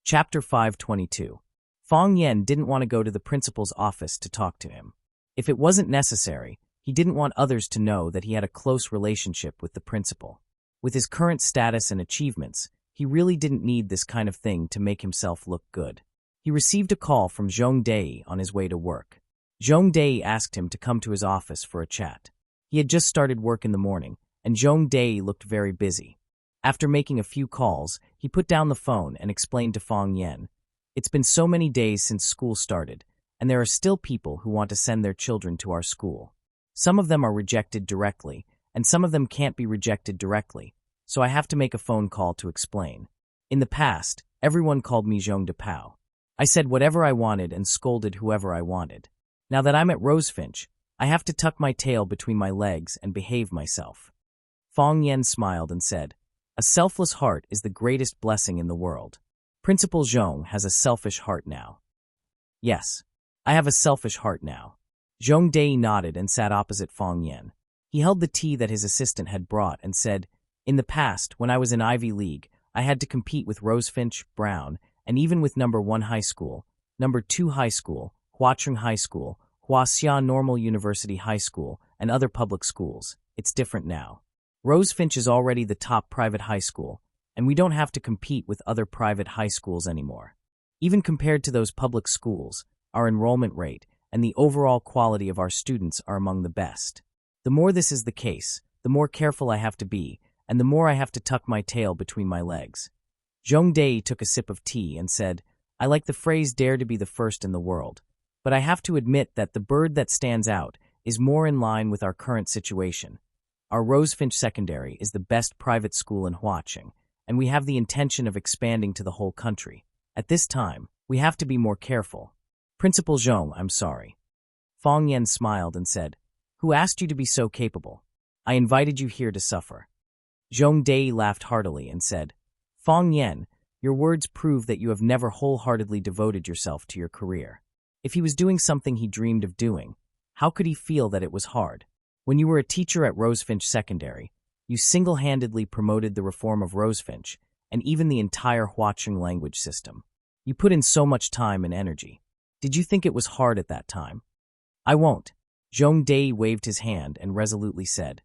Chapter 522. Fong Yen didn't want to go to the principal's office to talk to him. If it wasn't necessary, he didn't want others to know that he had a close relationship with the principal. With his current status and achievements, he really didn't need this kind of thing to make himself look good. He received a call from Zhong Dei on his way to work. Zhong Dei asked him to come to his office for a chat. He had just started work in the morning, and Zhong Dei looked very busy. After making a few calls, he put down the phone and explained to Fong Yen, "It's been so many days since school started, and there are still people who want to send their children to our school. Some of them are rejected directly, and some of them can't be rejected directly, so I have to make a phone call to explain. In the past, everyone called me Zhong De Pao. I said whatever I wanted and scolded whoever I wanted. Now that I'm at Rosefinch, I have to tuck my tail between my legs and behave myself." Fong Yen smiled and said, "A selfless heart is the greatest blessing in the world. Principal Zhong has a selfish heart now." "Yes, I have a selfish heart now." Zhong Dei nodded and sat opposite Fong Yen. He held the tea that his assistant had brought and said, "In the past, when I was in Ivy League, I had to compete with Rosefinch, Brown, and even with number 1 high school, number 2 high school, Huacheng High School, Huaxia Normal University High School, and other public schools. It's different now. Rosefinch is already the top private high school, and we don't have to compete with other private high schools anymore. Even compared to those public schools, our enrollment rate and the overall quality of our students are among the best. The more this is the case, the more careful I have to be, and the more I have to tuck my tail between my legs." Zhong Dei took a sip of tea and said, "I like the phrase 'dare to be the first in the world,' but I have to admit that the bird that stands out is more in line with our current situation. Our Rosefinch Secondary is the best private school in Huacheng, and we have the intention of expanding to the whole country. At this time, we have to be more careful. Principal Zhong, I'm sorry." Fong Yen smiled and said, "Who asked you to be so capable? I invited you here to suffer." Zhong Dei laughed heartily and said, "Fong Yen, your words prove that you have never wholeheartedly devoted yourself to your career. If he was doing something he dreamed of doing, how could he feel that it was hard? When you were a teacher at Rosefinch Secondary, you single-handedly promoted the reform of Rosefinch and even the entire Huacheng language system. You put in so much time and energy. Did you think it was hard at that time?" "I won't." Zhong Dei waved his hand and resolutely said,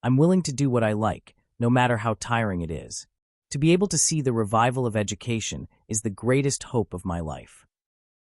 "I'm willing to do what I like, no matter how tiring it is. To be able to see the revival of education is the greatest hope of my life.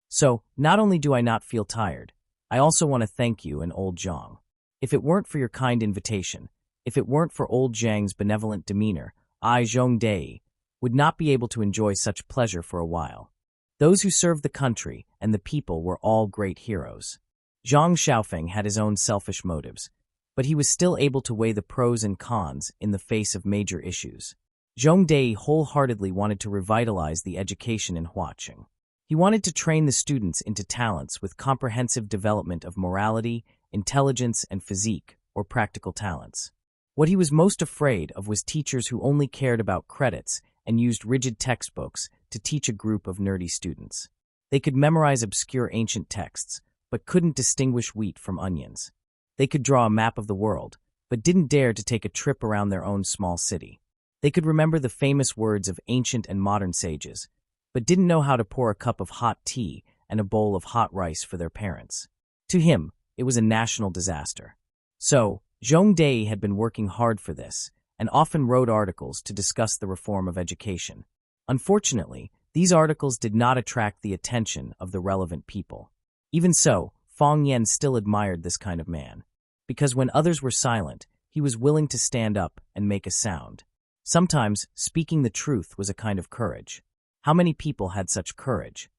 So, not only do I not feel tired, I also want to thank you and old Zhang. If it weren't for your kind invitation, if it weren't for old Zhang's benevolent demeanor, I, Zhong Dei, would not be able to enjoy such pleasure for a while. Those who served the country and the people were all great heroes." Zhang Xiaofeng had his own selfish motives, but he was still able to weigh the pros and cons in the face of major issues. Zhong Dei wholeheartedly wanted to revitalize the education in Huacheng. He wanted to train the students into talents with comprehensive development of morality, intelligence, and physique, or practical talents. What he was most afraid of was teachers who only cared about credits and used rigid textbooks to teach a group of nerdy students. They could memorize obscure ancient texts, but couldn't distinguish wheat from onions. They could draw a map of the world, but didn't dare to take a trip around their own small city. They could remember the famous words of ancient and modern sages, but didn't know how to pour a cup of hot tea and a bowl of hot rice for their parents. To him, it was a national disaster. So, Zhong Dei had been working hard for this, and often wrote articles to discuss the reform of education. Unfortunately, these articles did not attract the attention of the relevant people. Even so, Fong Yen still admired this kind of man, because when others were silent, he was willing to stand up and make a sound. Sometimes, speaking the truth was a kind of courage. How many people had such courage?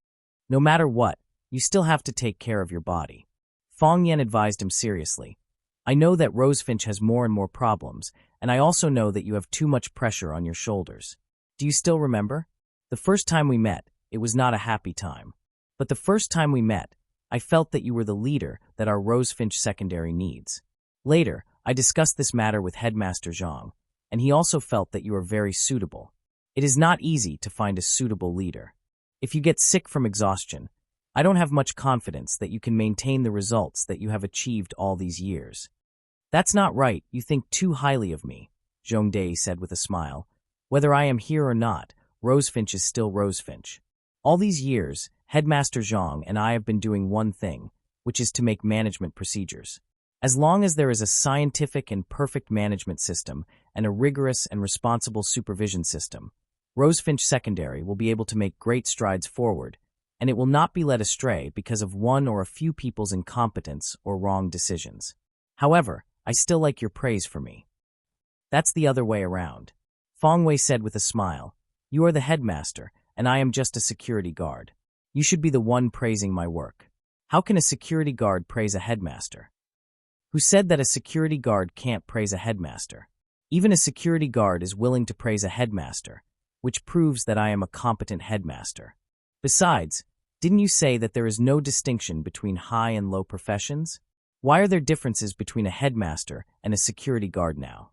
No matter what, you still have to take care of your body. Fong Yen advised him seriously, "I know that Rosefinch has more and more problems, and I also know that you have too much pressure on your shoulders. Do you still remember? The first time we met, it was not a happy time. But the first time we met, I felt that you were the leader that our Rosefinch Secondary needs. Later, I discussed this matter with Headmaster Zhang, and he also felt that you are very suitable. It is not easy to find a suitable leader. If you get sick from exhaustion, I don't have much confidence that you can maintain the results that you have achieved all these years." "That's not right, you think too highly of me," Zhong Dei said with a smile. "Whether I am here or not, Rosefinch is still Rosefinch. All these years, Headmaster Zhang and I have been doing one thing, which is to make management procedures. As long as there is a scientific and perfect management system and a rigorous and responsible supervision system, Rosefinch Secondary will be able to make great strides forward, and it will not be led astray because of one or a few people's incompetence or wrong decisions. However, I still like your praise for me. That's the other way around. Feng Wei said with a smile. You are the headmaster, and I am just a security guard. You should be the one praising my work. How can a security guard praise a headmaster? Who said that a security guard can't praise a headmaster? Even a security guard is willing to praise a headmaster, which proves that I am a competent headmaster. Besides, didn't you say that there is no distinction between high and low professions? Why are there differences between a headmaster and a security guard now?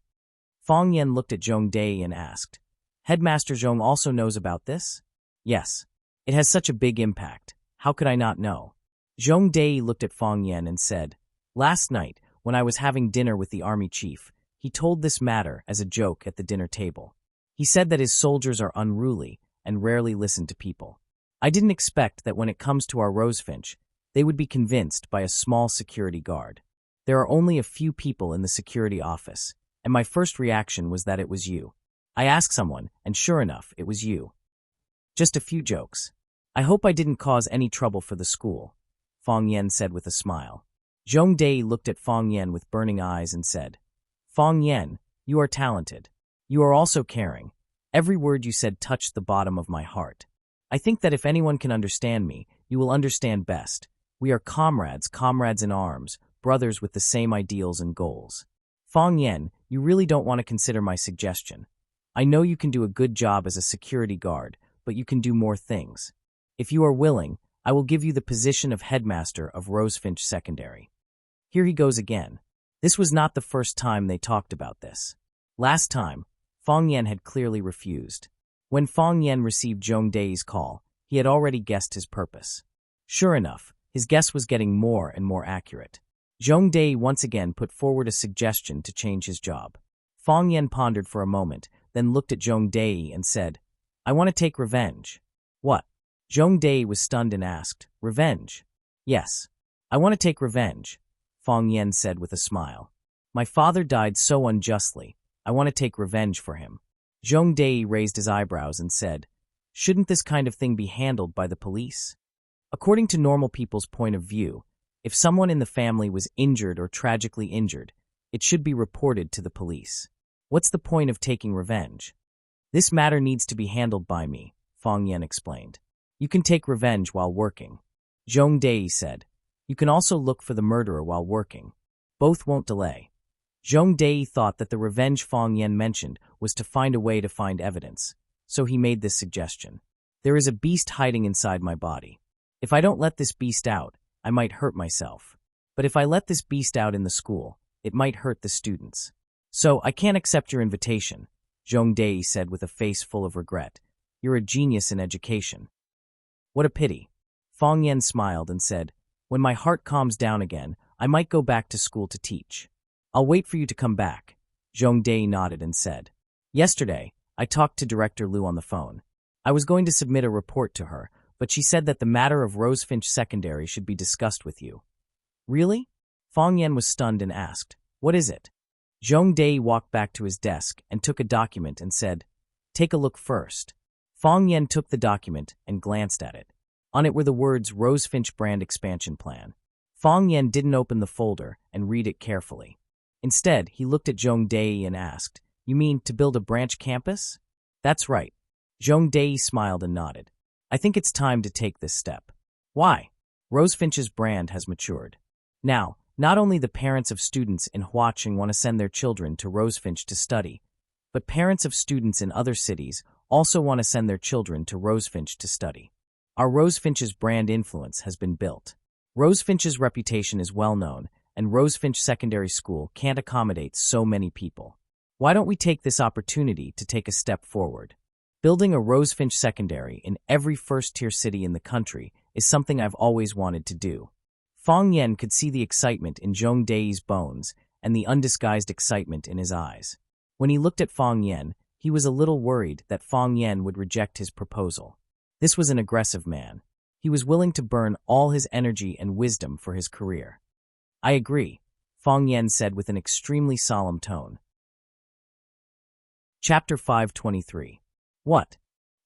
Feng Yan looked at Zhong Dei and asked, Headmaster Zhong also knows about this? Yes. It has such a big impact. How could I not know? Zhong Dei looked at Feng Yan and said, Last night, when I was having dinner with the army chief, he told this matter as a joke at the dinner table. He said that his soldiers are unruly and rarely listen to people. I didn't expect that when it comes to our Rosefinch, they would be convinced by a small security guard. There are only a few people in the security office, and my first reaction was that it was you. I asked someone, and sure enough, it was you. Just a few jokes. I hope I didn't cause any trouble for the school, Feng Yan said with a smile. Zhong Dei looked at Feng Yan with burning eyes and said, Feng Yan, you are talented. You are also caring. Every word you said touched the bottom of my heart. I think that if anyone can understand me, you will understand best. We are comrades in arms, brothers with the same ideals and goals. Feng Yan, you really don't want to consider my suggestion. I know you can do a good job as a security guard, but you can do more things. If you are willing, I will give you the position of headmaster of Rosefinch Secondary. Here he goes again. This was not the first time they talked about this. Last time, Feng Yan had clearly refused. When Feng Yan received Zhong Dei's call, he had already guessed his purpose. Sure enough, his guess was getting more and more accurate. Zhong Dei once again put forward a suggestion to change his job. Feng Yan pondered for a moment, then looked at Zhong Dei and said, I want to take revenge. What? Zhong Dei was stunned and asked, Revenge? Yes. I want to take revenge, Feng Yan said with a smile. My father died so unjustly. I want to take revenge for him. Zhong Dei raised his eyebrows and said, Shouldn't this kind of thing be handled by the police? According to normal people's point of view, if someone in the family was injured or tragically injured, it should be reported to the police. What's the point of taking revenge? This matter needs to be handled by me, Feng Yan explained. You can take revenge while working. Zhong Dei said, You can also look for the murderer while working. Both won't delay. Zhong Dei thought that the revenge Feng Yan mentioned was to find a way to find evidence, so he made this suggestion. There is a beast hiding inside my body. If I don't let this beast out, I might hurt myself. But if I let this beast out in the school, it might hurt the students. So I can't accept your invitation, Zhong Dei said with a face full of regret. You're a genius in education. What a pity. Feng Yan smiled and said, When my heart calms down again, I might go back to school to teach. I'll wait for you to come back. Zhong Dei nodded and said, Yesterday, I talked to Director Liu on the phone. I was going to submit a report to her, but she said that the matter of Rosefinch Secondary should be discussed with you. Really? Feng Yan was stunned and asked, What is it? Zhong Dei walked back to his desk and took a document and said, Take a look first. Feng Yan took the document and glanced at it. On it were the words Rosefinch Brand Expansion Plan. Feng Yan didn't open the folder and read it carefully. Instead, he looked at Zhong Dei and asked, You mean to build a branch campus? That's right. Zhong Dei smiled and nodded. I think it's time to take this step. Why? Rosefinch's brand has matured. Now, not only the parents of students in Huaqing want to send their children to Rosefinch to study, but parents of students in other cities also want to send their children to Rosefinch to study. Our Rosefinch's brand influence has been built. Rosefinch's reputation is well known, and Rosefinch Secondary School can't accommodate so many people. Why don't we take this opportunity to take a step forward? Building a Rosefinch Secondary in every first-tier city in the country is something I've always wanted to do. Feng Yan could see the excitement in Zhong Dei's bones and the undisguised excitement in his eyes. When he looked at Feng Yan, he was a little worried that Feng Yan would reject his proposal. This was an aggressive man. He was willing to burn all his energy and wisdom for his career. I agree, Fong Yan said with an extremely solemn tone. Chapter 523. What?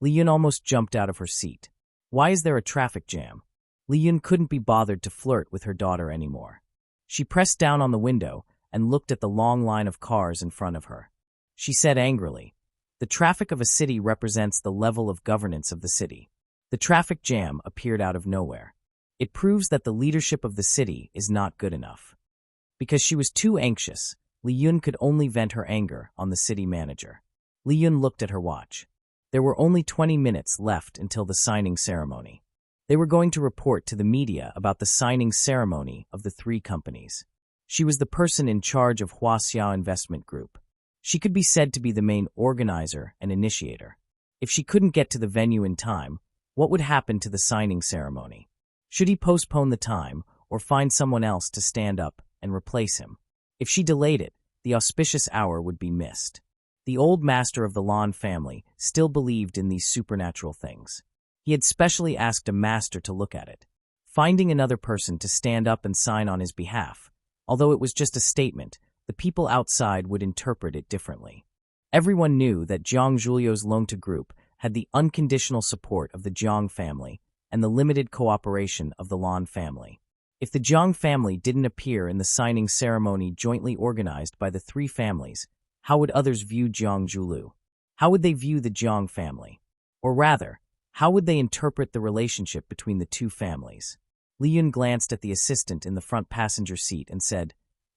Li Yun almost jumped out of her seat. Why is there a traffic jam? Li Yun couldn't be bothered to flirt with her daughter anymore. She pressed down on the window and looked at the long line of cars in front of her. She said angrily, "The traffic of a city represents the level of governance of the city." The traffic jam appeared out of nowhere. It proves that the leadership of the city is not good enough. Because she was too anxious, Li Yun could only vent her anger on the city manager. Li Yun looked at her watch. There were only 20 minutes left until the signing ceremony. They were going to report to the media about the signing ceremony of the 3 companies. She was the person in charge of Huaxiao Investment Group. She could be said to be the main organizer and initiator. If she couldn't get to the venue in time, what would happen to the signing ceremony? Should he postpone the time or find someone else to stand up and replace him? If she delayed it, the auspicious hour would be missed. The old master of the Lan family still believed in these supernatural things. He had specially asked a master to look at it. Finding another person to stand up and sign on his behalf, although it was just a statement, the people outside would interpret it differently. Everyone knew that Jiang Julio's Longta Group had the unconditional support of the Jiang family and the limited cooperation of the Lan family. If the Jiang family didn't appear in the signing ceremony jointly organized by the 3 families, how would others view Jiang Julu? How would they view the Jiang family? Or rather, how would they interpret the relationship between the 2 families? Li Yun glanced at the assistant in the front passenger seat and said,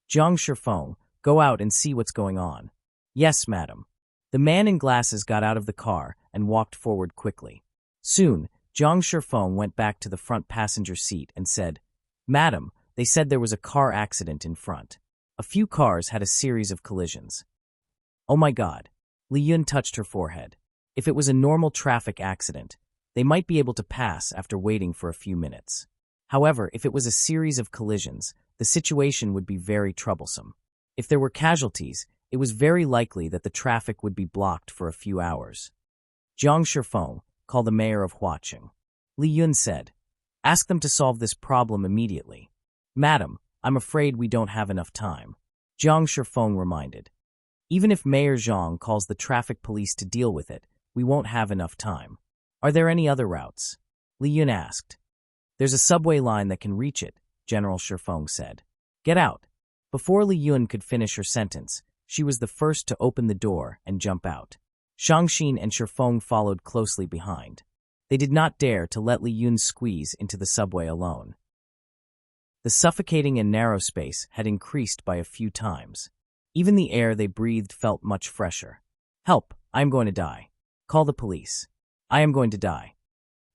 "Jiang Shifeng, go out and see what's going on." "Yes, madam." The man in glasses got out of the car and walked forward quickly. Soon, Jiang Shifeng went back to the front passenger seat and said, "Madam, they said there was a car accident in front. A few cars had a series of collisions." "Oh my God." Li Yun touched her forehead. If it was a normal traffic accident, they might be able to pass after waiting for a few minutes. However, if it was a series of collisions, the situation would be very troublesome. If there were casualties, it was very likely that the traffic would be blocked for a few hours. Jiang Shifeng, call the mayor of Huaqing. Li Yun said, "Ask them to solve this problem immediately." "Madam, I'm afraid we don't have enough time," Jiang Shifeng reminded. "Even if Mayor Zhang calls the traffic police to deal with it, we won't have enough time." "Are there any other routes?" Li Yun asked. "There's a subway line that can reach it," General Shifeng said. "Get out." Before Li Yun could finish her sentence, she was the first to open the door and jump out. Shangxin and Shifeng followed closely behind. They did not dare to let Li Yun squeeze into the subway alone. The suffocating and narrow space had increased by a few times. Even the air they breathed felt much fresher. "Help, I am going to die." "Call the police." "I am going to die."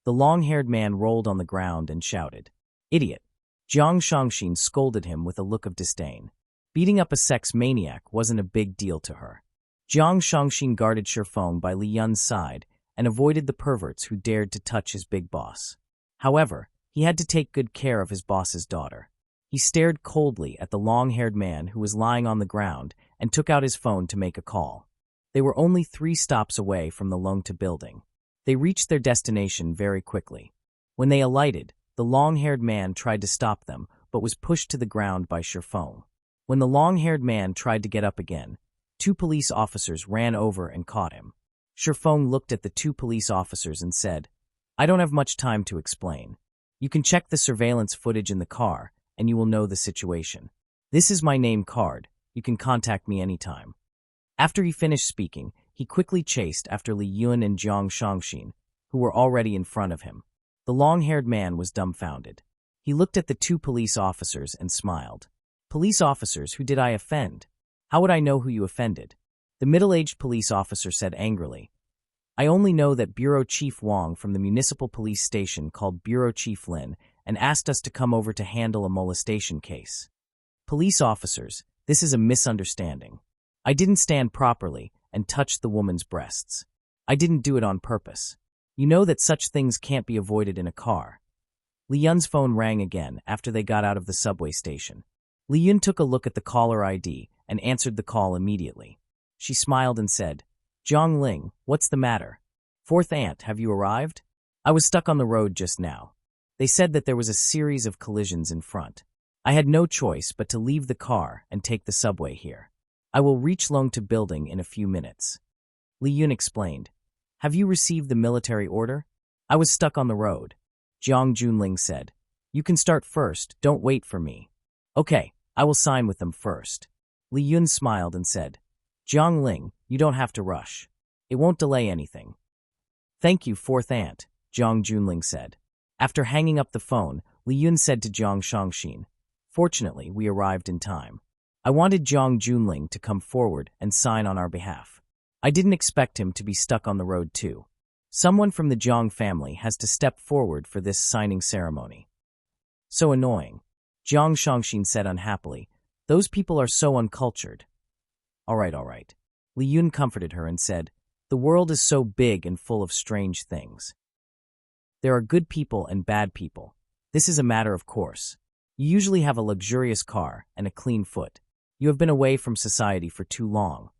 The long-haired man rolled on the ground and shouted, "Idiot." Jiang Shangxin scolded him with a look of disdain. Beating up a sex maniac wasn't a big deal to her. Jiang Shangxin guarded Shifeng by Li Yun's side and avoided the perverts who dared to touch his big boss. However, he had to take good care of his boss's daughter. He stared coldly at the long-haired man who was lying on the ground and took out his phone to make a call. They were only 3 stops away from the Longta building. They reached their destination very quickly. When they alighted, the long-haired man tried to stop them, but was pushed to the ground by Shifeng. When the long-haired man tried to get up again, 2 police officers ran over and caught him. Shifeng looked at the 2 police officers and said, "I don't have much time to explain. You can check the surveillance footage in the car, and you will know the situation. This is my name card. You can contact me anytime." After he finished speaking, he quickly chased after Li Yun and Jiang Shangxin, who were already in front of him. The long-haired man was dumbfounded. He looked at the 2 police officers and smiled. "Police officers, who did I offend? How would I know who you offended?" The middle-aged police officer said angrily, "I only know that Bureau Chief Wang from the municipal police station called Bureau Chief Lin and asked us to come over to handle a molestation case." "Police officers, this is a misunderstanding. I didn't stand properly and touched the woman's breasts. I didn't do it on purpose. You know that such things can't be avoided in a car." Li Yun's phone rang again after they got out of the subway station. Li Yun took a look at the caller ID and answered the call immediately. She smiled and said, "Zhang Ling, what's the matter? Fourth aunt, have you arrived?" I was stuck on the road just now. They said that there was a series of collisions in front. I had no choice but to leave the car and take the subway here. I will reach Longtu building in a few minutes. Li Yun explained. Have you received the military order? I was stuck on the road. Jiang Junling said. You can start first, don't wait for me. Okay, I will sign with them first. Li Yun smiled and said, Jiang Ling, you don't have to rush. It won't delay anything. Thank you, fourth aunt, Jiang Junling said. After hanging up the phone, Li Yun said to Jiang Shangxin, Fortunately, we arrived in time. I wanted Jiang Junling to come forward and sign on our behalf. I didn't expect him to be stuck on the road too. Someone from the Jiang family has to step forward for this signing ceremony. So annoying. Jiang Shangxin said unhappily. Those people are so uncultured. All right. Li Yun comforted her and said, The world is so big and full of strange things. There are good people and bad people. This is a matter of course. You usually have a luxurious car and a clean foot. You have been away from society for too long.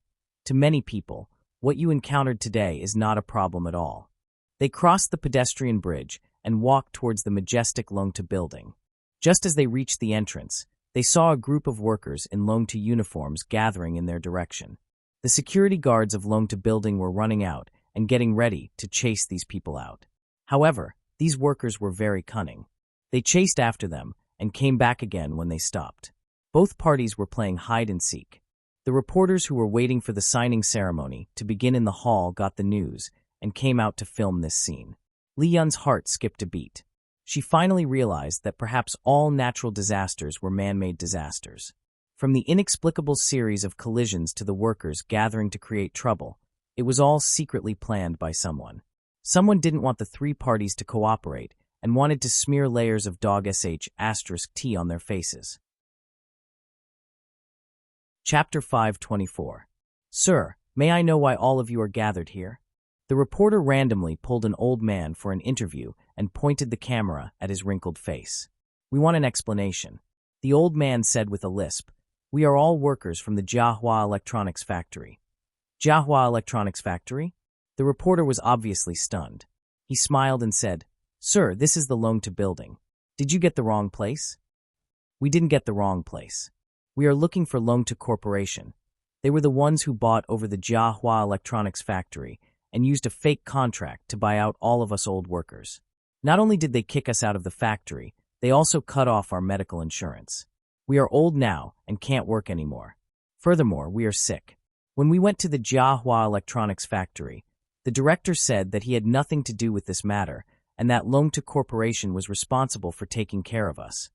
To many people, what you encountered today is not a problem at all. They crossed the pedestrian bridge and walked towards the majestic Longtu building. Just as they reached the entrance, they saw a group of workers in Longtu uniforms gathering in their direction. The security guards of Longtu building were running out and getting ready to chase these people out. However, these workers were very cunning. They chased after them and came back again when they stopped. Both parties were playing hide-and-seek. The reporters who were waiting for the signing ceremony to begin in the hall got the news and came out to film this scene. Li Yun's heart skipped a beat. She finally realized that perhaps all natural disasters were man-made disasters. From the inexplicable series of collisions to the workers gathering to create trouble, it was all secretly planned by someone. Someone didn't want the three parties to cooperate and wanted to smear layers of dog-sh*t on their faces. Chapter 524. Sir, may I know why all of you are gathered here? The reporter randomly pulled an old man for an interview and pointed the camera at his wrinkled face. We want an explanation. The old man said with a lisp, We are all workers from the Jiahua Electronics Factory. Jiahua Electronics Factory? The reporter was obviously stunned. He smiled and said, Sir, this is the Longtu building. Did you get the wrong place? We didn't get the wrong place. We are looking for Longtu Corporation. They were the ones who bought over the Jiahua Electronics Factory and used a fake contract to buy out all of us old workers. Not only did they kick us out of the factory, they also cut off our medical insurance. We are old now and can't work anymore. Furthermore, we are sick. When we went to the Jiahua Electronics Factory, the director said that he had nothing to do with this matter and that Longtu Corporation was responsible for taking care of us.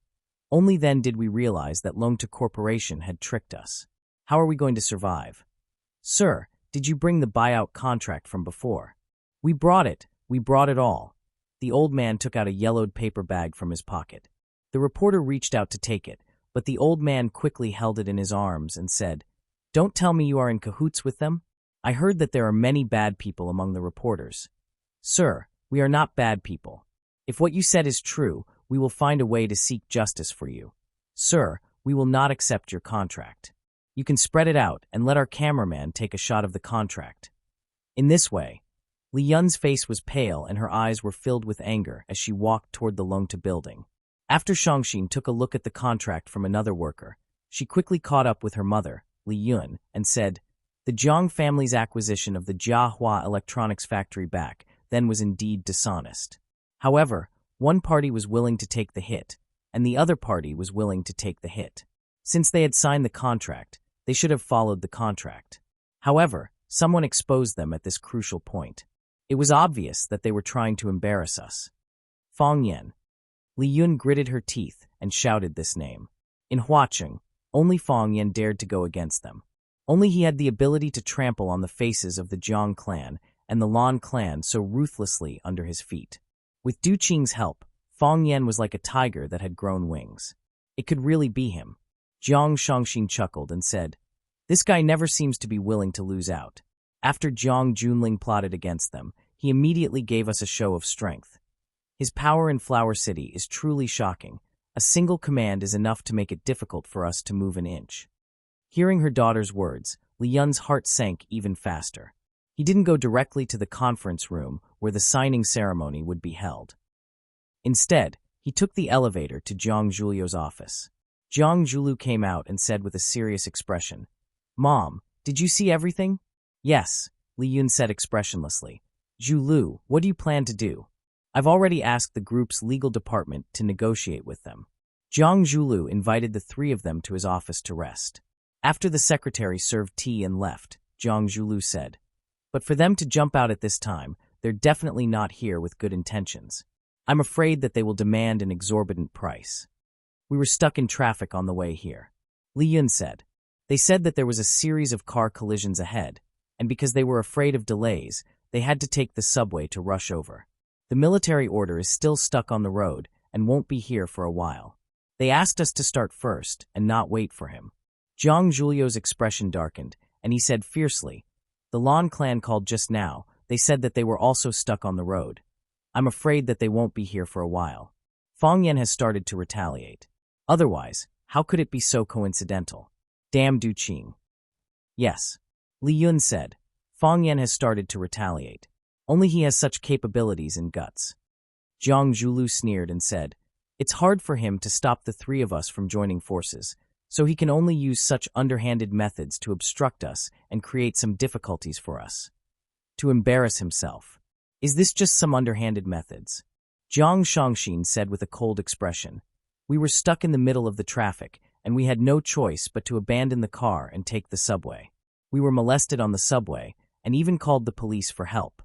Only then did we realize that Longtu Corporation had tricked us. How are we going to survive? Sir, did you bring the buyout contract from before? We brought it all. The old man took out a yellowed paper bag from his pocket. The reporter reached out to take it, but the old man quickly held it in his arms and said, Don't tell me you are in cahoots with them? I heard that there are many bad people among the reporters. Sir, we are not bad people. If what you said is true, we will find a way to seek justice for you. Sir, we will not accept your contract. You can spread it out and let our cameraman take a shot of the contract. In this way, Li Yun's face was pale and her eyes were filled with anger as she walked toward the Longtu building. After Shangxin took a look at the contract from another worker, she quickly caught up with her mother, Li Yun, and said, The Jiang family's acquisition of the Jiahua Electronics Factory back then was indeed dishonest. However, one party was willing to take the hit, and the other party was willing to take the hit. Since they had signed the contract, they should have followed the contract. However, someone exposed them at this crucial point. It was obvious that they were trying to embarrass us. Fang Yan. Li Yun gritted her teeth and shouted this name. In Huacheng, only Fang Yan dared to go against them. Only he had the ability to trample on the faces of the Jiang clan and the Lan clan so ruthlessly under his feet. With Du Qing's help, Fang Yan was like a tiger that had grown wings. It could really be him. Jiang Shangxin chuckled and said, This guy never seems to be willing to lose out. After Jiang Junling plotted against them, he immediately gave us a show of strength. His power in Flower City is truly shocking. A single command is enough to make it difficult for us to move an inch. Hearing her daughter's words, Li Yun's heart sank even faster. He didn't go directly to the conference room where the signing ceremony would be held. Instead, he took the elevator to Jiang Julio's office. Jiang Julu came out and said with a serious expression, "Mom, did you see everything?" "Yes," Li Yun said expressionlessly. "Julu, what do you plan to do?" "I've already asked the group's legal department to negotiate with them." Jiang Julu invited the three of them to his office to rest. After the secretary served tea and left, Jiang Julu said, "But for them to jump out at this time, they're definitely not here with good intentions. I'm afraid that they will demand an exorbitant price." "We were stuck in traffic on the way here," Li Yun said. "They said that there was a series of car collisions ahead, and because they were afraid of delays, they had to take the subway to rush over. The military order is still stuck on the road and won't be here for a while. They asked us to start first and not wait for him." Jiang Julio's expression darkened, and he said fiercely, "The Lan clan called just now. They said that they were also stuck on the road. I'm afraid that they won't be here for a while. Fang Yan has started to retaliate. Otherwise, how could it be so coincidental? Damn Du Qing." "Yes," Li Yun said. "Fang Yan has started to retaliate. Only he has such capabilities and guts." Jiang Julu sneered and said, "It's hard for him to stop the three of us from joining forces, so he can only use such underhanded methods to obstruct us and create some difficulties for us. To embarrass himself. Is this just some underhanded methods?" Jiang Shangxin said with a cold expression, "We were stuck in the middle of the traffic, and we had no choice but to abandon the car and take the subway. We were molested on the subway, and even called the police for help.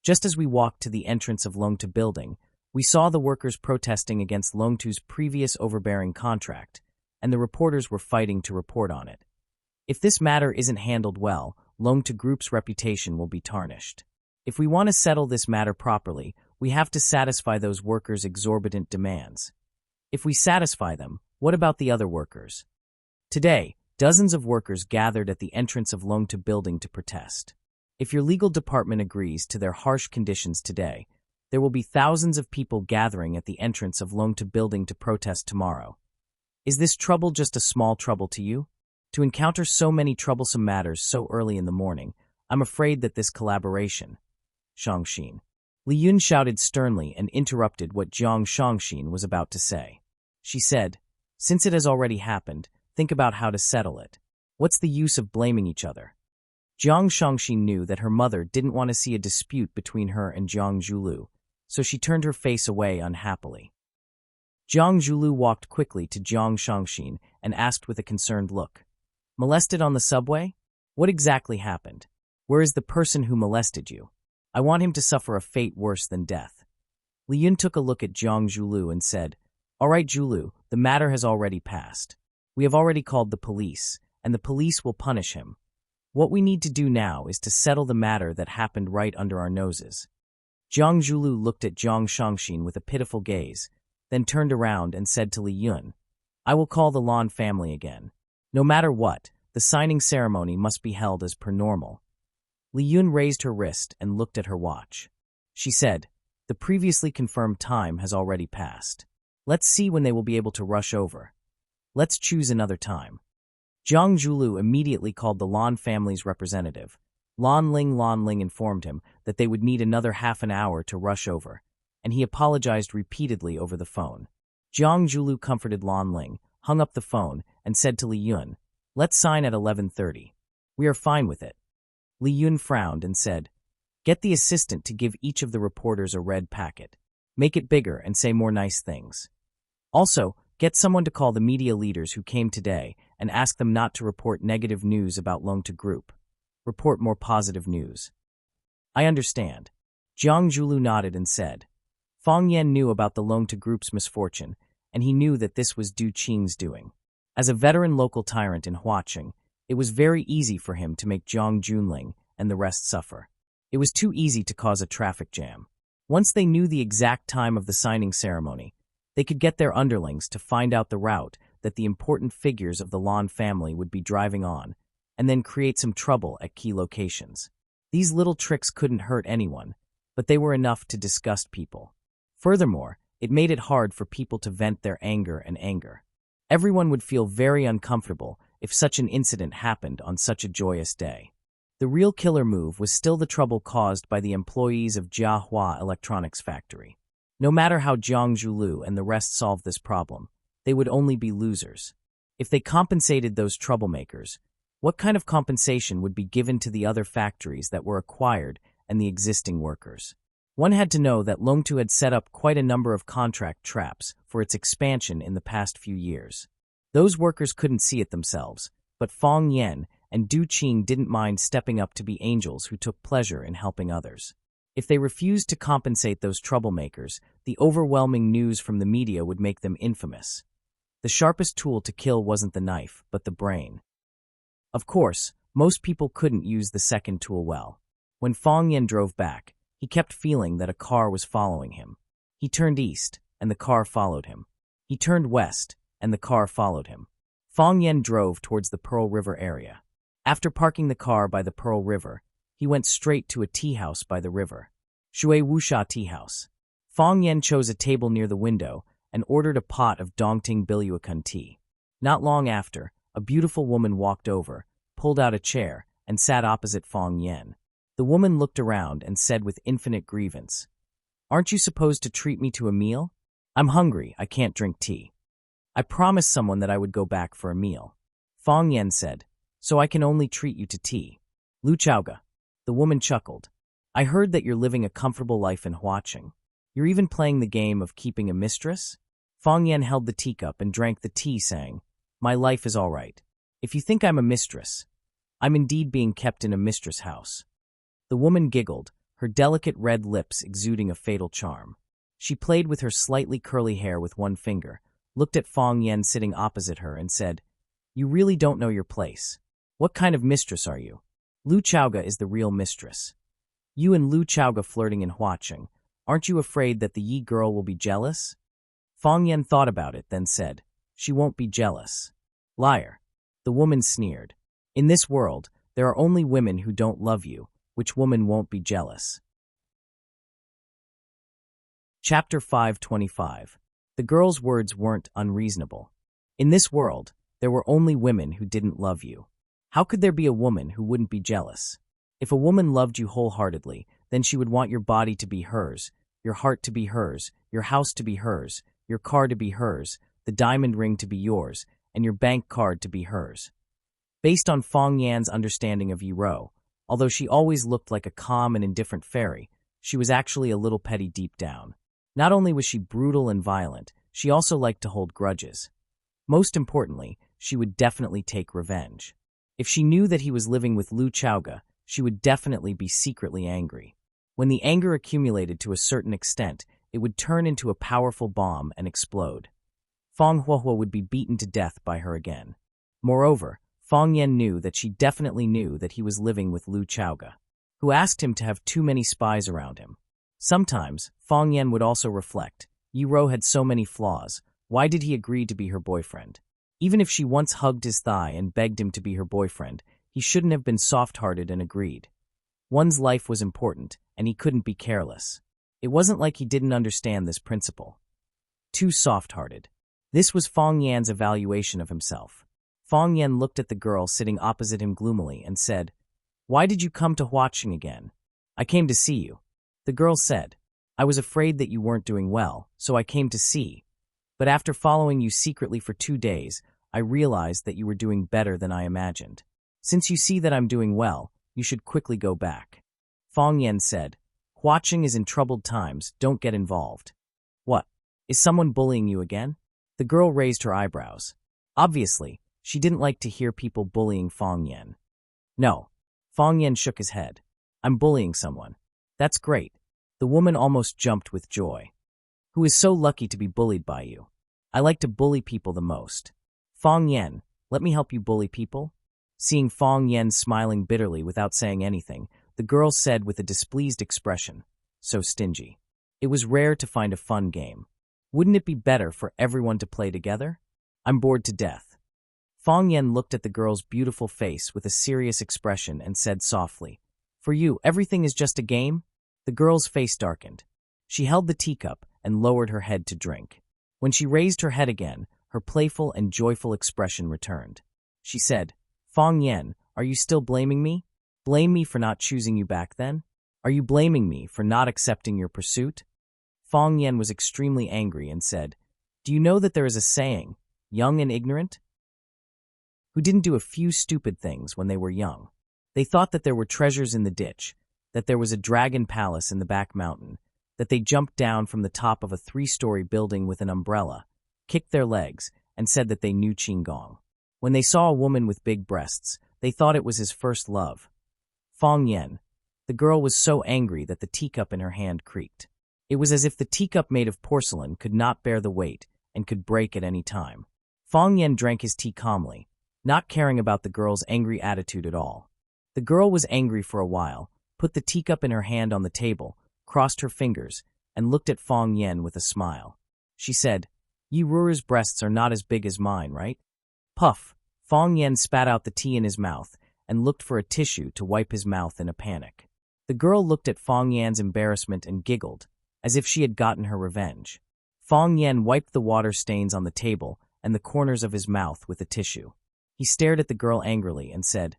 Just as we walked to the entrance of Longtu building, we saw the workers protesting against Longtu's previous overbearing contract, and the reporters were fighting to report on it. If this matter isn't handled well, Longtu Group's reputation will be tarnished. If we want to settle this matter properly, we have to satisfy those workers' exorbitant demands. If we satisfy them, what about the other workers?" Today, dozens of workers gathered at the entrance of Longtu building to protest. If your legal department agrees to their harsh conditions today, there will be thousands of people gathering at the entrance of Longtu building to protest tomorrow. Is this trouble just a small trouble to you? To encounter so many troublesome matters so early in the morning, I'm afraid that this collaboration— Shangxin. Li Yun shouted sternly and interrupted what Jiang Shangxin was about to say. She said, "Since it has already happened, think about how to settle it. What's the use of blaming each other?" Jiang Shangxin knew that her mother didn't want to see a dispute between her and Jiang Julu, so she turned her face away unhappily. Jiang Julu walked quickly to Jiang Shangxin and asked with a concerned look, "Molested on the subway? What exactly happened? Where is the person who molested you? I want him to suffer a fate worse than death." Li Yun took a look at Jiang Julu and said, "All right, Julu, the matter has already passed. We have already called the police, and the police will punish him. What we need to do now is to settle the matter that happened right under our noses." Jiang Julu looked at Jiang Shangxin with a pitiful gaze, then turned around and said to Li Yun, "I will call the Lan family again. No matter what, the signing ceremony must be held as per normal." Li Yun raised her wrist and looked at her watch. She said, "The previously confirmed time has already passed. Let's see when they will be able to rush over. Let's choose another time." Jiang Julu immediately called the Lan family's representative. Lan Ling informed him that they would need another half an hour to rush over, and he apologized repeatedly over the phone. Jiang Julu comforted Lan Ling, hung up the phone, and said to Li Yun, "Let's sign at 11:30. We are fine with it." Li Yun frowned and said, "Get the assistant to give each of the reporters a red packet. Make it bigger and say more nice things. Also, get someone to call the media leaders who came today and ask them not to report negative news about Longtu Group. Report more positive news." "I understand." Jiang Julu nodded and said, Fang Yan knew about the Longtu Group's misfortune, and he knew that this was Du Qing's doing. As a veteran local tyrant in Huaqing, it was very easy for him to make Zhang Junling and the rest suffer. It was too easy to cause a traffic jam. Once they knew the exact time of the signing ceremony, they could get their underlings to find out the route that the important figures of the Lan family would be driving on, and then create some trouble at key locations. These little tricks couldn't hurt anyone, but they were enough to disgust people. Furthermore, it made it hard for people to vent their anger and anger. Everyone would feel very uncomfortable if such an incident happened on such a joyous day. The real killer move was still the trouble caused by the employees of Jiahua Electronics Factory. No matter how Jiang Zhulu and the rest solved this problem, they would only be losers. If they compensated those troublemakers, what kind of compensation would be given to the other factories that were acquired and the existing workers? One had to know that Longtu had set up quite a number of contract traps for its expansion in the past few years. Those workers couldn't see it themselves, but Fong Yan and Du Qing didn't mind stepping up to be angels who took pleasure in helping others. If they refused to compensate those troublemakers, the overwhelming news from the media would make them infamous. The sharpest tool to kill wasn't the knife, but the brain. Of course, most people couldn't use the second tool well. When Fong Yan drove back, he kept feeling that a car was following him. He turned east, and the car followed him. He turned west, and the car followed him. Fong Yan drove towards the Pearl River area. After parking the car by the Pearl River, he went straight to a tea house by the river. Shui Wusha Tea House. Fong Yan chose a table near the window and ordered a pot of Dongting Biluakun tea. Not long after, a beautiful woman walked over, pulled out a chair, and sat opposite Fong Yan. The woman looked around and said with infinite grievance, "Aren't you supposed to treat me to a meal? I'm hungry, I can't drink tea. I promised someone that I would go back for a meal." Fong Yan said, "So I can only treat you to tea." "Lu Chaoga." The woman chuckled. "I heard that you're living a comfortable life in Huaqing. You're even playing the game of keeping a mistress?" Fong Yan held the teacup and drank the tea, saying, "My life is all right. If you think I'm a mistress, I'm indeed being kept in a mistress house." The woman giggled, her delicate red lips exuding a fatal charm. She played with her slightly curly hair with one finger, looked at Fong Yan sitting opposite her, and said, "You really don't know your place. What kind of mistress are you? Lu Chaoga is the real mistress. You and Lu Chaoga flirting in Huaqing. Aren't you afraid that the Yi girl will be jealous?" Fong Yan thought about it, then said, "She won't be jealous." "Liar." The woman sneered. "In this world, there are only women who don't love you. Which woman won't be jealous?" Chapter 525. The girl's words weren't unreasonable. In this world, there were only women who didn't love you. How could there be a woman who wouldn't be jealous? If a woman loved you wholeheartedly, then she would want your body to be hers, your heart to be hers, your house to be hers, your car to be hers, the diamond ring to be yours, and your bank card to be hers. Based on Fong Yan's understanding of Yi Ro, although she always looked like a calm and indifferent fairy, she was actually a little petty deep down. Not only was she brutal and violent, she also liked to hold grudges. Most importantly, she would definitely take revenge. If she knew that he was living with Lu Chaoga, she would definitely be secretly angry. When the anger accumulated to a certain extent, it would turn into a powerful bomb and explode. Fong Huohuo would be beaten to death by her again. Moreover, Fong Yan knew that she definitely knew that he was living with Lu Chaoga, who asked him to have too many spies around him. Sometimes, Fong Yan would also reflect, Yi Ro had so many flaws, why did he agree to be her boyfriend? Even if she once hugged his thigh and begged him to be her boyfriend, he shouldn't have been soft-hearted and agreed. One's life was important, and he couldn't be careless. It wasn't like he didn't understand this principle. Too soft-hearted. This was Fong Yan's evaluation of himself. Fong Yan looked at the girl sitting opposite him gloomily and said, "Why did you come to Huaqing again?" "I came to see you." The girl said, "I was afraid that you weren't doing well, so I came to see. But after following you secretly for 2 days, I realized that you were doing better than I imagined. Since you see that I'm doing well, you should quickly go back." Fong Yan said, "Huaqing is in troubled times, don't get involved." "What? Is someone bullying you again?" The girl raised her eyebrows. Obviously, she didn't like to hear people bullying Fong Yan. "No." Fong Yan shook his head. "I'm bullying someone." "That's great." The woman almost jumped with joy. "Who is so lucky to be bullied by you? I like to bully people the most." "Fong Yan, let me help you bully people?" Seeing Fong Yan smiling bitterly without saying anything, the girl said with a displeased expression, "So stingy." It was rare to find a fun game. Wouldn't it be better for everyone to play together? "I'm bored to death." Fong Yan looked at the girl's beautiful face with a serious expression and said softly, "For you, everything is just a game?" The girl's face darkened. She held the teacup and lowered her head to drink. When she raised her head again, her playful and joyful expression returned. She said, "Fong Yan, are you still blaming me?" Blame me for not choosing you back then? Are you blaming me for not accepting your pursuit? Fong Yen was extremely angry and said, Do you know that there is a saying, young and ignorant, who didn't do a few stupid things when they were young? They thought that there were treasures in the ditch, that there was a dragon palace in the back mountain, that they jumped down from the top of a 3-story building with an umbrella, kicked their legs, and said that they knew Qigong. When they saw a woman with big breasts, they thought it was his first love. Fong Yen. The girl was so angry that the teacup in her hand creaked. It was as if the teacup made of porcelain could not bear the weight and could break at any time. Fong Yen drank his tea calmly, not caring about the girl's angry attitude at all. The girl was angry for a while, put the teacup in her hand on the table, crossed her fingers, and looked at Fong Yen with a smile. She said, Yi Ruru's breasts are not as big as mine, right? Puff. Fong Yen spat out the tea in his mouth and looked for a tissue to wipe his mouth in a panic. The girl looked at Fong Yan's embarrassment and giggled, as if she had gotten her revenge. Fong Yen wiped the water stains on the table and the corners of his mouth with a tissue. He stared at the girl angrily and said,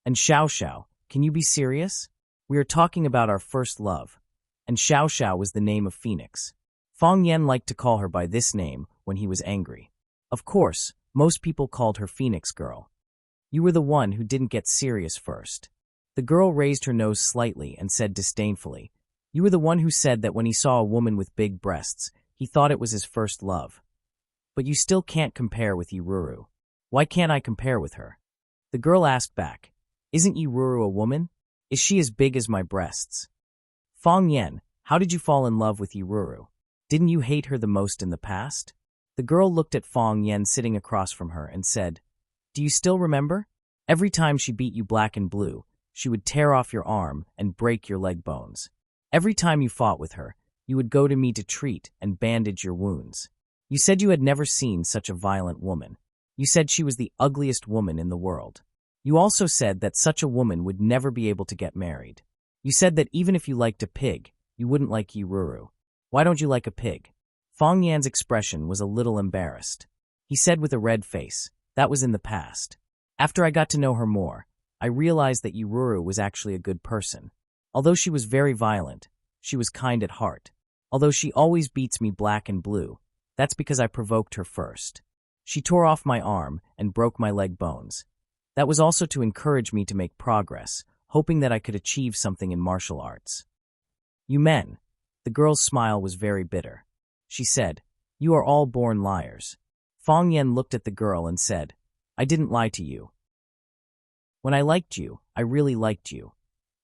And Xiao Xiao, can you be serious? We are talking about our first love. And Xiao Xiao was the name of Phoenix. Fong Yen liked to call her by this name when he was angry. Of course, most people called her Phoenix Girl. You were the one who didn't get serious first. The girl raised her nose slightly and said disdainfully, You were the one who said that when he saw a woman with big breasts, he thought it was his first love. But you still can't compare with Yi Ruru. Why can't I compare with her? The girl asked back, Isn't Yi Ruru a woman? Is she as big as my breasts? Fong Yen, how did you fall in love with Yi Ruru? Didn't you hate her the most in the past? The girl looked at Fong Yen sitting across from her and said, Do you still remember? Every time she beat you black and blue, she would tear off your arm and break your leg bones. Every time you fought with her, you would go to me to treat and bandage your wounds. You said you had never seen such a violent woman. You said she was the ugliest woman in the world. You also said that such a woman would never be able to get married. You said that even if you liked a pig, you wouldn't like Yi Ruru. Why don't you like a pig? Fong Yan's expression was a little embarrassed. He said with a red face, That was in the past. After I got to know her more, I realized that Yi Ruru was actually a good person. Although she was very violent, she was kind at heart. Although she always beats me black and blue, that's because I provoked her first. She tore off my arm and broke my leg bones. That was also to encourage me to make progress, hoping that I could achieve something in martial arts. You men. The girl's smile was very bitter. She said, You are all born liars. Fong Yen looked at the girl and said, I didn't lie to you. When I liked you, I really liked you.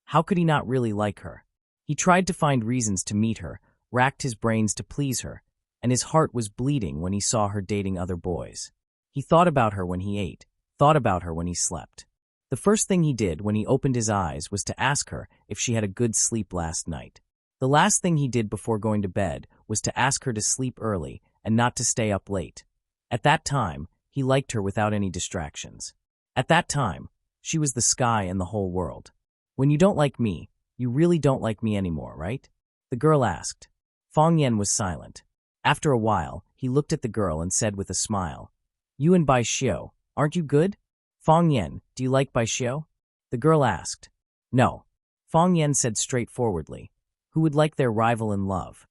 How could he not really like her? He tried to find reasons to meet her, racked his brains to please her, and his heart was bleeding when he saw her dating other boys. He thought about her when he ate, thought about her when he slept. The first thing he did when he opened his eyes was to ask her if she had a good sleep last night. The last thing he did before going to bed was to ask her to sleep early and not to stay up late. At that time, he liked her without any distractions. At that time, she was the sky and the whole world. When you don't like me, you really don't like me anymore, right? The girl asked. Fong Yen was silent. After a while, he looked at the girl and said with a smile, You and Bai Xiu, aren't you good? Fong Yen, do you like Bai Xiu? The girl asked. No. Fong Yen said straightforwardly, Who would like their rival in love?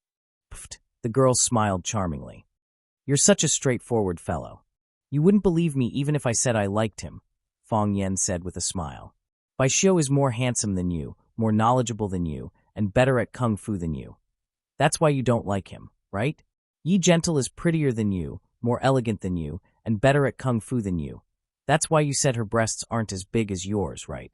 Pfft, the girl smiled charmingly. You're such a straightforward fellow. You wouldn't believe me even if I said I liked him, Fong Yen said with a smile. Bai Xiu is more handsome than you, more knowledgeable than you, and better at kung fu than you. That's why you don't like him, right? Yi Gentle is prettier than you, more elegant than you, and better at kung fu than you. That's why you said her breasts aren't as big as yours, right?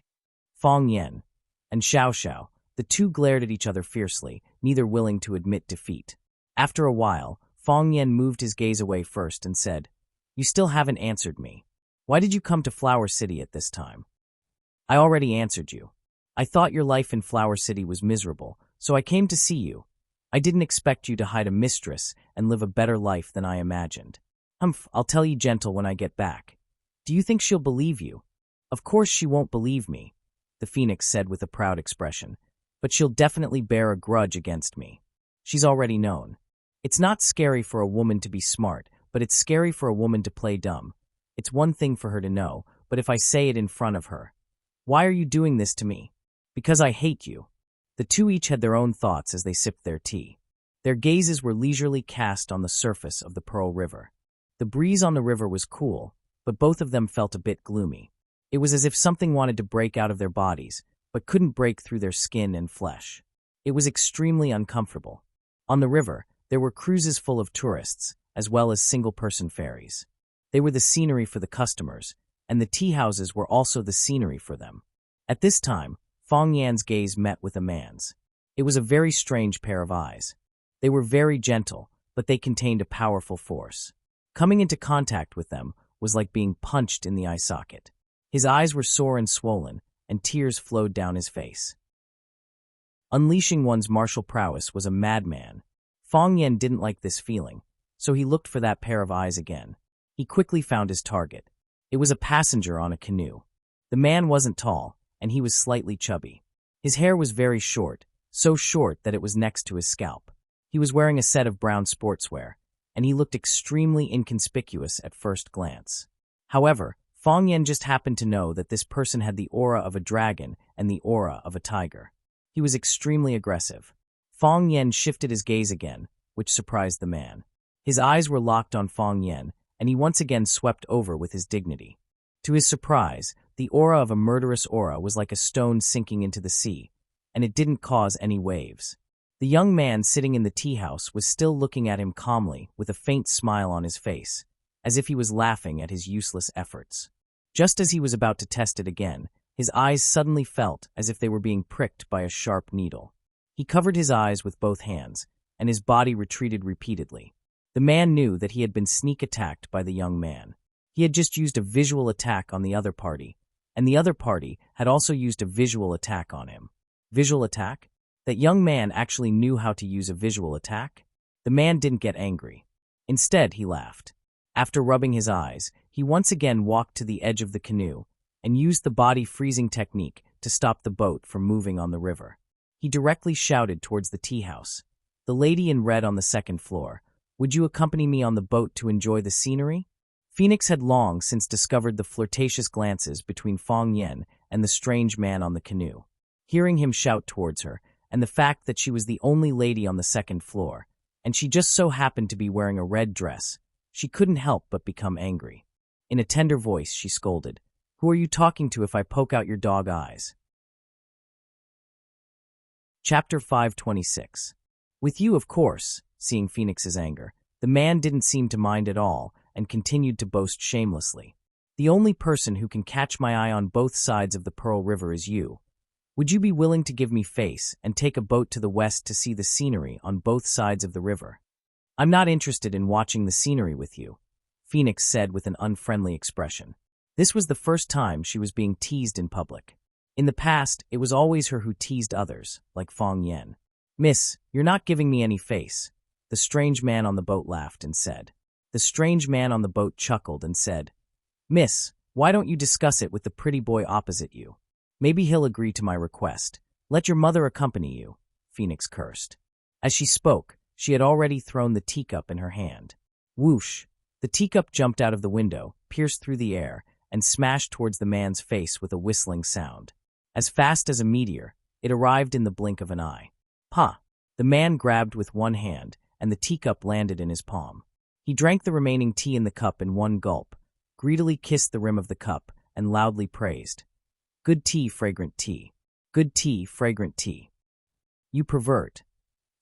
Fong Yen and Xiao Xiao, the two glared at each other fiercely, neither willing to admit defeat. After a while, Fong Yen moved his gaze away first and said, You still haven't answered me. Why did you come to Flower City at this time? I already answered you. I thought your life in Flower City was miserable, so I came to see you. I didn't expect you to hide a mistress and live a better life than I imagined. I'll tell Yi Gentle when I get back. Do you think she'll believe you? Of course she won't believe me, the Phoenix said with a proud expression, but she'll definitely bear a grudge against me. She's already known. It's not scary for a woman to be smart, but it's scary for a woman to play dumb. It's one thing for her to know, but if I say it in front of her, Why are you doing this to me? Because I hate you. The two each had their own thoughts as they sipped their tea. Their gazes were leisurely cast on the surface of the Pearl River. The breeze on the river was cool, but both of them felt a bit gloomy. It was as if something wanted to break out of their bodies, but couldn't break through their skin and flesh. It was extremely uncomfortable. On the river, there were cruises full of tourists, as well as single-person ferries. They were the scenery for the customers, and the tea houses were also the scenery for them. At this time, Fong Yan's gaze met with a man's. It was a very strange pair of eyes. They were very gentle, but they contained a powerful force. Coming into contact with them was like being punched in the eye socket. His eyes were sore and swollen, and tears flowed down his face. Unleashing one's martial prowess was a madman. Fong Yan didn't like this feeling, so he looked for that pair of eyes again. He quickly found his target. It was a passenger on a canoe. The man wasn't tall, and he was slightly chubby. His hair was very short, so short that it was next to his scalp. He was wearing a set of brown sportswear, and he looked extremely inconspicuous at first glance. However, Fong Yan just happened to know that this person had the aura of a dragon and the aura of a tiger. He was extremely aggressive. Fong Yan shifted his gaze again, which surprised the man. His eyes were locked on Fong Yan, and he once again swept over with his dignity. To his surprise, the aura of a murderous aura was like a stone sinking into the sea, and it didn't cause any waves. The young man sitting in the tea house was still looking at him calmly with a faint smile on his face, as if he was laughing at his useless efforts. Just as he was about to test it again, his eyes suddenly felt as if they were being pricked by a sharp needle. He covered his eyes with both hands, and his body retreated repeatedly. The man knew that he had been sneak attacked by the young man. He had just used a visual attack on the other party, and the other party had also used a visual attack on him. Visual attack? That young man actually knew how to use a visual attack? The man didn't get angry. Instead, he laughed. After rubbing his eyes, he once again walked to the edge of the canoe and used the body freezing technique to stop the boat from moving on the river. He directly shouted towards the tea house. "The lady in red on the second floor, would you accompany me on the boat to enjoy the scenery?" Phoenix had long since discovered the flirtatious glances between Fong Yan and the strange man on the canoe. Hearing him shout towards her, and the fact that she was the only lady on the second floor, and she just so happened to be wearing a red dress, she couldn't help but become angry. In a tender voice, she scolded, "Who are you talking to if I poke out your dog eyes?" Chapter 526. With you, of course. Seeing Phoenix's anger, the man didn't seem to mind at all and continued to boast shamelessly. "The only person who can catch my eye on both sides of the Pearl River is you. Would you be willing to give me face and take a boat to the west to see the scenery on both sides of the river?" "I'm not interested in watching the scenery with you," Phoenix said with an unfriendly expression. This was the first time she was being teased in public. In the past, it was always her who teased others, like Fong Yan. "Miss, you're not giving me any face," the strange man on the boat laughed and said. The strange man on the boat chuckled and said, "Miss, why don't you discuss it with the pretty boy opposite you? Maybe he'll agree to my request. Let your mother accompany you," Phoenix cursed. As she spoke, she had already thrown the teacup in her hand. Whoosh! The teacup jumped out of the window, pierced through the air, and smashed towards the man's face with a whistling sound. As fast as a meteor, it arrived in the blink of an eye. "Ha!" The man grabbed with one hand, and the teacup landed in his palm. He drank the remaining tea in the cup in one gulp, greedily kissed the rim of the cup, and loudly praised, "Good tea, fragrant tea. Good tea, fragrant tea. You pervert."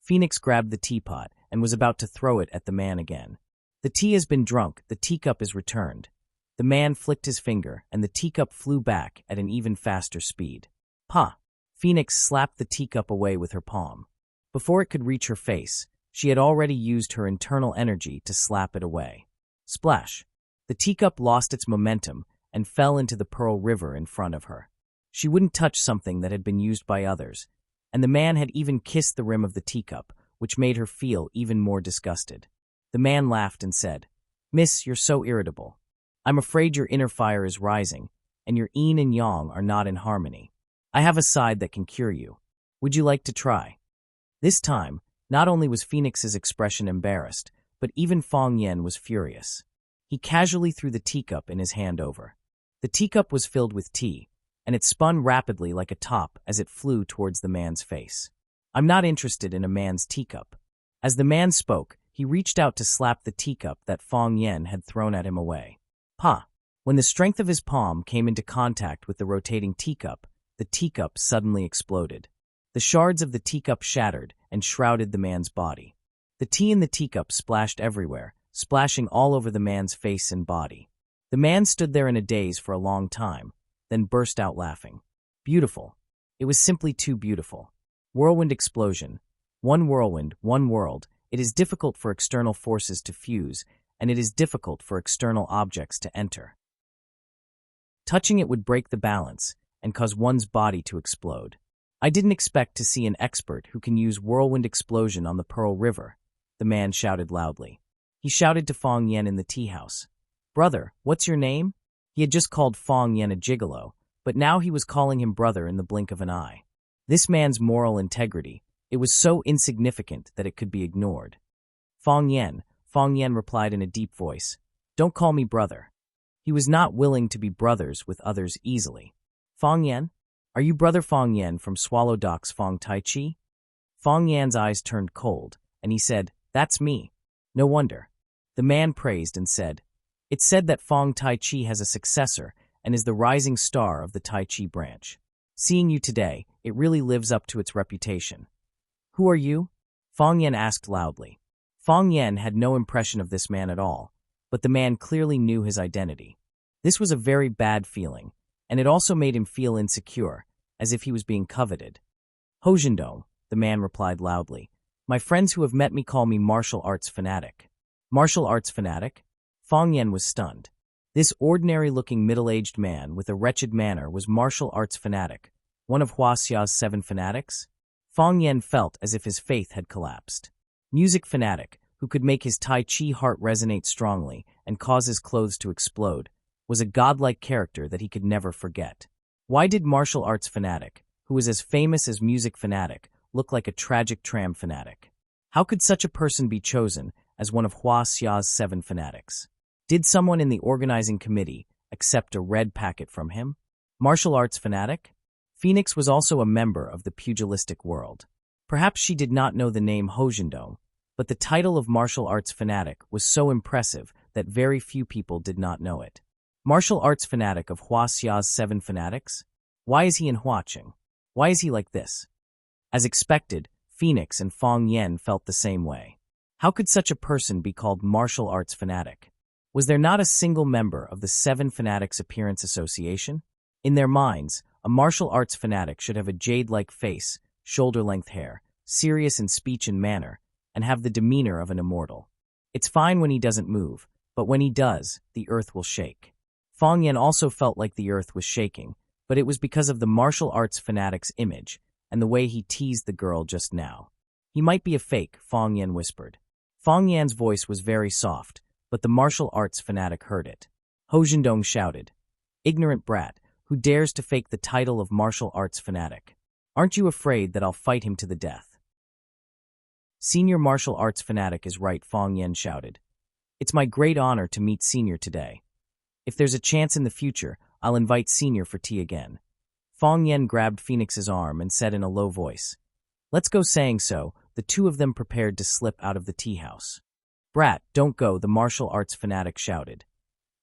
Phoenix grabbed the teapot and was about to throw it at the man again. "The tea has been drunk, the teacup is returned." The man flicked his finger, and the teacup flew back at an even faster speed. "Ha!" Phoenix slapped the teacup away with her palm. Before it could reach her face, she had already used her internal energy to slap it away. Splash! The teacup lost its momentum and fell into the Pearl River in front of her. She wouldn't touch something that had been used by others, and the man had even kissed the rim of the teacup, which made her feel even more disgusted. The man laughed and said, "Miss, you're so irritable. I'm afraid your inner fire is rising, and your yin and yang are not in harmony. I have a side that can cure you. Would you like to try?" This time, not only was Phoenix's expression embarrassed, but even Fong Yan was furious. He casually threw the teacup in his hand over. The teacup was filled with tea, and it spun rapidly like a top as it flew towards the man's face. I'm not interested in a man's teacup. As the man spoke, he reached out to slap the teacup that Fong Yen had thrown at him away. Pa! When the strength of his palm came into contact with the rotating teacup, the teacup suddenly exploded. The shards of the teacup shattered and shrouded the man's body. The tea in the teacup splashed everywhere, splashing all over the man's face and body. The man stood there in a daze for a long time, then burst out laughing. Beautiful. It was simply too beautiful. Whirlwind explosion. One whirlwind, one world. It is difficult for external forces to fuse, and it is difficult for external objects to enter. Touching it would break the balance and cause one's body to explode. I didn't expect to see an expert who can use whirlwind explosion on the Pearl River, the man shouted loudly. He shouted to Fong Yen in the tea house. Brother, what's your name? He had just called Fong Yen a gigolo, but now he was calling him brother in the blink of an eye. This man's moral integrity, it was so insignificant that it could be ignored. Fong Yen replied in a deep voice. Don't call me brother. He was not willing to be brothers with others easily. Fong Yen? Are you brother Fong Yen from Swallow Dock's Fong Tai Chi? Fong Yan's eyes turned cold, and he said, That's me. No wonder. The man praised and said, It's said that Fong Tai Chi has a successor and is the rising star of the Tai Chi branch. Seeing you today, it really lives up to its reputation. Who are you? Fong Yen asked loudly. Fong Yen had no impression of this man at all, but the man clearly knew his identity. This was a very bad feeling, and it also made him feel insecure, as if he was being coveted. Hojindong, the man replied loudly. My friends who have met me call me martial arts fanatic. Martial arts fanatic? Fong Yen was stunned. This ordinary-looking middle-aged man with a wretched manner was martial arts fanatic, one of Hua Xia's 7 fanatics? Fong Yen felt as if his faith had collapsed. Music fanatic, who could make his Tai Chi heart resonate strongly and cause his clothes to explode, was a godlike character that he could never forget. Why did martial arts fanatic, who was as famous as music fanatic, look like a tragic tram fanatic? How could such a person be chosen as one of Hua Xia's 7 fanatics? Did someone in the organizing committee accept a red packet from him? Martial arts fanatic? Phoenix was also a member of the pugilistic world. Perhaps she did not know the name Hojindong, but the title of martial arts fanatic was so impressive that very few people did not know it. Martial arts fanatic of Hua Xia's 7 fanatics? Why is he in Huaqing? Why is he like this? As expected, Phoenix and Fong Yen felt the same way. How could such a person be called martial arts fanatic? Was there not a single member of the 7 Fanatics Appearance Association? In their minds, a martial arts fanatic should have a jade-like face, shoulder-length hair, serious in speech and manner, and have the demeanor of an immortal. It's fine when he doesn't move, but when he does, the earth will shake. Fong Yen also felt like the earth was shaking, but it was because of the martial arts fanatic's image and the way he teased the girl just now. He might be a fake, Fong Yen whispered. Fong Yan's voice was very soft, but the martial arts fanatic heard it. Hojindong shouted, Ignorant brat, who dares to fake the title of martial arts fanatic? Aren't you afraid that I'll fight him to the death? Senior martial arts fanatic is right, Fong Yen shouted. It's my great honor to meet Senior today. If there's a chance in the future, I'll invite Senior for tea again. Fong Yen grabbed Phoenix's arm and said in a low voice, Let's go. Saying so, the two of them prepared to slip out of the tea house. Brat, don't go, the martial arts fanatic shouted.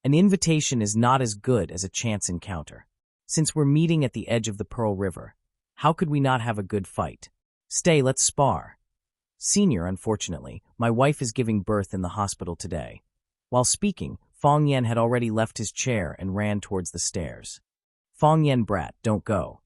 An invitation is not as good as a chance encounter. Since we're meeting at the edge of the Pearl River, how could we not have a good fight? Stay, let's spar. Senior, unfortunately, my wife is giving birth in the hospital today. While speaking, Fong Yen had already left his chair and ran towards the stairs. Fong Yen, brat, don't go.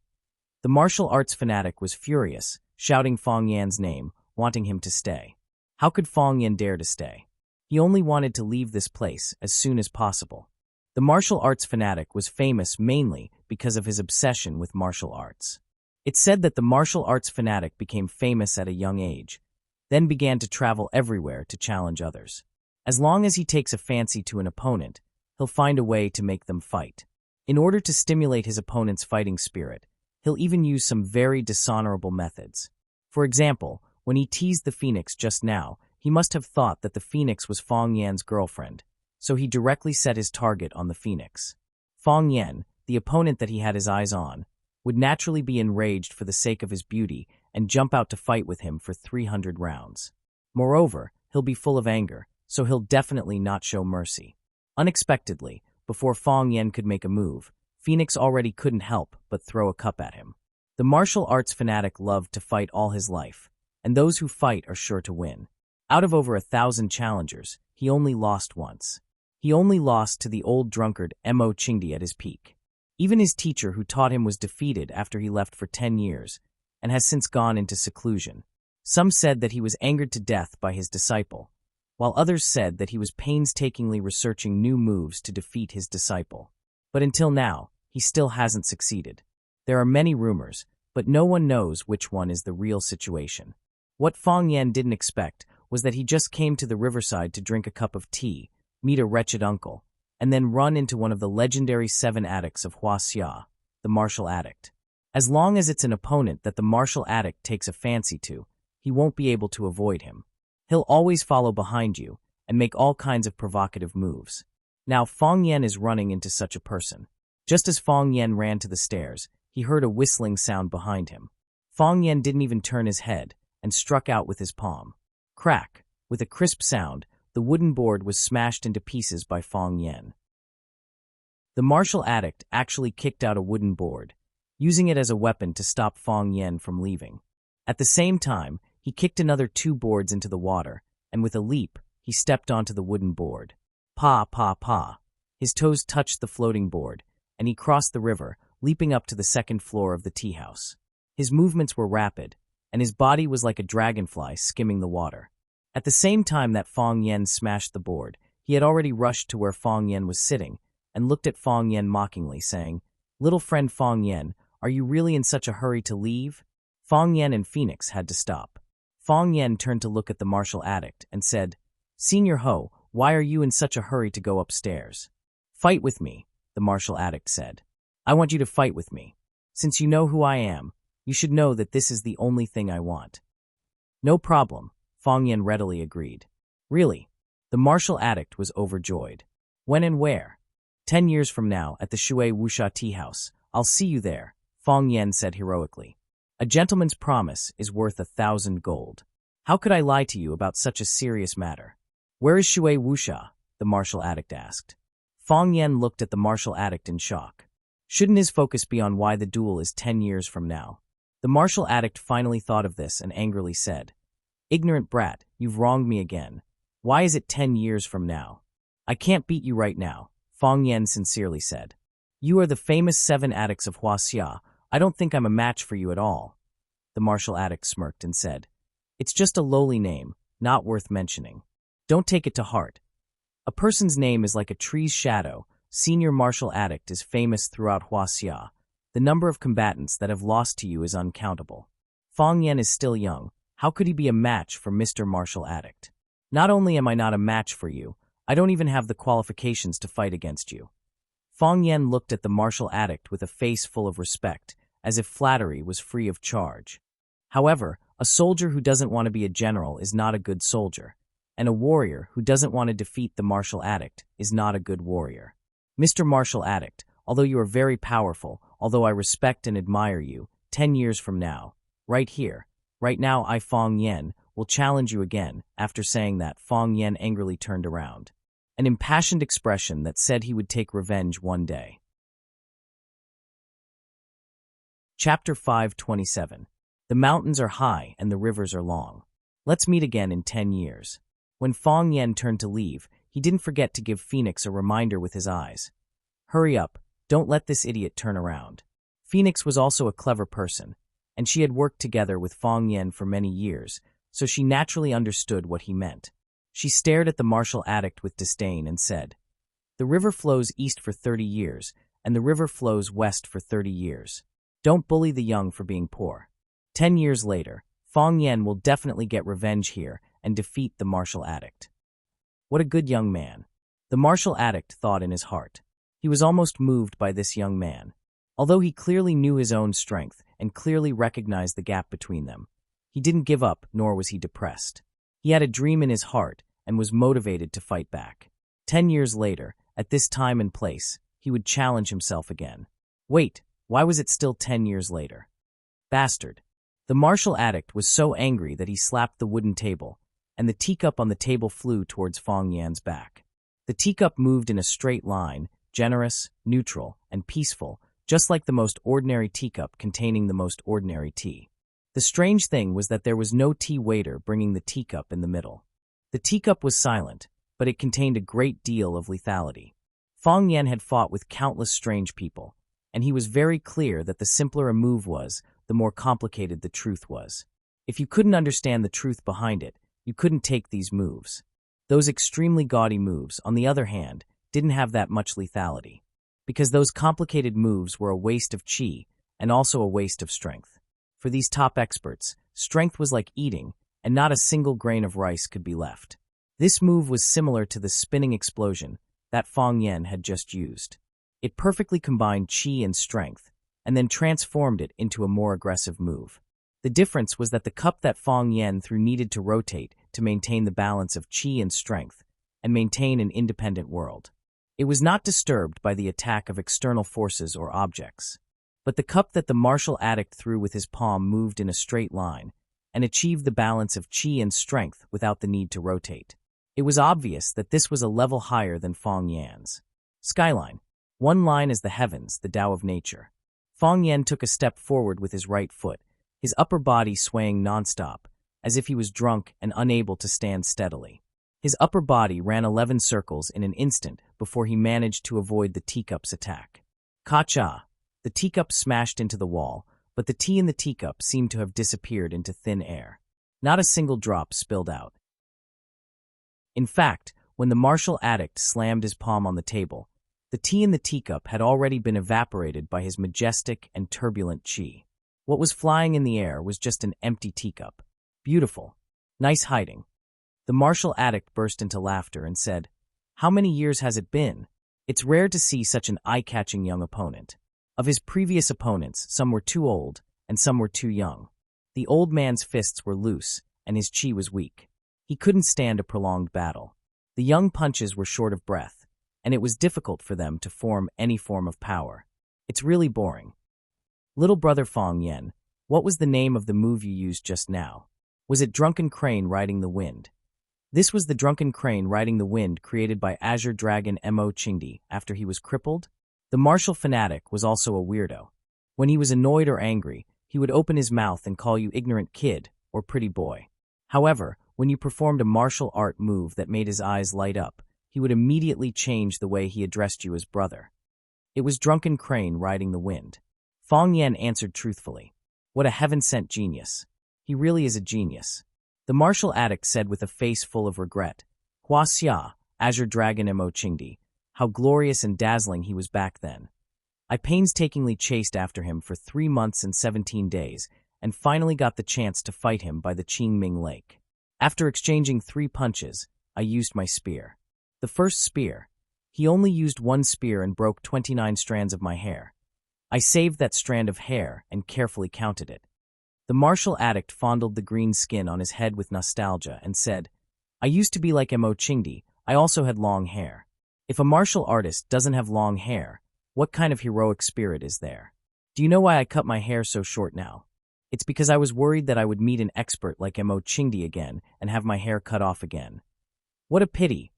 The martial arts fanatic was furious, shouting Fong Yan's name, wanting him to stay. How could Fong Yen dare to stay? He only wanted to leave this place as soon as possible. The martial arts fanatic was famous mainly because of his obsession with martial arts. It's said that the martial arts fanatic became famous at a young age, then began to travel everywhere to challenge others. As long as he takes a fancy to an opponent, he'll find a way to make them fight. In order to stimulate his opponent's fighting spirit, he'll even use some very dishonorable methods. For example, when he teased the Phoenix just now, he must have thought that the Phoenix was Fong Yan's girlfriend, so he directly set his target on the Phoenix. Fong Yen, the opponent that he had his eyes on, would naturally be enraged for the sake of his beauty and jump out to fight with him for 300 rounds. Moreover, he'll be full of anger, so he'll definitely not show mercy. Unexpectedly, before Fong Yen could make a move, Phoenix already couldn't help but throw a cup at him. The martial arts fanatic loved to fight all his life, and those who fight are sure to win. Out of over 1,000 challengers, he only lost once. He only lost to the old drunkard Mo Qingdi at his peak. Even his teacher who taught him was defeated after he left for 10 years, and has since gone into seclusion. Some said that he was angered to death by his disciple, while others said that he was painstakingly researching new moves to defeat his disciple. But until now, he still hasn't succeeded. There are many rumors, but no one knows which one is the real situation. What Fong Yen didn't expect was that he just came to the riverside to drink a cup of tea, meet a wretched uncle, and then run into one of the legendary 7 addicts of Huaxia, the martial addict. As long as it's an opponent that the martial addict takes a fancy to, he won't be able to avoid him. He'll always follow behind you and make all kinds of provocative moves. Now Fong Yen is running into such a person. Just as Fong Yen ran to the stairs, he heard a whistling sound behind him. Fong Yen didn't even turn his head and struck out with his palm. Crack! With a crisp sound, the wooden board was smashed into pieces by Fong Yen. The martial addict actually kicked out a wooden board, using it as a weapon to stop Fong Yen from leaving. At the same time, he kicked another 2 boards into the water, and with a leap, he stepped onto the wooden board. Pa, pa, pa. His toes touched the floating board, and he crossed the river, leaping up to the 2nd floor of the tea house. His movements were rapid, and his body was like a dragonfly skimming the water. At the same time that Fong Yen smashed the board, he had already rushed to where Fong Yen was sitting, and looked at Fong Yen mockingly, saying, "Little friend Fong Yen, are you really in such a hurry to leave?" Fong Yen and Phoenix had to stop. Fong Yen turned to look at the martial addict and said, "Senior Ho, why are you in such a hurry to go upstairs?" "Fight with me," the martial addict said. "I want you to fight with me. Since you know who I am, you should know that this is the only thing I want." "No problem," Fong Yen readily agreed. "Really?" The martial addict was overjoyed. "When and where?" 10 years from now, at the Shui Wuxia tea house. I'll see you there," Fong Yen said heroically. "A gentleman's promise is worth 1,000 gold. How could I lie to you about such a serious matter?" "Where is Shui Wuxia?" the martial addict asked. Fong Yen looked at the martial addict in shock. Shouldn't his focus be on why the duel is 10 years from now? The martial addict finally thought of this and angrily said, "Ignorant brat, you've wronged me again. Why is it 10 years from now?" "I can't beat you right now," Fong Yen sincerely said. "You are the famous 7 addicts of Huaxia. I don't think I'm a match for you at all." The martial addict smirked and said, "It's just a lowly name, not worth mentioning. Don't take it to heart. A person's name is like a tree's shadow. Senior martial addict is famous throughout Huaxia. The number of combatants that have lost to you is uncountable. Fong Yen is still young. How could he be a match for Mr. Martial Addict? Not only am I not a match for you, I don't even have the qualifications to fight against you." Fong Yen looked at the martial addict with a face full of respect, as if flattery was free of charge. However, a soldier who doesn't want to be a general is not a good soldier, and a warrior who doesn't want to defeat the martial addict is not a good warrior. "Mr. Martial Addict, although you are very powerful, although I respect and admire you, 10 years from now, right here, right now I, Fong Yen, will challenge you again." After saying that, Fong Yen angrily turned around. An impassioned expression that said he would take revenge one day. Chapter 527. The mountains are high and the rivers are long. Let's meet again in 10 years. When Fong Yen turned to leave, he didn't forget to give Phoenix a reminder with his eyes. "Hurry up, don't let this idiot turn around." Phoenix was also a clever person, and she had worked together with Fong Yen for many years, so she naturally understood what he meant. She stared at the martial addict with disdain and said, "The river flows east for 30 years, and the river flows west for 30 years. Don't bully the young for being poor." 10 years later, Fong Yen will definitely get revenge here and defeat the martial addict. What a good young man. The martial addict thought in his heart. He was almost moved by this young man. Although he clearly knew his own strength and clearly recognized the gap between them, he didn't give up, nor was he depressed. He had a dream in his heart and was motivated to fight back. 10 years later, at this time and place, he would challenge himself again. Wait, why was it still 10 years later? Bastard. The martial addict was so angry that he slapped the wooden table, and the teacup on the table flew towards Fong Yan's back. The teacup moved in a straight line, generous, neutral, and peaceful, just like the most ordinary teacup containing the most ordinary tea. The strange thing was that there was no tea waiter bringing the teacup in the middle. The teacup was silent, but it contained a great deal of lethality. Fong Yan had fought with countless strange people, and he was very clear that the simpler a move was, the more complicated the truth was. If you couldn't understand the truth behind it, you couldn't take these moves. Those extremely gaudy moves, on the other hand, didn't have that much lethality, because those complicated moves were a waste of chi and also a waste of strength. For these top experts, strength was like eating, and not a single grain of rice could be left. This move was similar to the spinning explosion that Fong Yan had just used. It perfectly combined chi and strength, and then transformed it into a more aggressive move. The difference was that the cup that Fong Yan threw needed to rotate to maintain the balance of chi and strength, and maintain an independent world. It was not disturbed by the attack of external forces or objects. But the cup that the martial addict threw with his palm moved in a straight line, and achieved the balance of chi and strength without the need to rotate. It was obvious that this was a level higher than Fong Yan's. Skyline. One line is the heavens, the Tao of nature. Fong Yan took a step forward with his right foot, his upper body swaying nonstop, as if he was drunk and unable to stand steadily. His upper body ran 11 circles in an instant before he managed to avoid the teacup's attack. Ka-cha! The teacup smashed into the wall, but the tea in the teacup seemed to have disappeared into thin air. Not a single drop spilled out. In fact, when the martial addict slammed his palm on the table, the tea in the teacup had already been evaporated by his majestic and turbulent chi. What was flying in the air was just an empty teacup. Beautiful. Nice hiding. The martial addict burst into laughter and said, "How many years has it been? It's rare to see such an eye-catching young opponent." Of his previous opponents, some were too old and some were too young. The old man's fists were loose and his chi was weak. He couldn't stand a prolonged battle. The young punches were short of breath, and it was difficult for them to form any form of power. It's really boring. Little brother Fong Yan, what was the name of the move you used just now? Was it Drunken Crane Riding the Wind? This was the Drunken Crane Riding the Wind created by Azure Dragon Mo Chingdi after he was crippled. The martial fanatic was also a weirdo. When he was annoyed or angry, he would open his mouth and call you ignorant kid or pretty boy. However, when you performed a martial art move that made his eyes light up, he would immediately change the way he addressed you as brother. It was Drunken Crane Riding the Wind. Fong Yan answered truthfully. What a heaven-sent genius. He really is a genius. The martial addict said with a face full of regret. Hua Xia, Azure Dragon Mo Chingdi. How glorious and dazzling he was back then. I painstakingly chased after him for 3 months and 17 days, and finally got the chance to fight him by the Qingming Lake. After exchanging 3 punches, I used my spear. The first spear. He only used 1 spear and broke 29 strands of my hair. I saved that strand of hair and carefully counted it. The martial addict fondled the green skin on his head with nostalgia and said, I used to be like Mo Chingdi, I also had long hair. If a martial artist doesn't have long hair, what kind of heroic spirit is there? Do you know why I cut my hair so short now? It's because I was worried that I would meet an expert like Mo Chingdi again and have my hair cut off again. What a pity,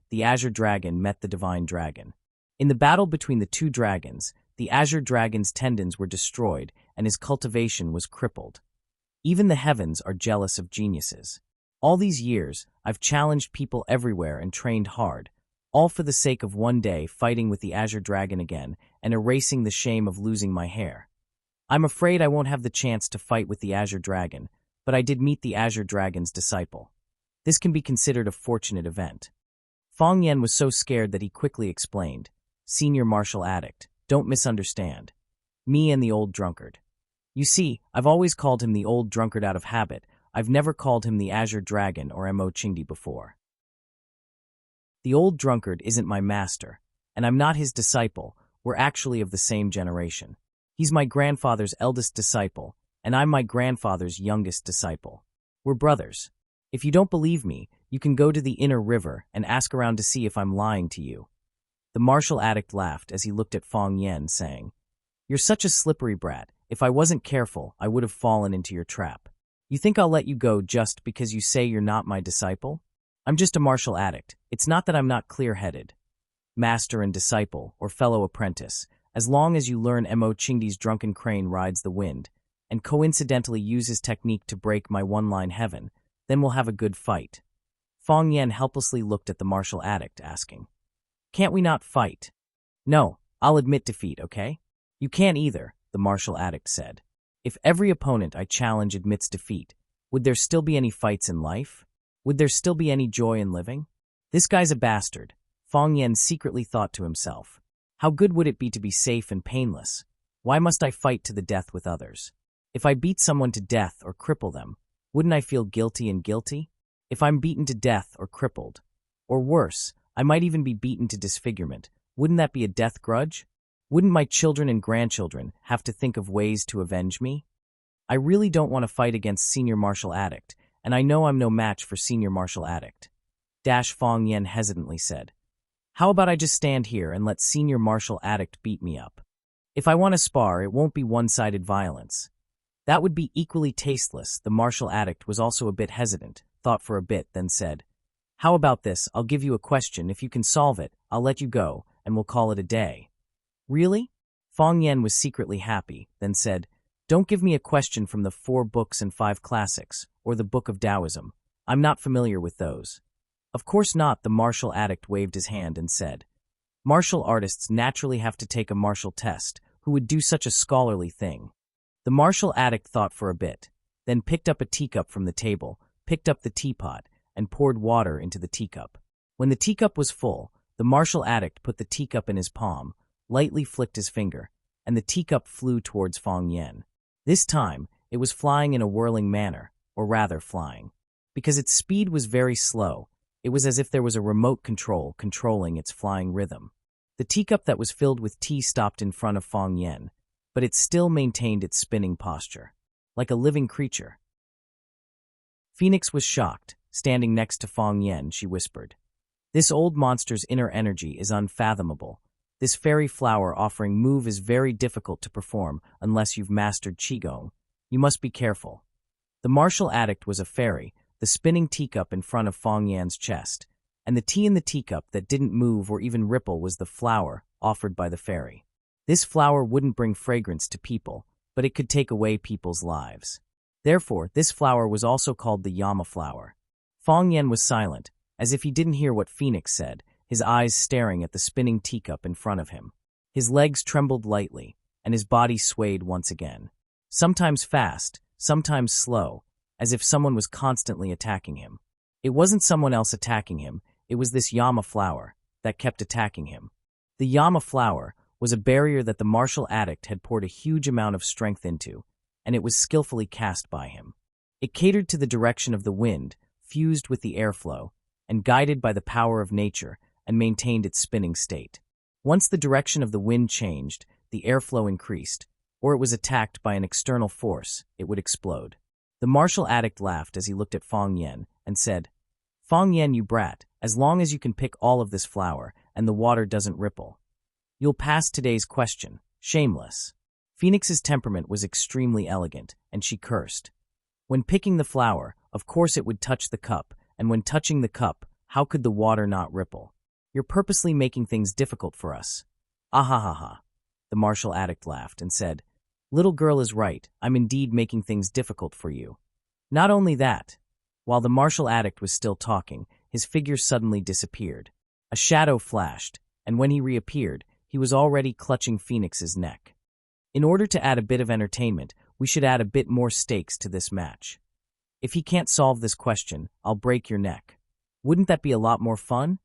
the Azure Dragon met the Divine Dragon. In the battle between the 2 dragons, the Azure Dragon's tendons were destroyed and his cultivation was crippled. Even the heavens are jealous of geniuses. All these years, I've challenged people everywhere and trained hard, all for the sake of one day fighting with the Azure Dragon again and erasing the shame of losing my hair. I'm afraid I won't have the chance to fight with the Azure Dragon, but I did meet the Azure Dragon's disciple. This can be considered a fortunate event. Fong Yan was so scared that he quickly explained, Senior Martial Addict, don't misunderstand. Me and the old drunkard. You see, I've always called him the old drunkard out of habit. I've never called him the Azure Dragon or Mo Chingdi before. The old drunkard isn't my master, and I'm not his disciple. We're actually of the same generation. He's my grandfather's eldest disciple, and I'm my grandfather's youngest disciple. We're brothers. If you don't believe me, you can go to the inner river and ask around to see if I'm lying to you. The martial addict laughed as he looked at Fong Yan, saying, You're such a slippery brat. If I wasn't careful, I would have fallen into your trap. You think I'll let you go just because you say you're not my disciple? I'm just a martial addict. It's not that I'm not clear-headed. Master and disciple, or fellow apprentice, as long as you learn Mo Chingdi's drunken crane rides the wind, and coincidentally use his technique to break my one-line heaven, then we'll have a good fight. Fong Yan helplessly looked at the martial addict, asking, Can't we not fight? No, I'll admit defeat, okay? You can't either, the martial addict said. If every opponent I challenge admits defeat, would there still be any fights in life? Would there still be any joy in living? This guy's a bastard, Fong Yan secretly thought to himself. How good would it be to be safe and painless? Why must I fight to the death with others? If I beat someone to death or cripple them, wouldn't I feel guilty and guilty? If I'm beaten to death or crippled, or worse, I might even be beaten to disfigurement, wouldn't that be a death grudge? Wouldn't my children and grandchildren have to think of ways to avenge me? I really don't want to fight against Senior Martial Addict, and I know I'm no match for Senior Martial Addict. Fong Yan hesitantly said. How about I just stand here and let Senior Martial Addict beat me up? If I want to spar, it won't be one-sided violence. That would be equally tasteless. The martial addict was also a bit hesitant, thought for a bit, then said, How about this? I'll give you a question. If you can solve it, I'll let you go, and we'll call it a day. Really? Fong Yan was secretly happy, then said, Don't give me a question from the 4 books and 5 classics, or the Book of Taoism. I'm not familiar with those. Of course not, the martial addict waved his hand and said, Martial artists naturally have to take a martial test. Who would do such a scholarly thing? The martial addict thought for a bit, then picked up a teacup from the table, picked up the teapot, and poured water into the teacup. When the teacup was full, the martial addict put the teacup in his palm, lightly flicked his finger, and the teacup flew towards Fong Yan. This time, it was flying in a whirling manner, or rather flying. Because its speed was very slow, it was as if there was a remote control controlling its flying rhythm. The teacup that was filled with tea stopped in front of Fong Yan, but it still maintained its spinning posture, like a living creature. Phoenix was shocked. Standing next to Fong Yan, she whispered, This old monster's inner energy is unfathomable. This fairy flower offering move is very difficult to perform unless you've mastered Qigong. You must be careful. The martial addict was a fairy, the spinning teacup in front of Fong Yan's chest, and the tea in the teacup that didn't move or even ripple was the flower offered by the fairy. This flower wouldn't bring fragrance to people, but it could take away people's lives. Therefore, this flower was also called the Yama flower. Fong Yan was silent, as if he didn't hear what Phoenix said, his eyes staring at the spinning teacup in front of him. His legs trembled lightly, and his body swayed once again. Sometimes fast, sometimes slow, as if someone was constantly attacking him. It wasn't someone else attacking him, it was this Yama flower that kept attacking him. The Yama flower was a barrier that the martial addict had poured a huge amount of strength into, and it was skillfully cast by him. It catered to the direction of the wind, fused with the airflow, and guided by the power of nature, and maintained its spinning state. Once the direction of the wind changed, the airflow increased, or it was attacked by an external force, it would explode. The martial addict laughed as he looked at Fong Yan and said, Fong Yan, you brat, as long as you can pick all of this flower and the water doesn't ripple, you'll pass today's question. Shameless. Phoenix's temperament was extremely elegant, and she cursed. When picking the flower, of course it would touch the cup, and when touching the cup, how could the water not ripple? You're purposely making things difficult for us. Ah ha ha ha. The martial addict laughed and said, Little girl is right, I'm indeed making things difficult for you. Not only that. While the martial addict was still talking, his figure suddenly disappeared. A shadow flashed, and when he reappeared, he was already clutching Phoenix's neck. In order to add a bit of entertainment, we should add a bit more stakes to this match. If he can't solve this question, I'll break your neck. Wouldn't that be a lot more fun?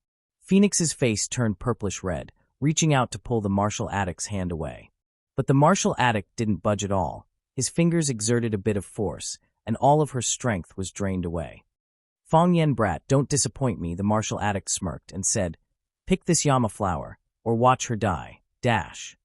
Phoenix's face turned purplish red, reaching out to pull the martial addict's hand away. But the martial addict didn't budge at all. His fingers exerted a bit of force, and all of her strength was drained away. Fong Yan brat, don't disappoint me, the martial addict smirked and said, Pick this Yama flower, or watch her die. Dash.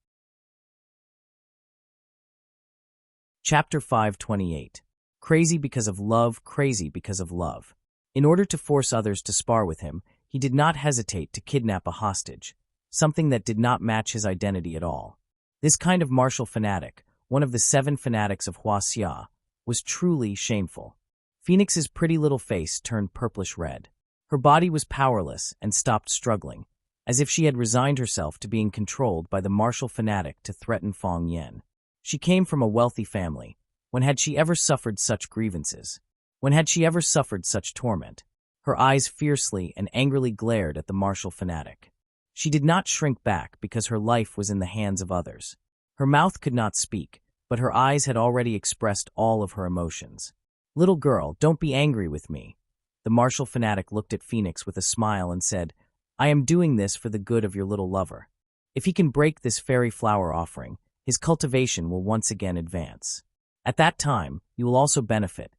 Chapter 528. Crazy because of love, crazy because of love. In order to force others to spar with him, he did not hesitate to kidnap a hostage, something that did not match his identity at all. This kind of martial fanatic, one of the 7 fanatics of Huaxia, was truly shameful. Phoenix's pretty little face turned purplish red. Her body was powerless and stopped struggling, as if she had resigned herself to being controlled by the martial fanatic to threaten Fong Yan. She came from a wealthy family. When had she ever suffered such grievances? When had she ever suffered such torment? Her eyes fiercely and angrily glared at the martial fanatic. She did not shrink back because her life was in the hands of others. Her mouth could not speak, but her eyes had already expressed all of her emotions. "Little girl, don't be angry with me." The martial fanatic looked at Phoenix with a smile and said, "I am doing this for the good of your little lover. If he can break this fairy flower offering, his cultivation will once again advance. At that time, you will also benefit.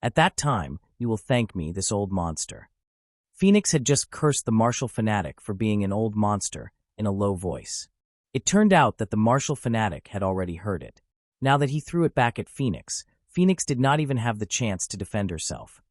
At that time, you will thank me, this old monster." Phoenix had just cursed the martial fanatic for being an old monster in a low voice. It turned out that the martial fanatic had already heard it. Now that he threw it back at Phoenix, Phoenix did not even have the chance to defend herself.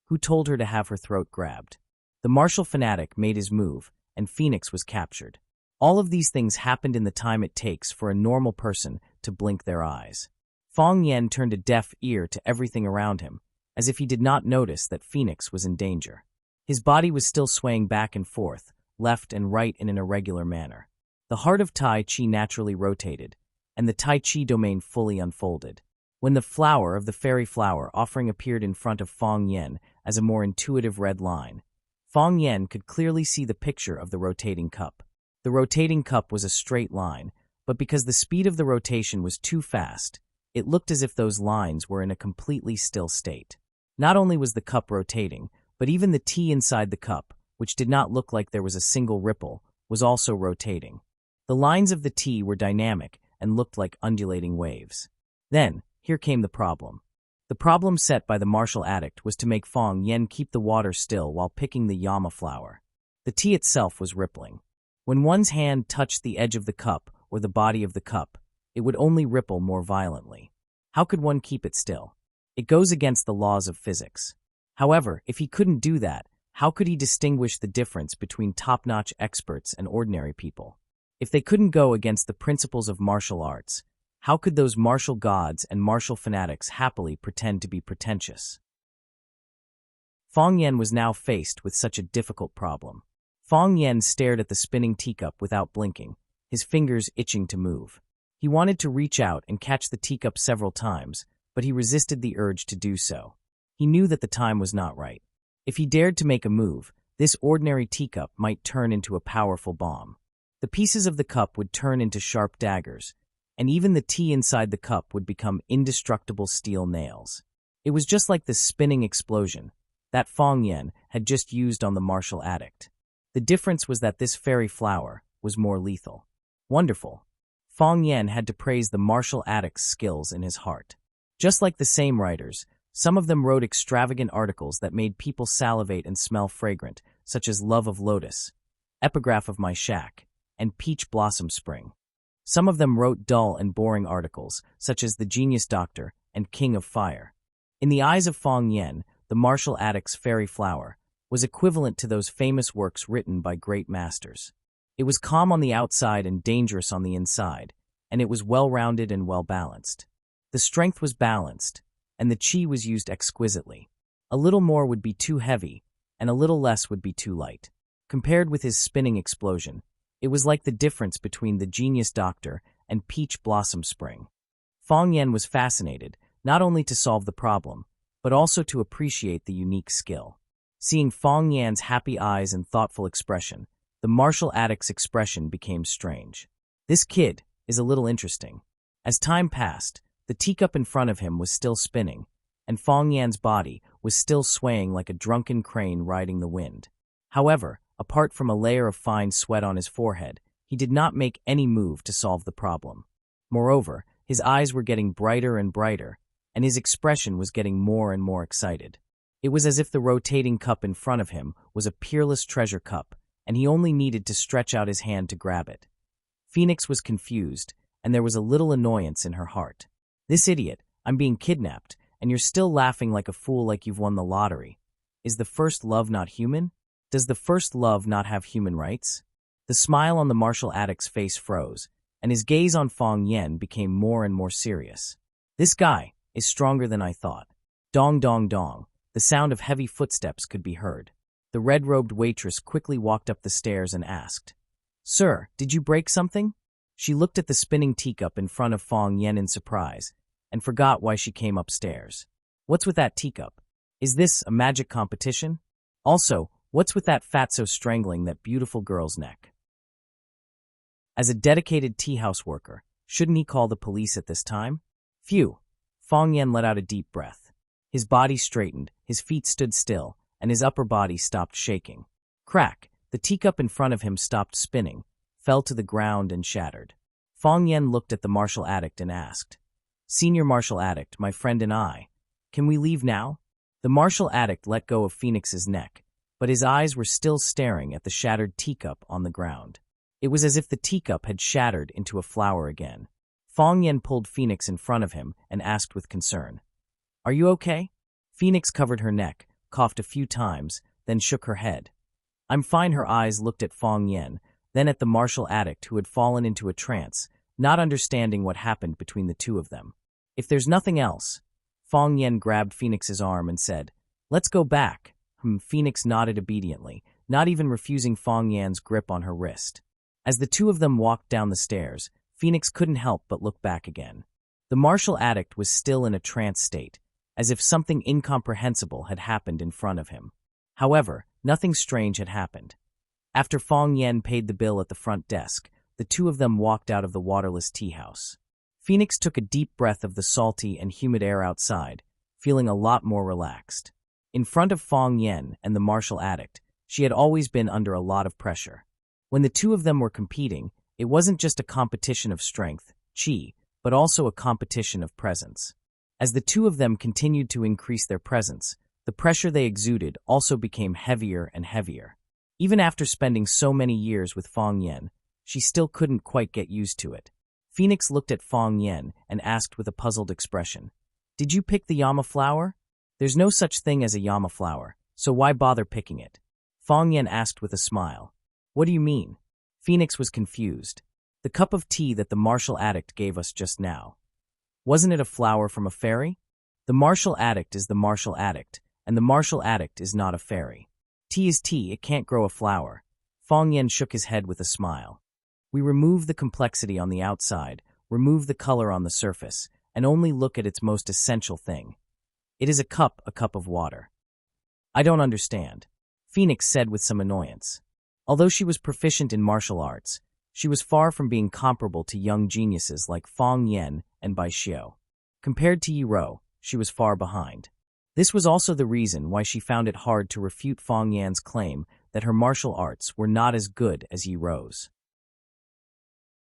Who told her to have her throat grabbed? The martial fanatic made his move, and Phoenix was captured. All of these things happened in the time it takes for a normal person to blink their eyes. Fong Yan turned a deaf ear to everything around him, as if he did not notice that Phoenix was in danger. His body was still swaying back and forth, left and right in an irregular manner. The heart of Tai Chi naturally rotated, and the Tai Chi domain fully unfolded. When the flower of the fairy flower offering appeared in front of Fong Yan as a more intuitive red line, Fong Yan could clearly see the picture of the rotating cup. The rotating cup was a straight line, but because the speed of the rotation was too fast, it looked as if those lines were in a completely still state. Not only was the cup rotating, but even the tea inside the cup, which did not look like there was a single ripple, was also rotating. The lines of the tea were dynamic and looked like undulating waves. Then, here came the problem. The problem set by the martial addict was to make Fong Yan keep the water still while picking the yama flower. The tea itself was rippling. When one's hand touched the edge of the cup or the body of the cup, it would only ripple more violently. How could one keep it still? It goes against the laws of physics. However, if he couldn't do that, how could he distinguish the difference between top-notch experts and ordinary people? If they couldn't go against the principles of martial arts, how could those martial gods and martial fanatics happily pretend to be pretentious? Fong Yan was now faced with such a difficult problem. Fong Yan stared at the spinning teacup without blinking, his fingers itching to move. He wanted to reach out and catch the teacup several times, but he resisted the urge to do so. He knew that the time was not right. If he dared to make a move, this ordinary teacup might turn into a powerful bomb. The pieces of the cup would turn into sharp daggers, and even the tea inside the cup would become indestructible steel nails. It was just like the spinning explosion that Fong Yan had just used on the martial addict. The difference was that this fairy flower was more lethal. Wonderful. Fong Yan had to praise the martial addict's skills in his heart. Just like the same writers, some of them wrote extravagant articles that made people salivate and smell fragrant, such as Love of Lotus, Epigraph of My Shack, and Peach Blossom Spring. Some of them wrote dull and boring articles, such as The Genius Doctor and King of Fire. In the eyes of Fong Yan, the martial addict's fairy flower was equivalent to those famous works written by great masters. It was calm on the outside and dangerous on the inside, and it was well-rounded and well-balanced. The strength was balanced, and the chi was used exquisitely. A little more would be too heavy, and a little less would be too light. Compared with his spinning explosion, it was like the difference between the Genius Doctor and Peach Blossom Spring. Fong Yan was fascinated, not only to solve the problem, but also to appreciate the unique skill. Seeing Fong Yan's happy eyes and thoughtful expression, the martial addict's expression became strange. This kid is a little interesting. As time passed, the teacup in front of him was still spinning, and Fong Yan's body was still swaying like a drunken crane riding the wind. However, apart from a layer of fine sweat on his forehead, he did not make any move to solve the problem. Moreover, his eyes were getting brighter and brighter, and his expression was getting more and more excited. It was as if the rotating cup in front of him was a peerless treasure cup, and he only needed to stretch out his hand to grab it. Phoenix was confused, and there was a little annoyance in her heart. "This idiot, I'm being kidnapped, and you're still laughing like a fool like you've won the lottery. Is the first love not human? Does the first love not have human rights?" The smile on the martial addict's face froze, and his gaze on Fong Yen became more and more serious. This guy is stronger than I thought. Dong dong dong. The sound of heavy footsteps could be heard. The red-robed waitress quickly walked up the stairs and asked, "Sir, did you break something?" She looked at the spinning teacup in front of Fong Yen in surprise and forgot why she came upstairs. What's with that teacup? Is this a magic competition? Also, what's with that fatso strangling that beautiful girl's neck? As a dedicated tea house worker, shouldn't he call the police at this time? Phew. Fong Yen let out a deep breath. His body straightened, his feet stood still, and his upper body stopped shaking. Crack! The teacup in front of him stopped spinning, fell to the ground and shattered. Fong Yen looked at the martial addict and asked, "Senior martial addict, my friend and I, can we leave now?" The martial addict let go of Phoenix's neck, but his eyes were still staring at the shattered teacup on the ground. It was as if the teacup had shattered into a flower again. Fong Yen pulled Phoenix in front of him and asked with concern, "Are you okay?" Phoenix covered her neck, coughed a few times, then shook her head. "I'm fine." Her eyes looked at Fong Yen, then at the martial addict who had fallen into a trance, not understanding what happened between the two of them. "If there's nothing else." Fong Yen grabbed Phoenix's arm and said, "Let's go back." Phoenix nodded obediently, not even refusing Fong Yan's grip on her wrist. As the two of them walked down the stairs, Phoenix couldn't help but look back again. The martial addict was still in a trance state, as if something incomprehensible had happened in front of him. However, nothing strange had happened. After Fong Yen paid the bill at the front desk, the two of them walked out of the waterless tea house. Phoenix took a deep breath of the salty and humid air outside, feeling a lot more relaxed. In front of Fong Yen and the martial addict, she had always been under a lot of pressure. When the two of them were competing, it wasn't just a competition of strength, chi, but also a competition of presence. As the two of them continued to increase their presence, the pressure they exuded also became heavier and heavier. Even after spending so many years with Fong Yen, she still couldn't quite get used to it. Phoenix looked at Fong Yen and asked with a puzzled expression, "Did you pick the Yama flower?" "There's no such thing as a Yama flower, so why bother picking it?" Fong Yen asked with a smile. "What do you mean?" Phoenix was confused. "The cup of tea that the martial addict gave us just now. Wasn't it a flower from a fairy?" "The martial addict is the martial addict, and the martial addict is not a fairy. Tea is tea, it can't grow a flower." Fong Yen shook his head with a smile. "We remove the complexity on the outside, remove the color on the surface, and only look at its most essential thing. It is a cup of water." "I don't understand," Phoenix said with some annoyance. Although she was proficient in martial arts, she was far from being comparable to young geniuses like Fong Yen and Bai Xiao. Compared to Yi Ro, she was far behind. This was also the reason why she found it hard to refute Fong Yan's claim that her martial arts were not as good as Yi Ro's.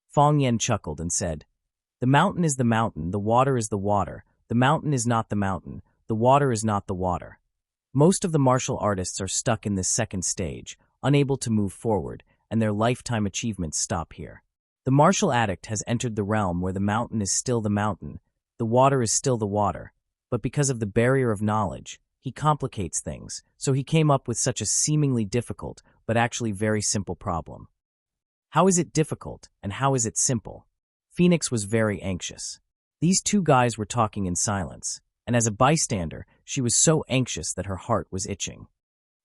Fong Yen chuckled and said, "The mountain is the mountain, the water is the water, the mountain is not the mountain, the water is not the water." Most of the martial artists are stuck in this second stage, unable to move forward, and their lifetime achievements stop here. The martial addict has entered the realm where the mountain is still the mountain, the water is still the water, but because of the barrier of knowledge, he complicates things, so he came up with such a seemingly difficult, but actually very simple problem. How is it difficult, and how is it simple? Phoenix was very anxious. These two guys were talking in silence, and as a bystander, she was so anxious that her heart was itching.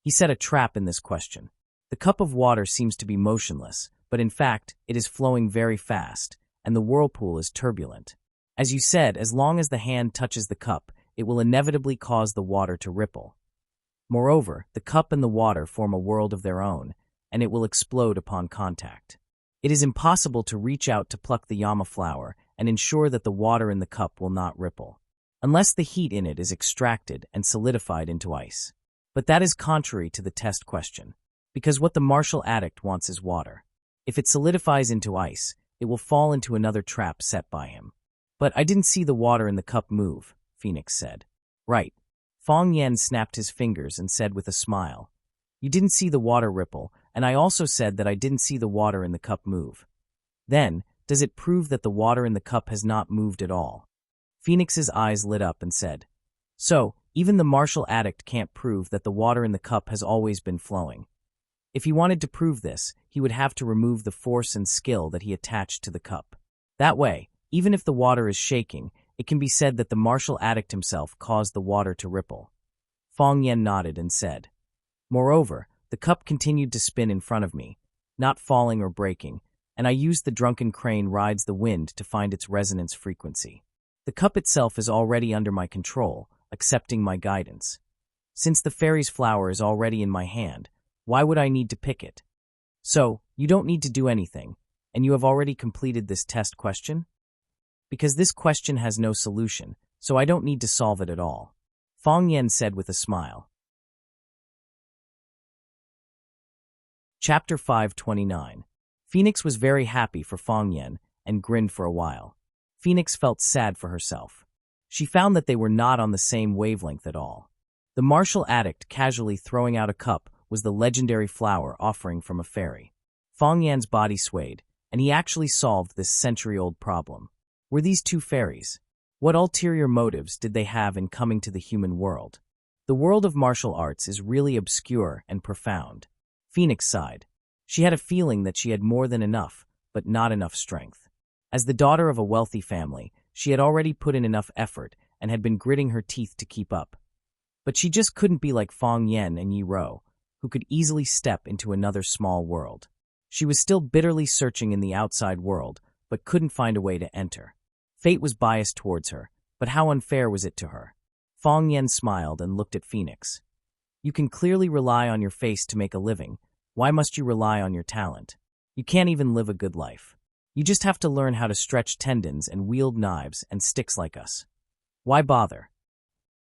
He set a trap in this question. The cup of water seems to be motionless, but in fact, it is flowing very fast, and the whirlpool is turbulent. As you said, as long as the hand touches the cup, it will inevitably cause the water to ripple. Moreover, the cup and the water form a world of their own, and it will explode upon contact. It is impossible to reach out to pluck the Yama flower and ensure that the water in the cup will not ripple, unless the heat in it is extracted and solidified into ice. But that is contrary to the test question, because what the martial addict wants is water. If it solidifies into ice, it will fall into another trap set by him. "But I didn't see the water in the cup move," Phoenix said. "Right." Fong Yen snapped his fingers and said with a smile, "You didn't see the water ripple, and I also said that I didn't see the water in the cup move. Then, does it prove that the water in the cup has not moved at all?" Phoenix's eyes lit up and said, "So, even the martial addict can't prove that the water in the cup has always been flowing. If he wanted to prove this, he would have to remove the force and skill that he attached to the cup. That way, even if the water is shaking, it can be said that the martial addict himself caused the water to ripple. Fong Yen nodded and said, "Moreover, the cup continued to spin in front of me, not falling or breaking, and I used the drunken crane rides the wind to find its resonance frequency. The cup itself is already under my control, accepting my guidance. Since the fairy's flower is already in my hand, why would I need to pick it? So, you don't need to do anything, and you have already completed this test question? Because this question has no solution, so I don't need to solve it at all," Fong Yen said with a smile. Chapter 529. Phoenix was very happy for Fong Yen and grinned for a while. Phoenix felt sad for herself. She found that they were not on the same wavelength at all. The martial addict casually throwing out a cup was the legendary flower offering from a fairy. Fong Yan's body swayed, and he actually solved this century-old problem. Were these two fairies? What ulterior motives did they have in coming to the human world? The world of martial arts is really obscure and profound. Phoenix sighed. She had a feeling that she had more than enough, but not enough strength. As the daughter of a wealthy family, she had already put in enough effort and had been gritting her teeth to keep up. But she just couldn't be like Fong Yen and Yi Ro, who could easily step into another small world. She was still bitterly searching in the outside world, but couldn't find a way to enter. Fate was biased towards her, but how unfair was it to her? Fong Yen smiled and looked at Phoenix. "You can clearly rely on your face to make a living. Why must you rely on your talent? You can't even live a good life. You just have to learn how to stretch tendons and wield knives and sticks like us. Why bother?"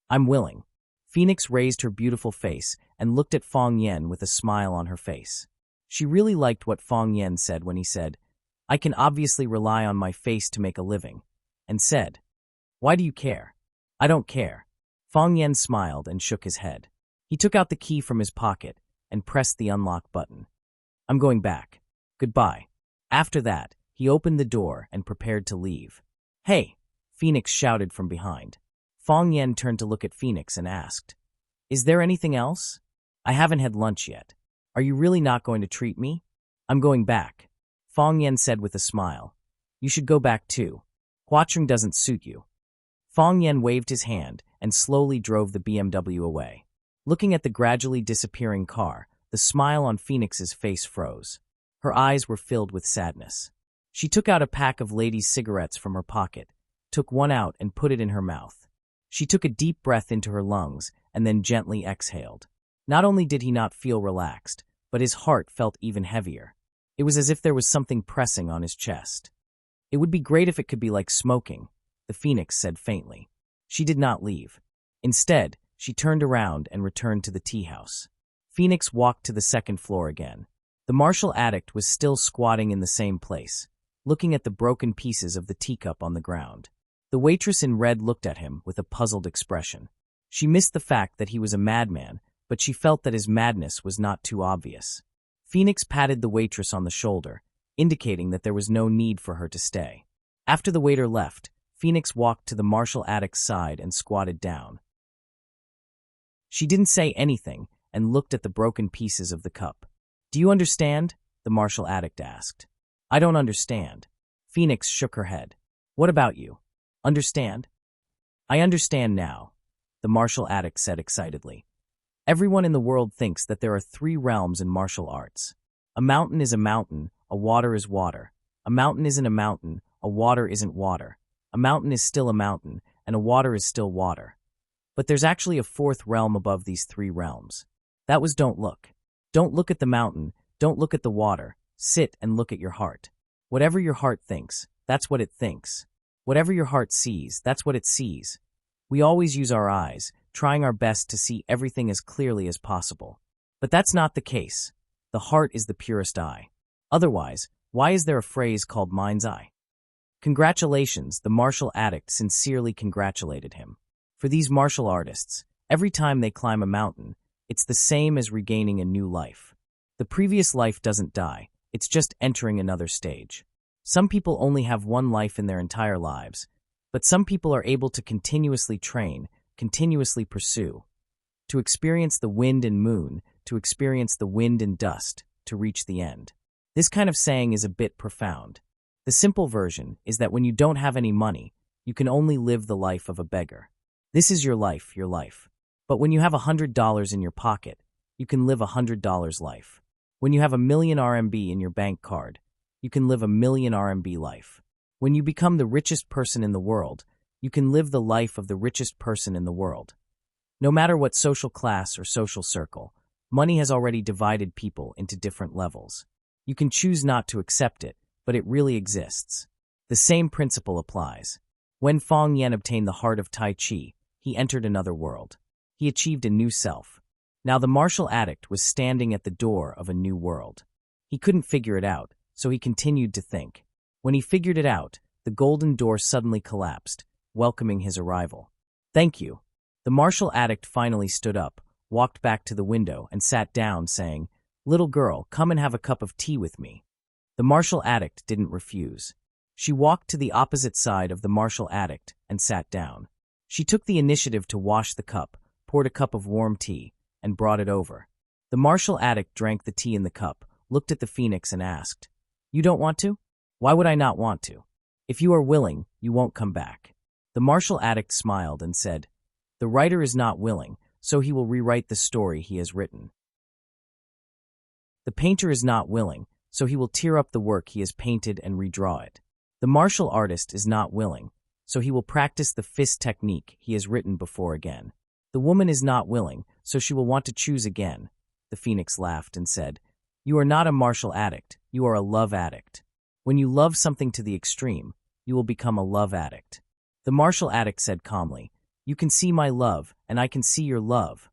"I'm willing." Phoenix raised her beautiful face and looked at Fong Yen with a smile on her face. She really liked what Fong Yen said when he said, "I can obviously rely on my face to make a living," and said, "Why do you care?" "I don't care." Fong Yen smiled and shook his head. He took out the key from his pocket and pressed the unlock button. "I'm going back. Goodbye." After that, he opened the door and prepared to leave. "Hey!" Phoenix shouted from behind. Fong Yen turned to look at Phoenix and asked, "Is there anything else? I haven't had lunch yet. Are you really not going to treat me?" "I'm going back," Fong Yen said with a smile. "You should go back too. Huacheng doesn't suit you." Fong Yen waved his hand and slowly drove the BMW away. Looking at the gradually disappearing car, the smile on Phoenix's face froze. Her eyes were filled with sadness. She took out a pack of ladies' cigarettes from her pocket, took one out and put it in her mouth. She took a deep breath into her lungs and then gently exhaled. Not only did he not feel relaxed, but his heart felt even heavier. It was as if there was something pressing on his chest. "It would be great if it could be like smoking," the Phoenix said faintly. She did not leave. Instead, she turned around and returned to the tea house. Phoenix walked to the second floor again. The martial addict was still squatting in the same place, looking at the broken pieces of the teacup on the ground. The waitress in red looked at him with a puzzled expression. She missed the fact that he was a madman, but she felt that his madness was not too obvious. Phoenix patted the waitress on the shoulder, indicating that there was no need for her to stay. After the waiter left, Phoenix walked to the martial addict's side and squatted down. She didn't say anything and looked at the broken pieces of the cup. "Do you understand?" the martial addict asked. "I don't understand." Phoenix shook her head. "What about you? Understand?" "I understand now," the martial addict said excitedly. "Everyone in the world thinks that there are 3 realms in martial arts. A mountain is a mountain, a water is water. A mountain isn't a mountain, a water isn't water. A mountain is still a mountain, and a water is still water. But there's actually a 4th realm above these 3 realms. That was don't look. Don't look at the mountain, don't look at the water, sit and look at your heart. Whatever your heart thinks, that's what it thinks. Whatever your heart sees, that's what it sees. We always use our eyes, trying our best to see everything as clearly as possible. But that's not the case. The heart is the purest eye. Otherwise, why is there a phrase called mind's eye? Congratulations, the martial addict sincerely congratulated him. For these martial artists, every time they climb a mountain, it's the same as regaining a new life. The previous life doesn't die, it's just entering another stage. Some people only have one life in their entire lives, but some people are able to continuously train, continuously pursue, to experience the wind and moon, to experience the wind and dust, to reach the end. This kind of saying is a bit profound. The simple version is that when you don't have any money, you can only live the life of a beggar. This is your life, your life. But when you have $100 in your pocket, you can live $100 life. When you have 1,000,000 RMB in your bank card, you can live 1,000,000 RMB life. When you become the richest person in the world, you can live the life of the richest person in the world. No matter what social class or social circle, money has already divided people into different levels. You can choose not to accept it, but it really exists. The same principle applies. When Fong Yan obtained the heart of Tai Chi, he entered another world. He achieved a new self. Now the martial addict was standing at the door of a new world. He couldn't figure it out, so he continued to think. When he figured it out, the golden door suddenly collapsed, welcoming his arrival. "Thank you." The martial addict finally stood up, walked back to the window, and sat down, saying, "Little girl, come and have a cup of tea with me." The martial addict didn't refuse. She walked to the opposite side of the martial addict and sat down. She took the initiative to wash the cup, poured a cup of warm tea, and brought it over. The martial addict drank the tea in the cup, looked at the phoenix and asked, "You don't want to? Why would I not want to? If you are willing, you won't come back." The martial addict smiled and said, "The writer is not willing, so he will rewrite the story he has written. The painter is not willing, so he will tear up the work he has painted and redraw it. The martial artist is not willing, so he will practice the fist technique he has written before again. The woman is not willing, so she will want to choose again." The phoenix laughed and said, "You are not a martial addict, you are a love addict. When you love something to the extreme, you will become a love addict." The martial addict said calmly, "You can see my love, and I can see your love."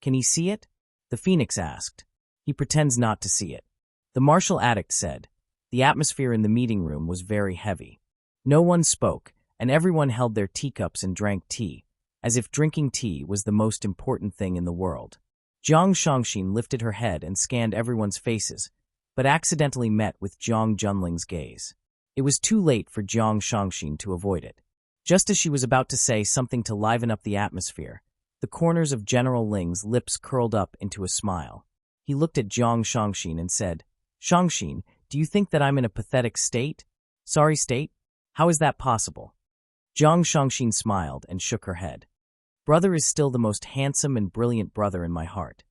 "Can he see it?" the phoenix asked. "He pretends not to see it." The martial addict said. The atmosphere in the meeting room was very heavy. No one spoke, and everyone held their teacups and drank tea, as if drinking tea was the most important thing in the world. Jiang Shangxin lifted her head and scanned everyone's faces, but accidentally met with Jiang Junling's gaze. It was too late for Jiang Shangxin to avoid it. Just as she was about to say something to liven up the atmosphere, the corners of General Ling's lips curled up into a smile. He looked at Jiang Shangxin and said, "Shangxin, do you think that I'm in a pathetic state? Sorry state? How is that possible?" Jiang Shangxin smiled and shook her head. "Brother is still the most handsome and brilliant brother in my heart.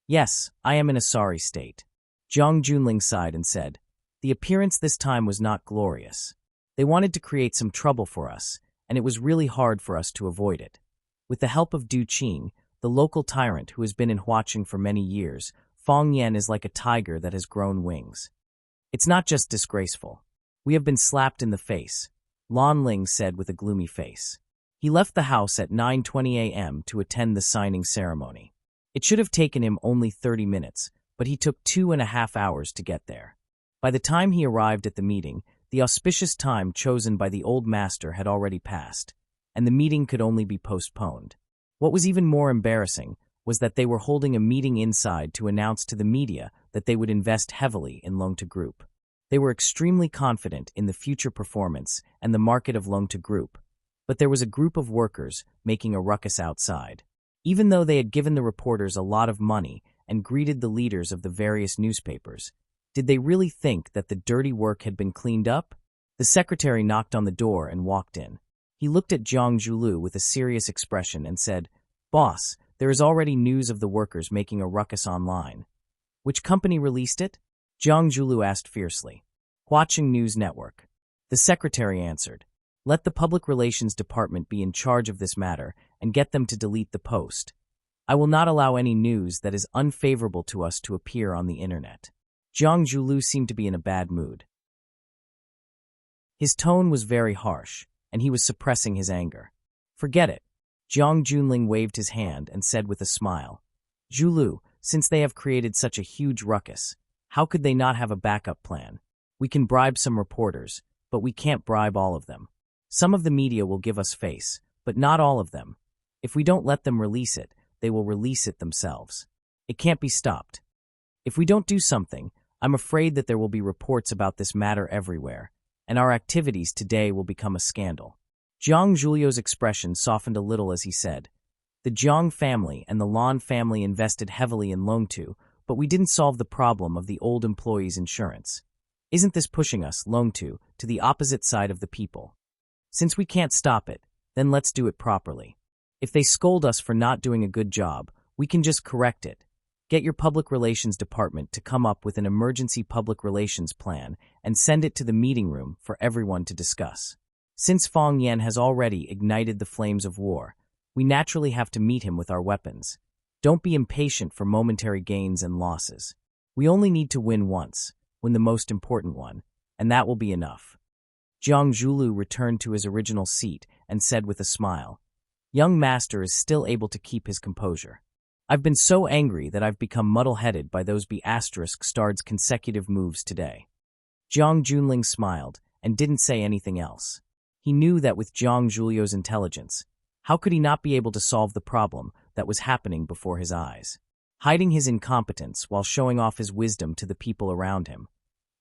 Yes, I am in a sorry state." Jiang Junling sighed and said, "The appearance this time was not glorious. They wanted to create some trouble for us, and it was really hard for us to avoid it. With the help of Du Qing, the local tyrant who has been in Huaqing for many years, Fong Yan is like a tiger that has grown wings. It's not just disgraceful. We have been slapped in the face," Lan Ling said with a gloomy face. He left the house at 9:20 a.m. to attend the signing ceremony. It should have taken him only 30 minutes, but he took 2.5 hours to get there. By the time he arrived at the meeting, the auspicious time chosen by the old master had already passed, and the meeting could only be postponed. What was even more embarrassing was that they were holding a meeting inside to announce to the media that they would invest heavily in Longta Group. They were extremely confident in the future performance and the market of Longta Group, but there was a group of workers making a ruckus outside. Even though they had given the reporters a lot of money and greeted the leaders of the various newspapers, did they really think that the dirty work had been cleaned up? The secretary knocked on the door and walked in. He looked at Zhang Zhulu with a serious expression and said, "Boss, there is already news of the workers making a ruckus online." "Which company released it?" Zhang Zhulu asked fiercely. "Huaqing News Network." The secretary answered, "Let the Public Relations Department be in charge of this matter and get them to delete the post. I will not allow any news that is unfavorable to us to appear on the internet." Zhang Zhulu seemed to be in a bad mood. His tone was very harsh, and he was suppressing his anger. "Forget it." Jiang Junling waved his hand and said with a smile, "Zhulu, since they have created such a huge ruckus, how could they not have a backup plan? We can bribe some reporters, but we can't bribe all of them. Some of the media will give us face, but not all of them. If we don't let them release it, they will release it themselves. It can't be stopped. If we don't do something, I'm afraid that there will be reports about this matter everywhere, and our activities today will become a scandal." Jiang Zhulio's expression softened a little as he said, "The Jiang family and the Lan family invested heavily in Longtu, but we didn't solve the problem of the old employees' insurance. Isn't this pushing us, Longtu, to the opposite side of the people? Since we can't stop it, then let's do it properly. If they scold us for not doing a good job, we can just correct it. Get your public relations department to come up with an emergency public relations plan and send it to the meeting room for everyone to discuss. Since Fong Yan has already ignited the flames of war, we naturally have to meet him with our weapons. Don't be impatient for momentary gains and losses. We only need to win once, win the most important one, and that will be enough. Jiang Zhulu returned to his original seat and said with a smile, "Young master is still able to keep his composure. I've been so angry that I've become muddle-headed by those B******'*'star's consecutive moves today." Jiang Junling smiled and didn't say anything else. He knew that with Jiang Zhulio's intelligence, how could he not be able to solve the problem that was happening before his eyes? Hiding his incompetence while showing off his wisdom to the people around him.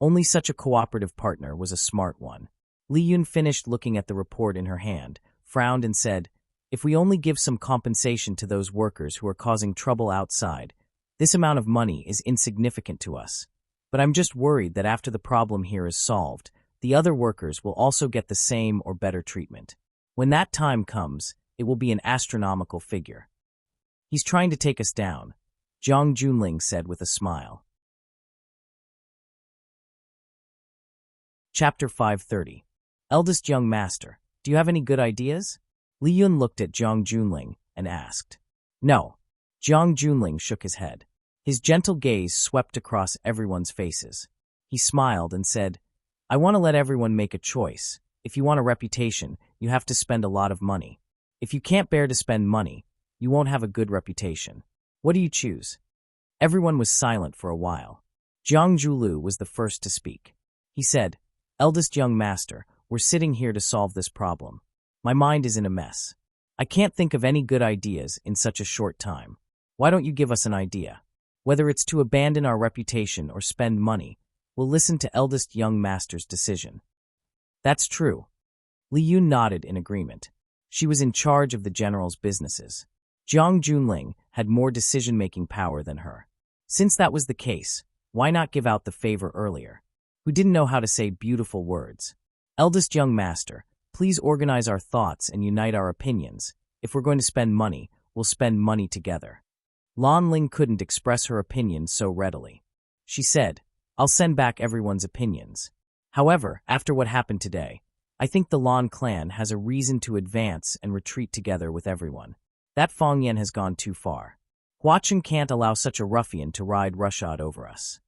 Only such a cooperative partner was a smart one. Li Yun finished looking at the report in her hand, frowned and said, "If we only give some compensation to those workers who are causing trouble outside, this amount of money is insignificant to us. But I'm just worried that after the problem here is solved, the other workers will also get the same or better treatment. When that time comes, it will be an astronomical figure." "He's trying to take us down," Jiang Junling said with a smile. Chapter 530. Eldest Young Master, do you have any good ideas? Li Yun looked at Jiang Junling and asked. "No." Jiang Junling shook his head. His gentle gaze swept across everyone's faces. He smiled and said, "I want to let everyone make a choice. If you want a reputation, you have to spend a lot of money. If you can't bear to spend money, you won't have a good reputation. What do you choose?" Everyone was silent for a while. Jiang Zhulu was the first to speak. He said, "Eldest Young Master, we're sitting here to solve this problem. My mind is in a mess. I can't think of any good ideas in such a short time. Why don't you give us an idea? Whether it's to abandon our reputation or spend money, we'll listen to Eldest Young Master's decision." "That's true." Li Yun nodded in agreement. She was in charge of the general's businesses. Jiang Junling had more decision-making power than her. Since that was the case, why not give out the favor earlier? Who didn't know how to say beautiful words? "Eldest Young Master, please organize our thoughts and unite our opinions. If we're going to spend money, we'll spend money together." Lan Ling couldn't express her opinion so readily. She said, "I'll send back everyone's opinions. However, after what happened today, I think the Lan clan has a reason to advance and retreat together with everyone. That Fong Yan has gone too far. Huacheng can't allow such a ruffian to ride roughshod over us."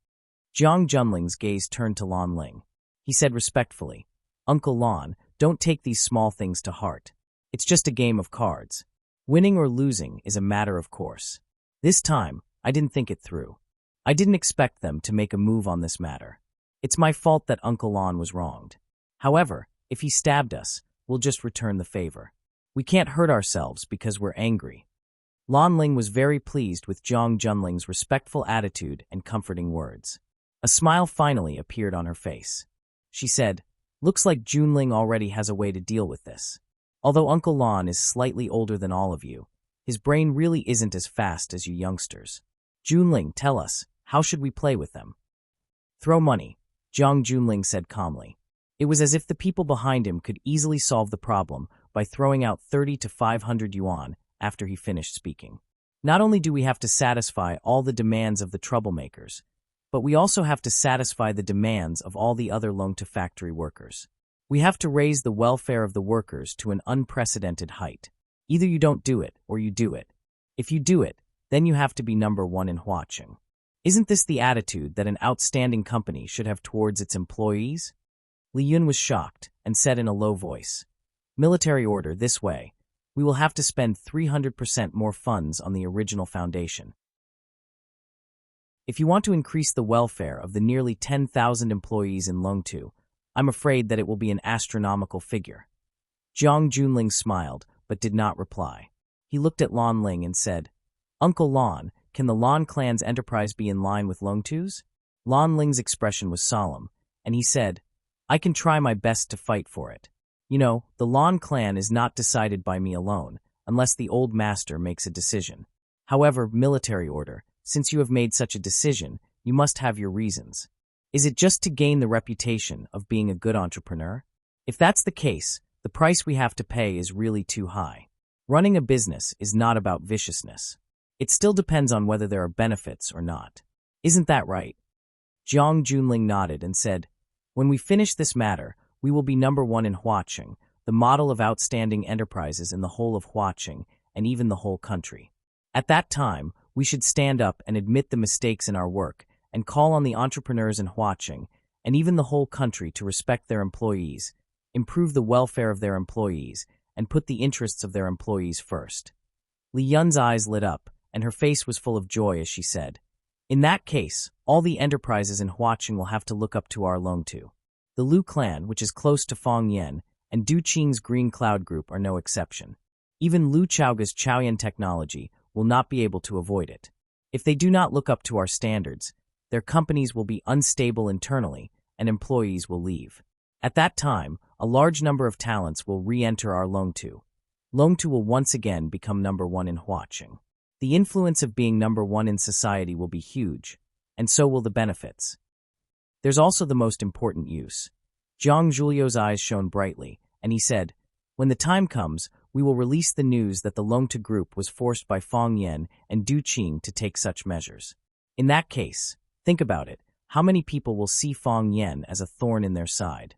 Jiang Junling's gaze turned to Lan Ling. He said respectfully, "Uncle Lan, don't take these small things to heart. It's just a game of cards. Winning or losing is a matter of course. This time, I didn't think it through. I didn't expect them to make a move on this matter. It's my fault that Uncle Lan was wronged. However, if he stabbed us, we'll just return the favor. We can't hurt ourselves because we're angry." Lan Ling was very pleased with Jiang Junling's respectful attitude and comforting words. A smile finally appeared on her face. She said, "Looks like Junling already has a way to deal with this. Although Uncle Lan is slightly older than all of you, his brain really isn't as fast as you youngsters. Junling, tell us, how should we play with them?" "Throw money," Jiang Junling said calmly. It was as if the people behind him could easily solve the problem by throwing out 30 to 500 yuan after he finished speaking. "Not only do we have to satisfy all the demands of the troublemakers, but we also have to satisfy the demands of all the other Longtu factory workers. We have to raise the welfare of the workers to an unprecedented height. Either you don't do it, or you do it. If you do it, then you have to be number one in Huacheng. Isn't this the attitude that an outstanding company should have towards its employees?" Li Yun was shocked and said in a low voice, "Military order this way. We will have to spend 300% more funds on the original foundation. If you want to increase the welfare of the nearly 10,000 employees in Longtu, I'm afraid that it will be an astronomical figure." Jiang Junling smiled, but did not reply. He looked at Lan Ling and said, "Uncle Lan, can the Lan clan's enterprise be in line with Longtu's?" Lan Ling's expression was solemn, and he said, "I can try my best to fight for it. You know, the Lan clan is not decided by me alone, unless the old master makes a decision. However, military order, since you have made such a decision, you must have your reasons. Is it just to gain the reputation of being a good entrepreneur? If that's the case, the price we have to pay is really too high. Running a business is not about viciousness. It still depends on whether there are benefits or not. Isn't that right? Jiang Junling nodded and said, "When we finish this matter, we will be number one in Huaqing, the model of outstanding enterprises in the whole of Huaqing and even the whole country. At that time, we should stand up and admit the mistakes in our work and call on the entrepreneurs in Huaqing and even the whole country to respect their employees, improve the welfare of their employees, and put the interests of their employees first." Li Yun's eyes lit up, and her face was full of joy as she said, "In that case, all the enterprises in Huaqing will have to look up to our Longtu. The Lu clan, which is close to Fong Yan, and Du Qing's Green Cloud Group are no exception. Even Lu Chaoga's Chaoyan technology will not be able to avoid it. If they do not look up to our standards, their companies will be unstable internally, and employees will leave. At that time, a large number of talents will re-enter our Longtu. Longtu will once again become number one in Huaqing. The influence of being number one in society will be huge, and so will the benefits. There's also the most important use." Zhang Julio's eyes shone brightly, and he said, "When the time comes, we will release the news that the Longtu Group was forced by Fong Yan and Du Qing to take such measures. In that case, think about it, how many people will see Fong Yan as a thorn in their side?"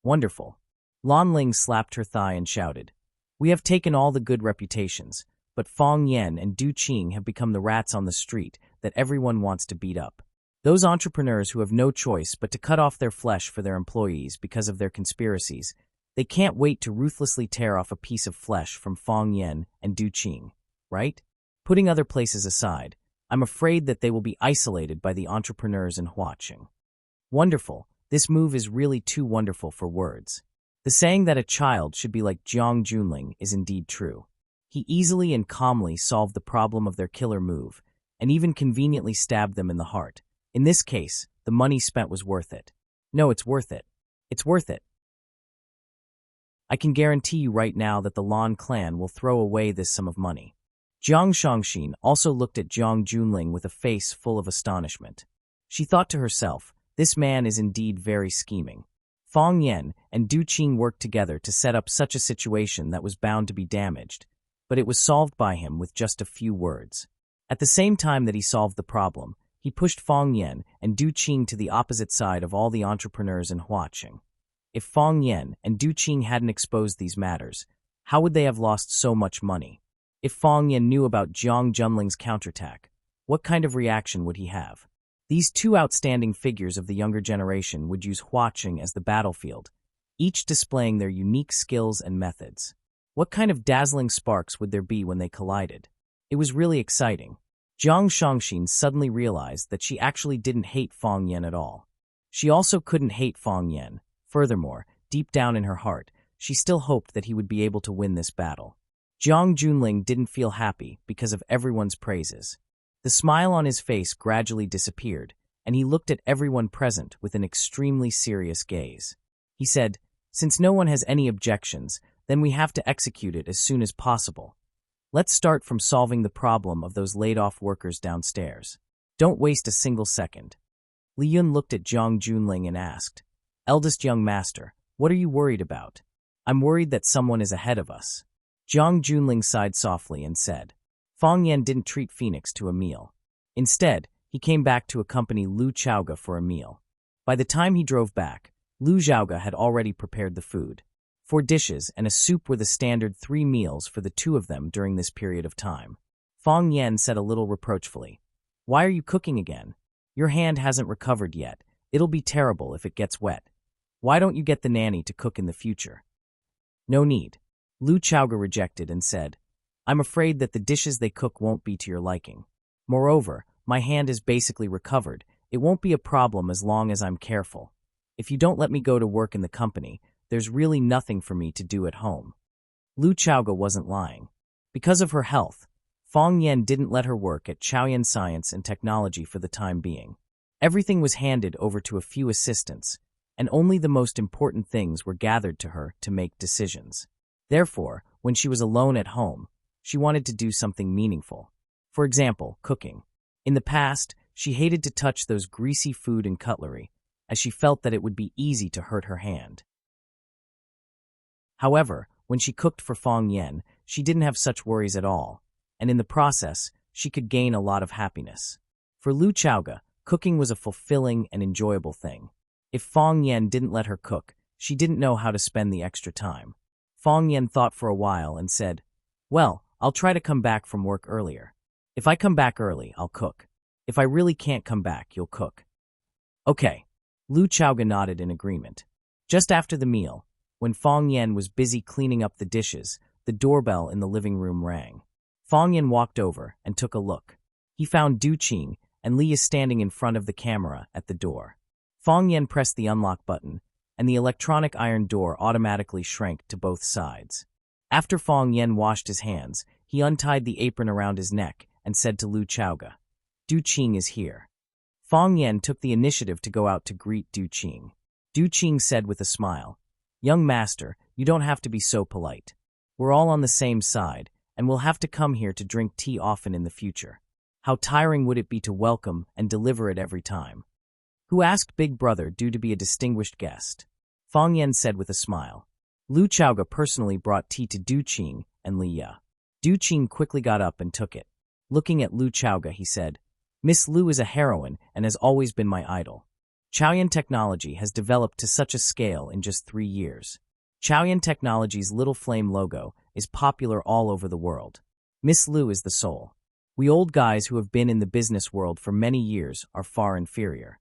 "Wonderful." Lan Ling slapped her thigh and shouted, "We have taken all the good reputations, but Fong Yan and Du Qing have become the rats on the street that everyone wants to beat up. Those entrepreneurs who have no choice but to cut off their flesh for their employees because of their conspiracies, they can't wait to ruthlessly tear off a piece of flesh from Fong Yan and Du Qing, right? Putting other places aside, I'm afraid that they will be isolated by the entrepreneurs in Huaqing." "Wonderful. This move is really too wonderful for words." The saying that a child should be like Jiang Junling is indeed true. He easily and calmly solved the problem of their killer move, and even conveniently stabbed them in the heart. In this case, the money spent was worth it. No, it's worth it. It's worth it. I can guarantee you right now that the Lan clan will throw away this sum of money." Jiang Shangxin also looked at Jiang Junling with a face full of astonishment. She thought to herself, this man is indeed very scheming. Fong Yan and Du Qing worked together to set up such a situation that was bound to be damaged, but it was solved by him with just a few words. At the same time that he solved the problem, he pushed Fong Yan and Du Qing to the opposite side of all the entrepreneurs in Huaqing. If Fong Yan and Du Qing hadn't exposed these matters, how would they have lost so much money? If Fong Yan knew about Jiang Junling's counterattack, what kind of reaction would he have? These two outstanding figures of the younger generation would use Huaqing as the battlefield, each displaying their unique skills and methods. What kind of dazzling sparks would there be when they collided? It was really exciting. Jiang Shangxin suddenly realized that she actually didn't hate Fong Yan at all. She also couldn't hate Fong Yan. Furthermore, deep down in her heart, she still hoped that he would be able to win this battle. Jiang Junling didn't feel happy because of everyone's praises. The smile on his face gradually disappeared, and he looked at everyone present with an extremely serious gaze. He said, "Since no one has any objections, then we have to execute it as soon as possible. Let's start from solving the problem of those laid-off workers downstairs. Don't waste a single second." Li Yun looked at Jiang Junling and asked, "Eldest young master, what are you worried about?" "I'm worried that someone is ahead of us." Jiang Junling sighed softly and said, "Fong Yan didn't treat Phoenix to a meal. Instead, he came back to accompany Lu Chaoga for a meal. By the time he drove back, Lu Chaoga had already prepared the food. 4 dishes and a soup were the standard 3 meals for the two of them during this period of time. Fong Yan said a little reproachfully, "Why are you cooking again? Your hand hasn't recovered yet. It'll be terrible if it gets wet. Why don't you get the nanny to cook in the future?" "No need." Lu Chaoga rejected and said, "I'm afraid that the dishes they cook won't be to your liking. Moreover, my hand is basically recovered. It won't be a problem as long as I'm careful. If you don't let me go to work in the company, there's really nothing for me to do at home." Lu Chaoga wasn't lying. Because of her health, Fong Yan didn't let her work at Chaoyan Science and Technology for the time being. Everything was handed over to a few assistants, and only the most important things were gathered to her to make decisions. Therefore, when she was alone at home, she wanted to do something meaningful. For example, cooking. In the past, she hated to touch those greasy food and cutlery, as she felt that it would be easy to hurt her hand. However, when she cooked for Fong Yan, she didn't have such worries at all, and in the process, she could gain a lot of happiness. For Lu Chaoga, cooking was a fulfilling and enjoyable thing. If Fong Yan didn't let her cook, she didn't know how to spend the extra time. Fong Yan thought for a while and said, "Well, I'll try to come back from work earlier. If I come back early, I'll cook. If I really can't come back, you'll cook." "Okay." Lu Chaoga nodded in agreement. Just after the meal, when Fong Yan was busy cleaning up the dishes, the doorbell in the living room rang. Fong Yan walked over and took a look. He found Du Qing and Li standing in front of the camera at the door. Fong Yan pressed the unlock button, and the electronic iron door automatically shrank to both sides. After Fong Yan washed his hands, he untied the apron around his neck and said to Lu Chaoga, "Du Qing is here." Fong Yan took the initiative to go out to greet Du Qing. Du Qing said with a smile, "Young master, you don't have to be so polite. We're all on the same side, and we'll have to come here to drink tea often in the future. How tiring would it be to welcome and deliver it every time?" "Who asked Big Brother due to be a distinguished guest?" Fong Yan said with a smile. Lu Chaoga personally brought tea to Du Qing and Li Ya. Du Qing quickly got up and took it. Looking at Lu Chaoga, he said, "Miss Lu is a heroine and has always been my idol. Chaoyan technology has developed to such a scale in just 3 years. Chaoyan Technology's little flame logo is popular all over the world. Miss Lu is the soul. We old guys who have been in the business world for many years are far inferior."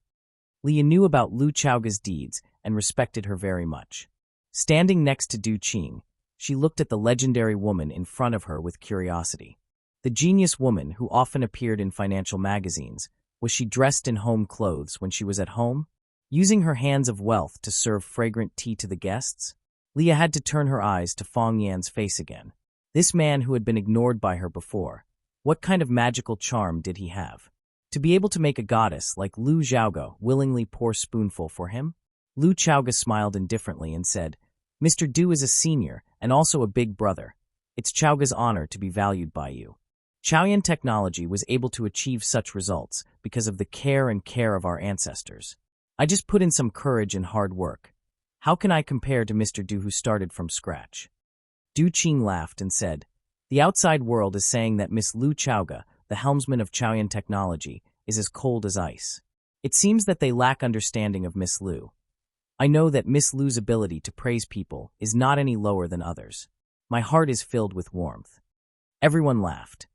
Li knew about Lu Chaoga's deeds and respected her very much. Standing next to Du Qing, she looked at the legendary woman in front of her with curiosity. The genius woman who often appeared in financial magazines, was she dressed in home clothes when she was at home, using her hands of wealth to serve fragrant tea to the guests? Leah had to turn her eyes to Fong Yan's face again. This man who had been ignored by her before, what kind of magical charm did he have? To be able to make a goddess like Lu Xiaoga willingly pour spoonful for him? Lu Chaoga smiled indifferently and said, "Mr. Du is a senior and also a big brother. It's Chaoga's honor to be valued by you. Chaoyan Technology was able to achieve such results because of the care of our ancestors. I just put in some courage and hard work. How can I compare to Mr. Du who started from scratch?" Du Qing laughed and said, "The outside world is saying that Miss Lu Chaoga, the helmsman of Chaoyan Technology, is as cold as ice. It seems that they lack understanding of Miss Lu. I know that Miss Lu's ability to praise people is not any lower than others. My heart is filled with warmth." Everyone laughed.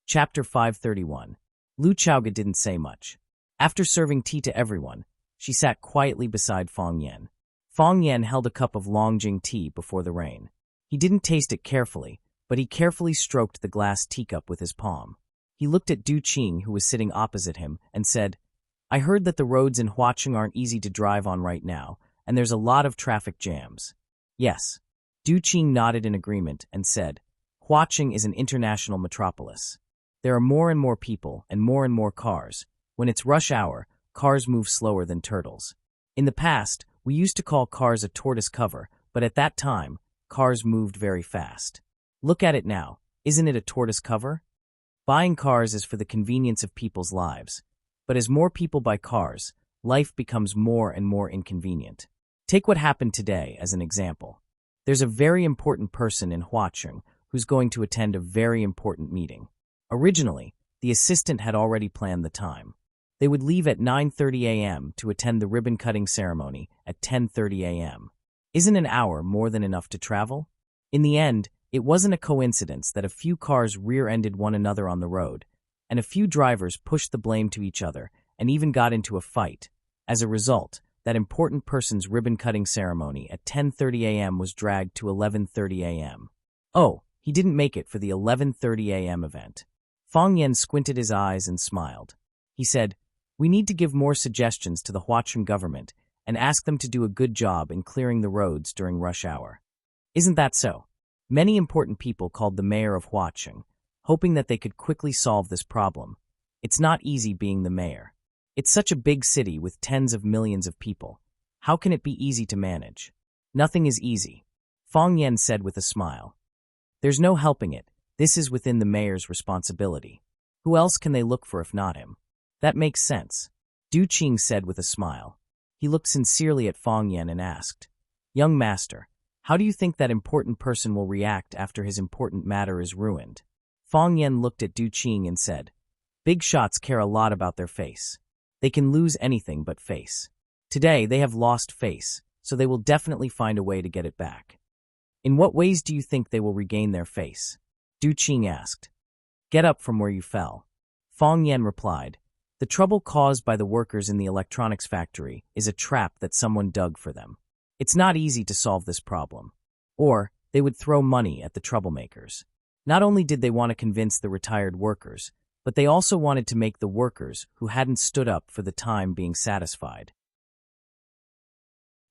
Chapter 531. Lu Chaoga didn't say much. After serving tea to everyone, she sat quietly beside Fong Yan. Fong Yan held a cup of Longjing tea before the rain. He didn't taste it carefully, but he carefully stroked the glass teacup with his palm. He looked at Du Qing, who was sitting opposite him, and said, "I heard that the roads in Huaqing aren't easy to drive on right now, and there's a lot of traffic jams." "Yes." Du Qing nodded in agreement and said, "Huaqing is an international metropolis. There are more and more people and more cars. When it's rush hour, cars move slower than turtles. In the past, we used to call cars a tortoise cover, but at that time, cars moved very fast. Look at it now. Isn't it a tortoise cover? Buying cars is for the convenience of people's lives. But as more people buy cars, life becomes more and more inconvenient. Take what happened today as an example. There's a very important person in Huaqing who's going to attend a very important meeting. Originally, the assistant had already planned the time. They would leave at 9:30 a.m. to attend the ribbon-cutting ceremony at 10:30 a.m. Isn't an hour more than enough to travel? In the end, it wasn't a coincidence that a few cars rear-ended one another on the road, and a few drivers pushed the blame to each other and even got into a fight. As a result, that important person's ribbon-cutting ceremony at 10:30 a.m. was dragged to 11:30 a.m. Oh, he didn't make it for the 11:30 a.m. event. Fong Yan squinted his eyes and smiled. He said, "We need to give more suggestions to the Huaqing government and ask them to do a good job in clearing the roads during rush hour. Isn't that so?" Many important people called the mayor of Huaqing, hoping that they could quickly solve this problem. It's not easy being the mayor. It's such a big city with tens of millions of people. How can it be easy to manage? Nothing is easy, Fong Yan said with a smile. There's no helping it. This is within the mayor's responsibility. Who else can they look for if not him? That makes sense, Du Qing said with a smile. He looked sincerely at Fong Yan and asked, Young master, how do you think that important person will react after his important matter is ruined? Fong Yan looked at Du Qing and said, Big shots care a lot about their face. They can lose anything but face. Today they have lost face, so they will definitely find a way to get it back. In what ways do you think they will regain their face? Du Qing asked. Get up from where you fell. Fong Yan replied, The trouble caused by the workers in the electronics factory is a trap that someone dug for them. It's not easy to solve this problem. Or, they would throw money at the troublemakers. Not only did they want to convince the retired workers, but they also wanted to make the workers who hadn't stood up for the time being satisfied.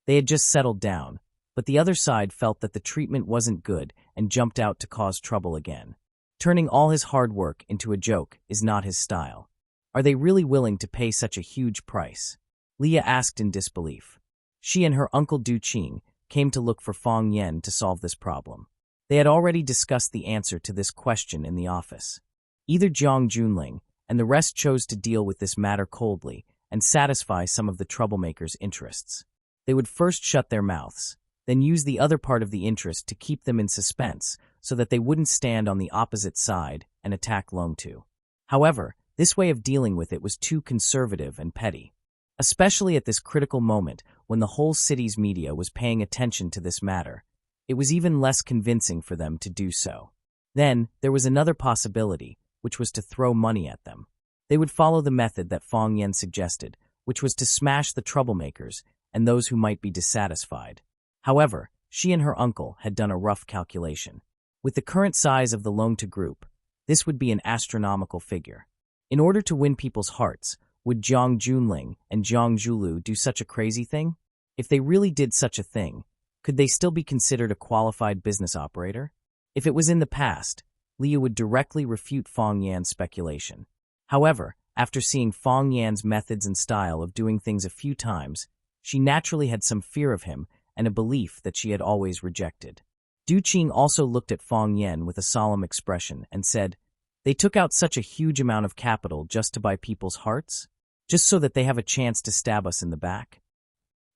They had just settled down, but the other side felt that the treatment wasn't good and jumped out to cause trouble again. Turning all his hard work into a joke is not his style. Are they really willing to pay such a huge price? Leah asked in disbelief. She and her uncle Du Qing came to look for Fong Yan to solve this problem. They had already discussed the answer to this question in the office. Either Jiang Junling and the rest chose to deal with this matter coldly and satisfy some of the troublemakers' interests. They would first shut their mouths, then use the other part of the interest to keep them in suspense so that they wouldn't stand on the opposite side and attack Longtu. However, this way of dealing with it was too conservative and petty. Especially at this critical moment when the whole city's media was paying attention to this matter, it was even less convincing for them to do so. Then, there was another possibility, which was to throw money at them. They would follow the method that Fong Yan suggested, which was to smash the troublemakers and those who might be dissatisfied. However, she and her uncle had done a rough calculation. With the current size of the Longtu group, this would be an astronomical figure. In order to win people's hearts, would Jiang Junling and Jiang Zhulu do such a crazy thing? If they really did such a thing, could they still be considered a qualified business operator? If it was in the past, Leah would directly refute Fong Yan's speculation. However, after seeing Fong Yan's methods and style of doing things a few times, she naturally had some fear of him and a belief that she had always rejected. Du Qing also looked at Fong Yan with a solemn expression and said, They took out such a huge amount of capital just to buy people's hearts? Just so that they have a chance to stab us in the back?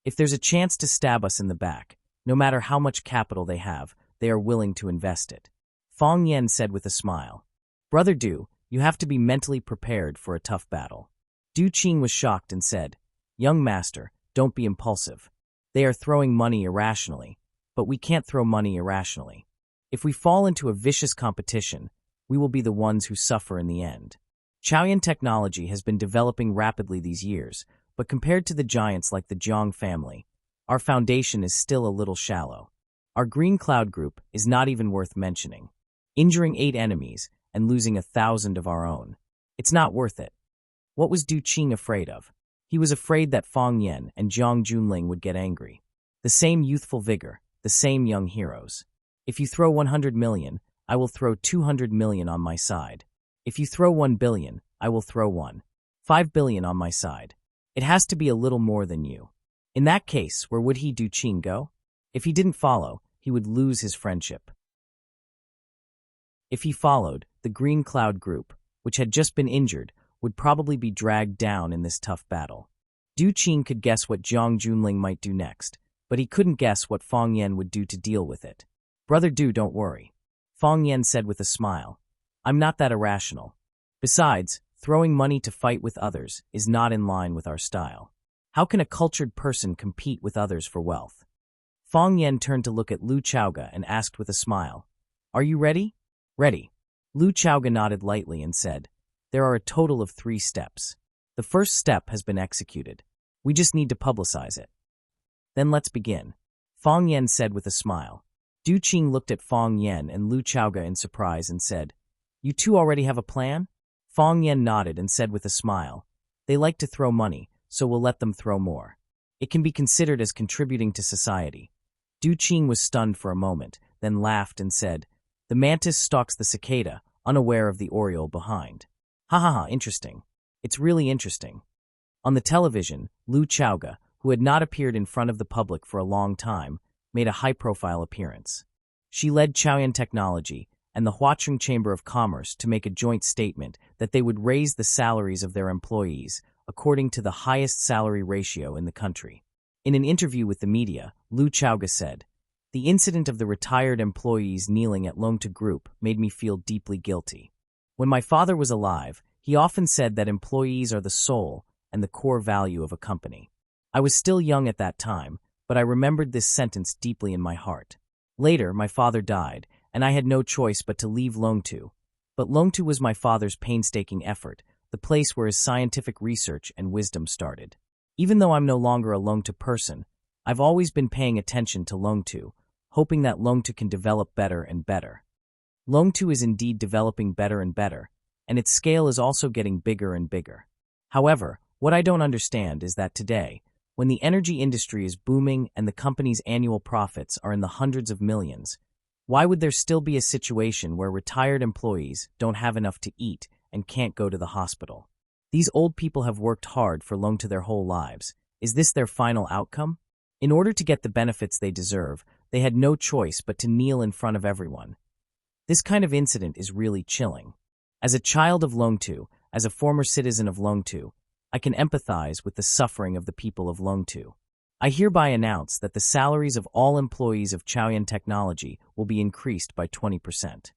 If there's a chance to stab us in the back, no matter how much capital they have, they are willing to invest it. Fong Yan said with a smile. Brother Du, you have to be mentally prepared for a tough battle. Du Qing was shocked and said, Young master, don't be impulsive. They are throwing money irrationally, but we can't throw money irrationally. If we fall into a vicious competition, we will be the ones who suffer in the end. Chaoyan technology has been developing rapidly these years, but compared to the giants like the Jiang family, our foundation is still a little shallow. Our Green Cloud group is not even worth mentioning. Injuring 8 enemies and losing 1,000 of our own. It's not worth it. What was Du Qing afraid of? He was afraid that Fong Yan and Jiang Junling would get angry. The same youthful vigor, the same young heroes. If you throw 100 million, I will throw 200 million on my side. If you throw 1 billion, I will throw 5 billion on my side. It has to be a little more than you. In that case, where would Du Qing go? If he didn't follow, he would lose his friendship. If he followed, the Green Cloud group, which had just been injured, would probably be dragged down in this tough battle. Du Qing could guess what Jiang Junling might do next, but he couldn't guess what Fong Yan would do to deal with it. Brother Du, don't worry. Fong Yan said with a smile. I'm not that irrational. Besides, throwing money to fight with others is not in line with our style. How can a cultured person compete with others for wealth? Fong Yan turned to look at Lu Chaoga and asked with a smile, Are you ready? Ready. Lu Chaoga nodded lightly and said, There are a total of 3 steps. The first step has been executed. We just need to publicize it. Then let's begin. Fong Yan said with a smile. Du Qing looked at Fong Yan and Lu Chaoga in surprise and said, You two already have a plan? Fong Yan nodded and said with a smile, They like to throw money, so we'll let them throw more. It can be considered as contributing to society. Du Qing was stunned for a moment, then laughed and said, The mantis stalks the cicada, unaware of the oriole behind. Ha ha ha, interesting. It's really interesting. On the television, Lu Chaoga, who had not appeared in front of the public for a long time, made a high-profile appearance. She led Chaoyan Technology and the Huacheng Chamber of Commerce to make a joint statement that they would raise the salaries of their employees according to the highest salary ratio in the country. In an interview with the media, Lu Chaoga said, "The incident of the retired employees kneeling at Longtu Group made me feel deeply guilty. When my father was alive, he often said that employees are the soul and the core value of a company. I was still young at that time, but I remembered this sentence deeply in my heart. Later, my father died, and I had no choice but to leave Longtu. But Longtu was my father's painstaking effort, the place where his scientific research and wisdom started. Even though I'm no longer a Longtu person, I've always been paying attention to Longtu, hoping that Longtu can develop better and better. Longtu is indeed developing better and better, and its scale is also getting bigger and bigger. However, what I don't understand is that today, when the energy industry is booming and the company's annual profits are in the hundreds of millions, why would there still be a situation where retired employees don't have enough to eat and can't go to the hospital? These old people have worked hard for Longtu their whole lives. Is this their final outcome? In order to get the benefits they deserve, they had no choice but to kneel in front of everyone. This kind of incident is really chilling. As a child of Longtu, as a former citizen of Longtu, I can empathize with the suffering of the people of Longtu. I hereby announce that the salaries of all employees of Chaoyan Technology will be increased by 20%.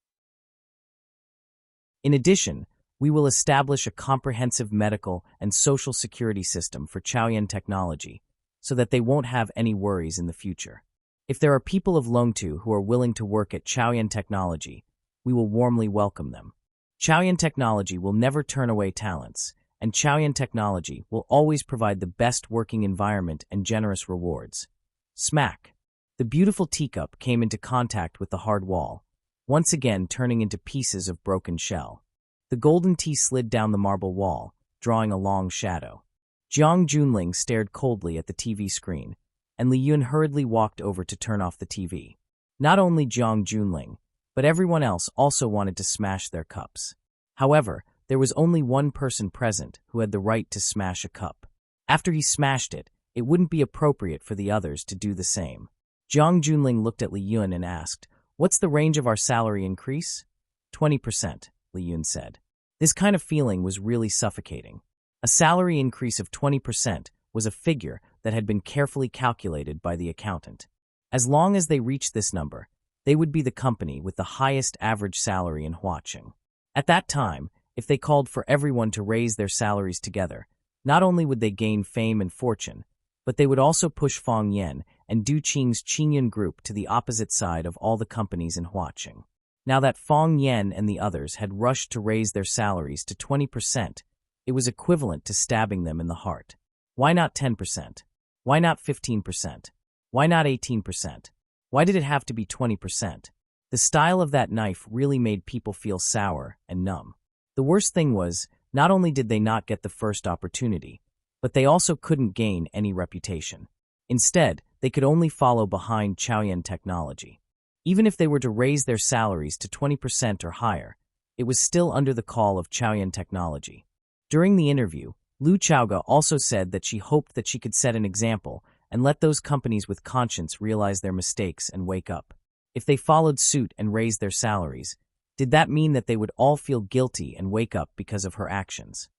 In addition, we will establish a comprehensive medical and social security system for Chaoyan Technology so that they won't have any worries in the future. If there are people of Longtu who are willing to work at Chaoyan Technology, we will warmly welcome them. Chaoyan Technology will never turn away talents, and Chaoyan Technology will always provide the best working environment and generous rewards. Smack! The beautiful teacup came into contact with the hard wall, once again turning into pieces of broken shell. The golden tea slid down the marble wall, drawing a long shadow. Jiang Junling stared coldly at the TV screen, and Li Yun hurriedly walked over to turn off the TV. Not only Jiang Junling, but everyone else also wanted to smash their cups. However, there was only one person present who had the right to smash a cup. After he smashed it, it wouldn't be appropriate for the others to do the same. Jiang Junling looked at Li Yun and asked, "What's the range of our salary increase?" 20%, Li Yun said. This kind of feeling was really suffocating. A salary increase of 20% was a figure that had been carefully calculated by the accountant. As long as they reached this number, they would be the company with the highest average salary in Huacheng. At that time, if they called for everyone to raise their salaries together, not only would they gain fame and fortune, but they would also push Fong Yen and Du Qing's Qingyun Group to the opposite side of all the companies in Huacheng. Now that Fong Yen and the others had rushed to raise their salaries to 20%, it was equivalent to stabbing them in the heart. Why not 10%? Why not 15%? Why not 18%? Why did it have to be 20%? The style of that knife really made people feel sour and numb. The worst thing was, not only did they not get the first opportunity, but they also couldn't gain any reputation. Instead, they could only follow behind Chaoyan Technology. Even if they were to raise their salaries to 20% or higher, it was still under the call of Chaoyan Technology. During the interview, Lu Chaoga also said that she hoped that she could set an example and let those companies with conscience realize their mistakes and wake up. If they followed suit and raised their salaries, did that mean that they would all feel guilty and wake up because of her actions?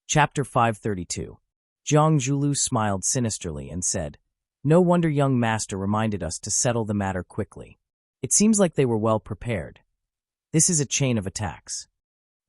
Chapter 532. Zhang Zhulu smiled sinisterly and said, "No wonder young master reminded us to settle the matter quickly. It seems like they were well prepared. This is a chain of attacks."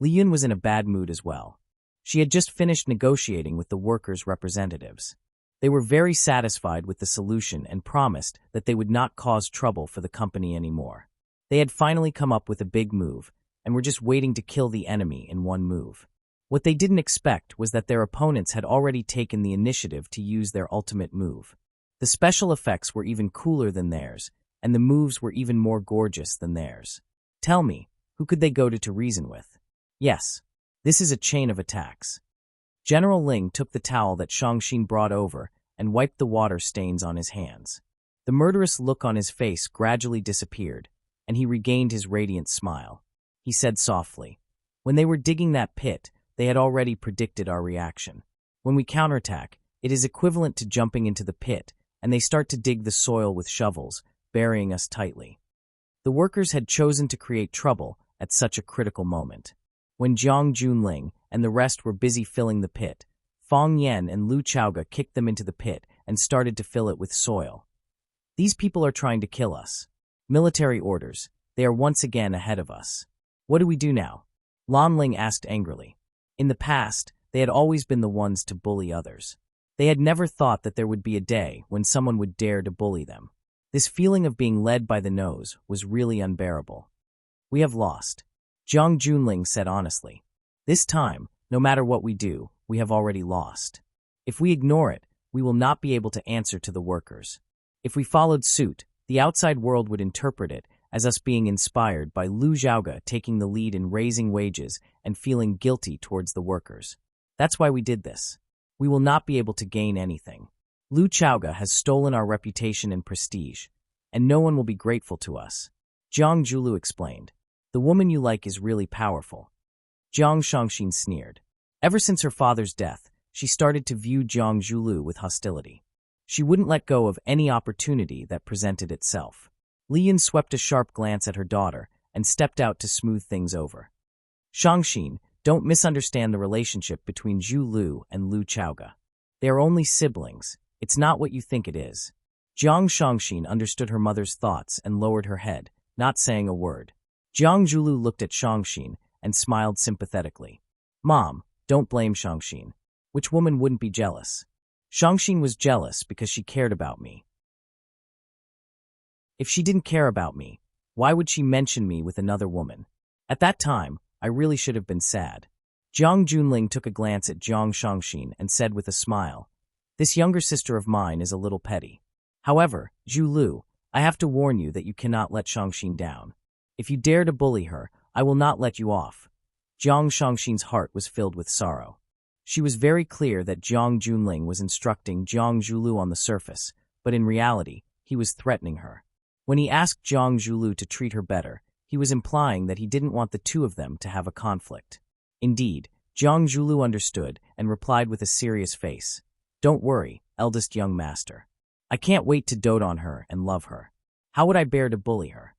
Li Yun was in a bad mood as well. She had just finished negotiating with the workers' representatives. They were very satisfied with the solution and promised that they would not cause trouble for the company anymore. They had finally come up with a big move and were just waiting to kill the enemy in one move. What they didn't expect was that their opponents had already taken the initiative to use their ultimate move. The special effects were even cooler than theirs, and the moves were even more gorgeous than theirs. Tell me, who could they go to reason with? Yes, this is a chain of attacks. General Ling took the towel that Shangxin brought over and wiped the water stains on his hands. The murderous look on his face gradually disappeared, and he regained his radiant smile. He said softly, "When they were digging that pit, they had already predicted our reaction. When we counterattack, it is equivalent to jumping into the pit, and they start to dig the soil with shovels, burying us tightly. The workers had chosen to create trouble at such a critical moment. When Jiang Junling and the rest were busy filling the pit, Fang Yan and Lu Chaoga kicked them into the pit and started to fill it with soil. These people are trying to kill us. Military orders. They are once again ahead of us. What do we do now? Lan Ling asked angrily. In the past, they had always been the ones to bully others. They had never thought that there would be a day when someone would dare to bully them. This feeling of being led by the nose was really unbearable. We have lost, Jiang Junling said honestly. This time, no matter what we do, we have already lost. If we ignore it, we will not be able to answer to the workers. If we followed suit, the outside world would interpret it as us being inspired by Lu Zhaoga taking the lead in raising wages and feeling guilty towards the workers. That's why we did this. We will not be able to gain anything. Lu Chaoga has stolen our reputation and prestige, and no one will be grateful to us. Jiang Zhulu explained. The woman you like is really powerful. Jiang Shangxin sneered. Ever since her father's death, she started to view Jiang Zhulu with hostility. She wouldn't let go of any opportunity that presented itself. Li Yun swept a sharp glance at her daughter and stepped out to smooth things over. Shangxin, don't misunderstand the relationship between Zhu Lu and Lu Chaoga. They are only siblings. It's not what you think it is. Jiang Shangxin understood her mother's thoughts and lowered her head, not saying a word. Jiang Zhulu looked at Shangxin and smiled sympathetically. Mom, don't blame Shangxin. Which woman wouldn't be jealous? Shangxin was jealous because she cared about me. If she didn't care about me, why would she mention me with another woman? At that time, I really should have been sad. Jiang Junling took a glance at Jiang Shangxin and said with a smile, This younger sister of mine is a little petty. However, Zhu Lu, I have to warn you that you cannot let Shangxin down. If you dare to bully her, I will not let you off. Jiang Shangxin's heart was filled with sorrow. She was very clear that Jiang Junling was instructing Jiang Zhulu on the surface, but in reality, he was threatening her. When he asked Jiang Zhulu to treat her better, he was implying that he didn't want the two of them to have a conflict. Indeed, Jiang Zhulu understood and replied with a serious face. Don't worry, eldest young master. I can't wait to dote on her and love her. How would I bear to bully her?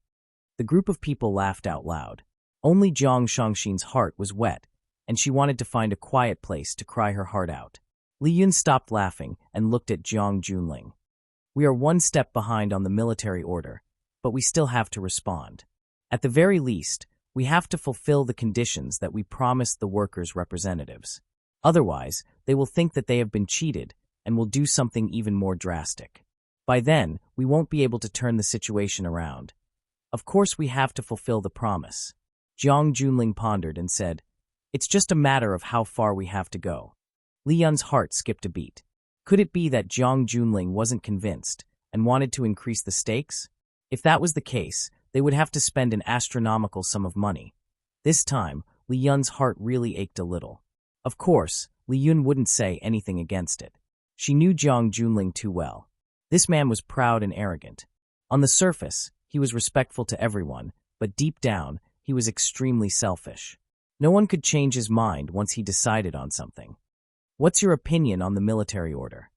The group of people laughed out loud. Only Jiang Shangxin's heart was wet, and she wanted to find a quiet place to cry her heart out. Li Yun stopped laughing and looked at Jiang Junling. We are one step behind on the military order, but we still have to respond. At the very least, we have to fulfill the conditions that we promised the workers' representatives. Otherwise, they will think that they have been cheated and will do something even more drastic. By then, we won't be able to turn the situation around. Of course, we have to fulfill the promise. Jiang Junling pondered and said, It's just a matter of how far we have to go. Li Yun's heart skipped a beat. Could it be that Jiang Junling wasn't convinced and wanted to increase the stakes? If that was the case, they would have to spend an astronomical sum of money. This time, Li Yun's heart really ached a little. Of course, Li Yun wouldn't say anything against it. She knew Jiang Junling too well. This man was proud and arrogant. On the surface, he was respectful to everyone, but deep down, he was extremely selfish. No one could change his mind once he decided on something. What's your opinion on the military order?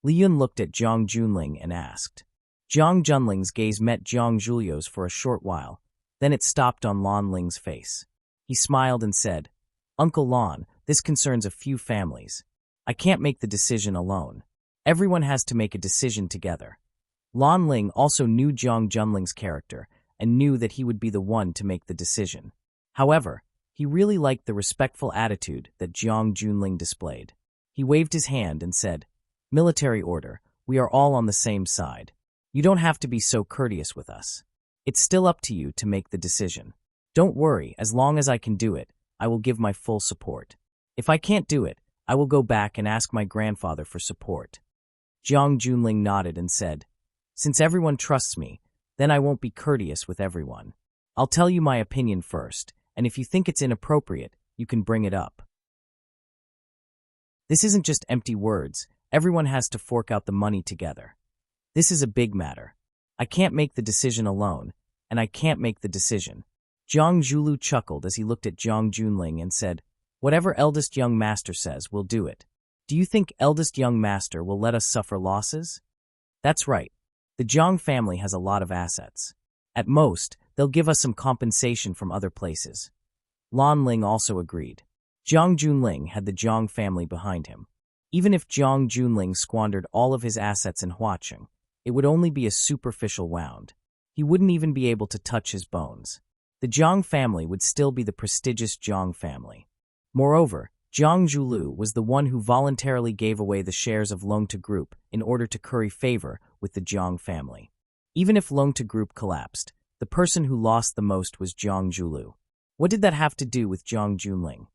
Li Yun looked at Jiang Junling and asked. Jiang Junling's gaze met Jiang Zhulio's for a short while, then it stopped on Lan Ling's face. He smiled and said, Uncle Lan, this concerns a few families. I can't make the decision alone. Everyone has to make a decision together. Lan Ling also knew Jiang Junling's character and knew that he would be the one to make the decision. However, he really liked the respectful attitude that Jiang Junling displayed. He waved his hand and said, Military order, we are all on the same side. You don't have to be so courteous with us. It's still up to you to make the decision. Don't worry, as long as I can do it, I will give my full support. If I can't do it, I will go back and ask my grandfather for support. Jiang Junling nodded and said, Since everyone trusts me, then I won't be courteous with everyone. I'll tell you my opinion first, and if you think it's inappropriate, you can bring it up. This isn't just empty words. Everyone has to fork out the money together. This is a big matter. I can't make the decision alone, and I can't make the decision. Jiang Zhulu chuckled as he looked at Jiang Junling and said, Whatever eldest young master says, we'll do it. Do you think eldest young master will let us suffer losses? That's right. The Jiang family has a lot of assets. At most, they'll give us some compensation from other places. Lan Ling also agreed. Jiang Junling had the Jiang family behind him. Even if Jiang Junling squandered all of his assets in Huaqing, it would only be a superficial wound. He wouldn't even be able to touch his bones. The Jiang family would still be the prestigious Jiang family. Moreover, Jiang Zhulu was the one who voluntarily gave away the shares of Longta Group in order to curry favor with the Jiang family. Even if Longta Group collapsed, the person who lost the most was Jiang Zhulu. What did that have to do with Jiang Junling?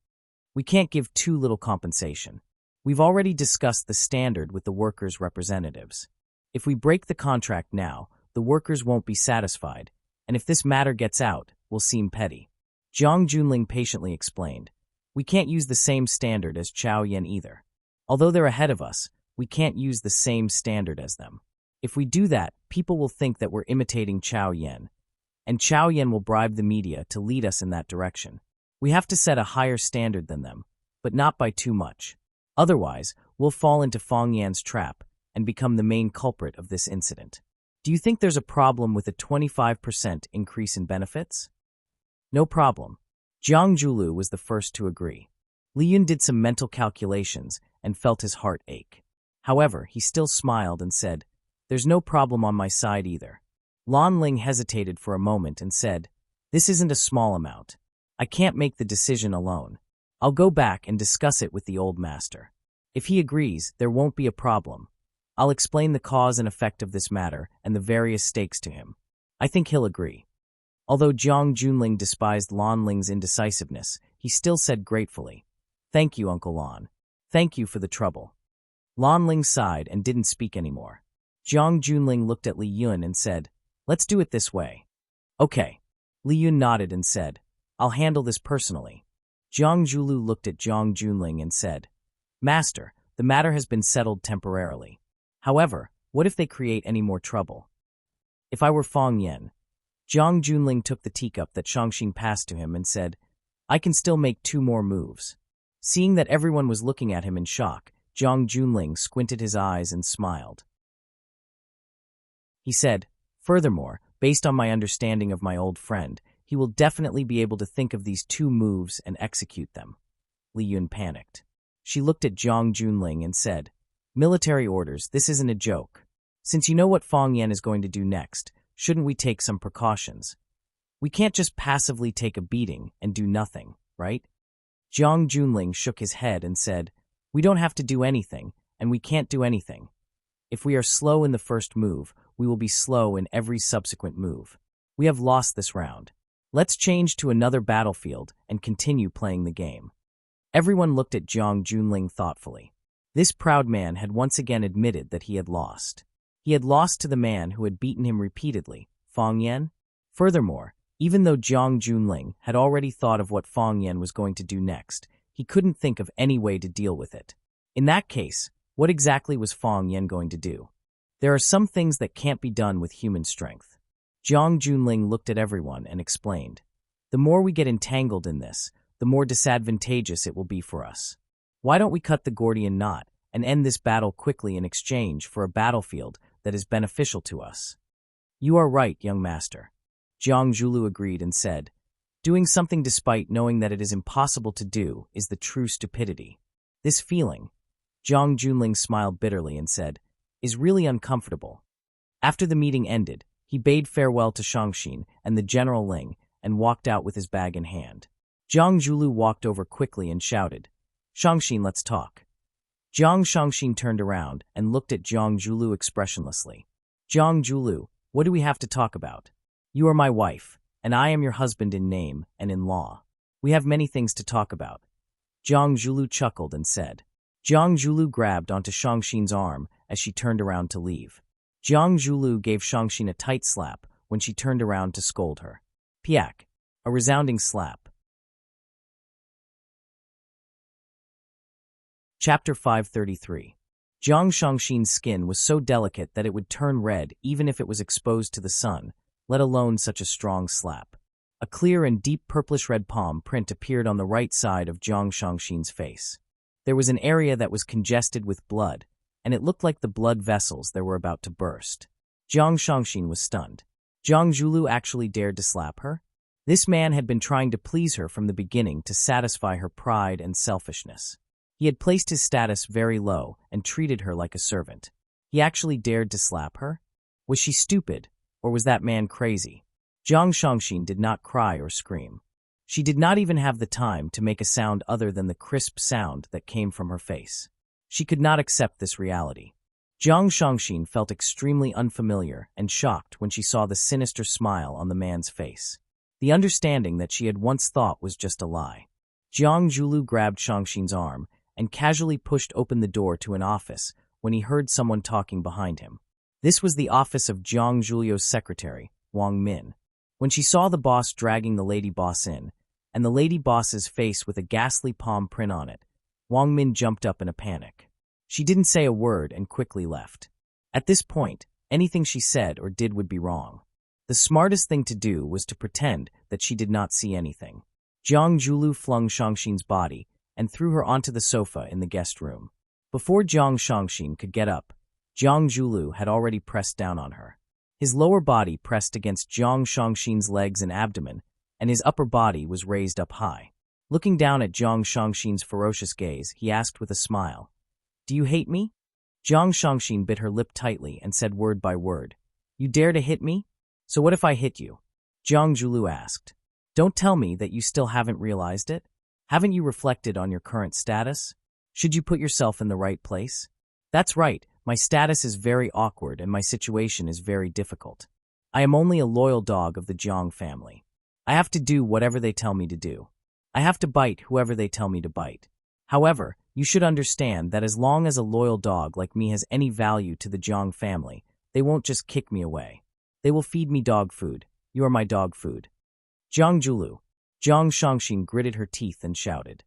We can't give too little compensation. We've already discussed the standard with the workers' representatives. If we break the contract now, the workers won't be satisfied, and if this matter gets out, we'll seem petty. Jiang Junling patiently explained. We can't use the same standard as Chao Yan either. Although they're ahead of us, we can't use the same standard as them. If we do that, people will think that we're imitating Chao Yan, and Chao Yan will bribe the media to lead us in that direction. We have to set a higher standard than them, but not by too much. Otherwise, we'll fall into Fong Yan's trap and become the main culprit of this incident. Do you think there's a problem with a 25% increase in benefits? No problem. Jiang Zhulu was the first to agree. Li Yun did some mental calculations and felt his heart ache. However, he still smiled and said, "There's no problem on my side either." Lan Ling hesitated for a moment and said, "This isn't a small amount. I can't make the decision alone. I'll go back and discuss it with the old master. If he agrees, there won't be a problem. I'll explain the cause and effect of this matter and the various stakes to him. I think he'll agree." Although Jiang Junling despised Lan Ling's indecisiveness, he still said gratefully, "Thank you, Uncle Lan. Thank you for the trouble." Lan Ling sighed and didn't speak anymore. Jiang Junling looked at Li Yun and said, "Let's do it this way." "Okay." Li Yun nodded and said, "I'll handle this personally." Jiang Zhulu looked at Jiang Junling and said, "Master, the matter has been settled temporarily. However, what if they create any more trouble?" "If I were Fong Yan," Jiang Junling took the teacup that Shangxin passed to him and said, "I can still make 2 more moves." Seeing that everyone was looking at him in shock, Jiang Junling squinted his eyes and smiled. He said, "Furthermore, based on my understanding of my old friend, he will definitely be able to think of these 2 moves and execute them." Li Yun panicked. She looked at Jiang Junling and said, "Military orders, this isn't a joke. Since you know what Fong Yan is going to do next, shouldn't we take some precautions? We can't just passively take a beating and do nothing, right?" Jiang Junling shook his head and said, "We don't have to do anything, and we can't do anything. If we are slow in the first move, we will be slow in every subsequent move. We have lost this round. Let's change to another battlefield and continue playing the game." Everyone looked at Jiang Junling thoughtfully. This proud man had once again admitted that he had lost. He had lost to the man who had beaten him repeatedly, Fong Yan. Furthermore, even though Jiang Junling had already thought of what Fong Yan was going to do next, he couldn't think of any way to deal with it. In that case, what exactly was Fong Yan going to do? There are some things that can't be done with human strength. Jiang Junling looked at everyone and explained, "The more we get entangled in this, the more disadvantageous it will be for us. Why don't we cut the Gordian knot and end this battle quickly in exchange for a battlefield that is beneficial to us?" "You are right, young master." Jiang Zhulu agreed and said, "Doing something despite knowing that it is impossible to do is the true stupidity. This feeling," Jiang Junling smiled bitterly and said, "is really uncomfortable." After the meeting ended, he bade farewell to Shangxin and the General Ling and walked out with his bag in hand. Jiang Zhulu walked over quickly and shouted, "Shangxin, let's talk." Shangxin turned around and looked at Jiang Zhulu expressionlessly. "Jiang Zhulu, what do we have to talk about? You are my wife, and I am your husband in name and in law. We have many things to talk about." Jiang Zhulu chuckled and said. Jiang Zhulu grabbed onto Shangxin's arm as she turned around to leave. Jiang Zhulu gave Shangxin a tight slap when she turned around to scold her. Piak! A resounding slap. Chapter 533. Jiang Shangxin's skin was so delicate that it would turn red even if it was exposed to the sun, let alone such a strong slap. A clear and deep purplish-red palm print appeared on the right side of Jiang Shangxin's face. There was an area that was congested with blood, and it looked like the blood vessels there were about to burst. Jiang Shangxin was stunned. Jiang Zhulu actually dared to slap her? This man had been trying to please her from the beginning to satisfy her pride and selfishness. He had placed his status very low and treated her like a servant. He actually dared to slap her? Was she stupid, or was that man crazy? Jiang Shangxin did not cry or scream. She did not even have the time to make a sound other than the crisp sound that came from her face. She could not accept this reality. Jiang Shangxin felt extremely unfamiliar and shocked when she saw the sinister smile on the man's face. The understanding that she had once thought was just a lie. Jiang Zhulu grabbed Shangxin's arm and casually pushed open the door to an office when he heard someone talking behind him. This was the office of Jiang Zhulio's secretary, Wang Min. When she saw the boss dragging the lady boss in, and the lady boss's face with a ghastly palm print on it, Wang Min jumped up in a panic. She didn't say a word and quickly left. At this point, anything she said or did would be wrong. The smartest thing to do was to pretend that she did not see anything. Jiang Zhulu flung Shangxin's body and threw her onto the sofa in the guest room. Before Jiang Shangxin could get up, Jiang Zhulu had already pressed down on her. His lower body pressed against Jiang Shangxin's legs and abdomen, and his upper body was raised up high. Looking down at Jiang Shangxin's ferocious gaze, he asked with a smile, "Do you hate me?" Jiang Shangxin bit her lip tightly and said word by word, "You dare to hit me? So what if I hit you?" Jiang Zhulu asked. "Don't tell me that you still haven't realized it? Haven't you reflected on your current status? Should you put yourself in the right place? That's right, my status is very awkward and my situation is very difficult. I am only a loyal dog of the Jiang family. I have to do whatever they tell me to do. I have to bite whoever they tell me to bite. However, you should understand that as long as a loyal dog like me has any value to the Jiang family, they won't just kick me away. They will feed me dog food. You are my dog food." Jiang Zhulu. Jiang Shangxin gritted her teeth and shouted,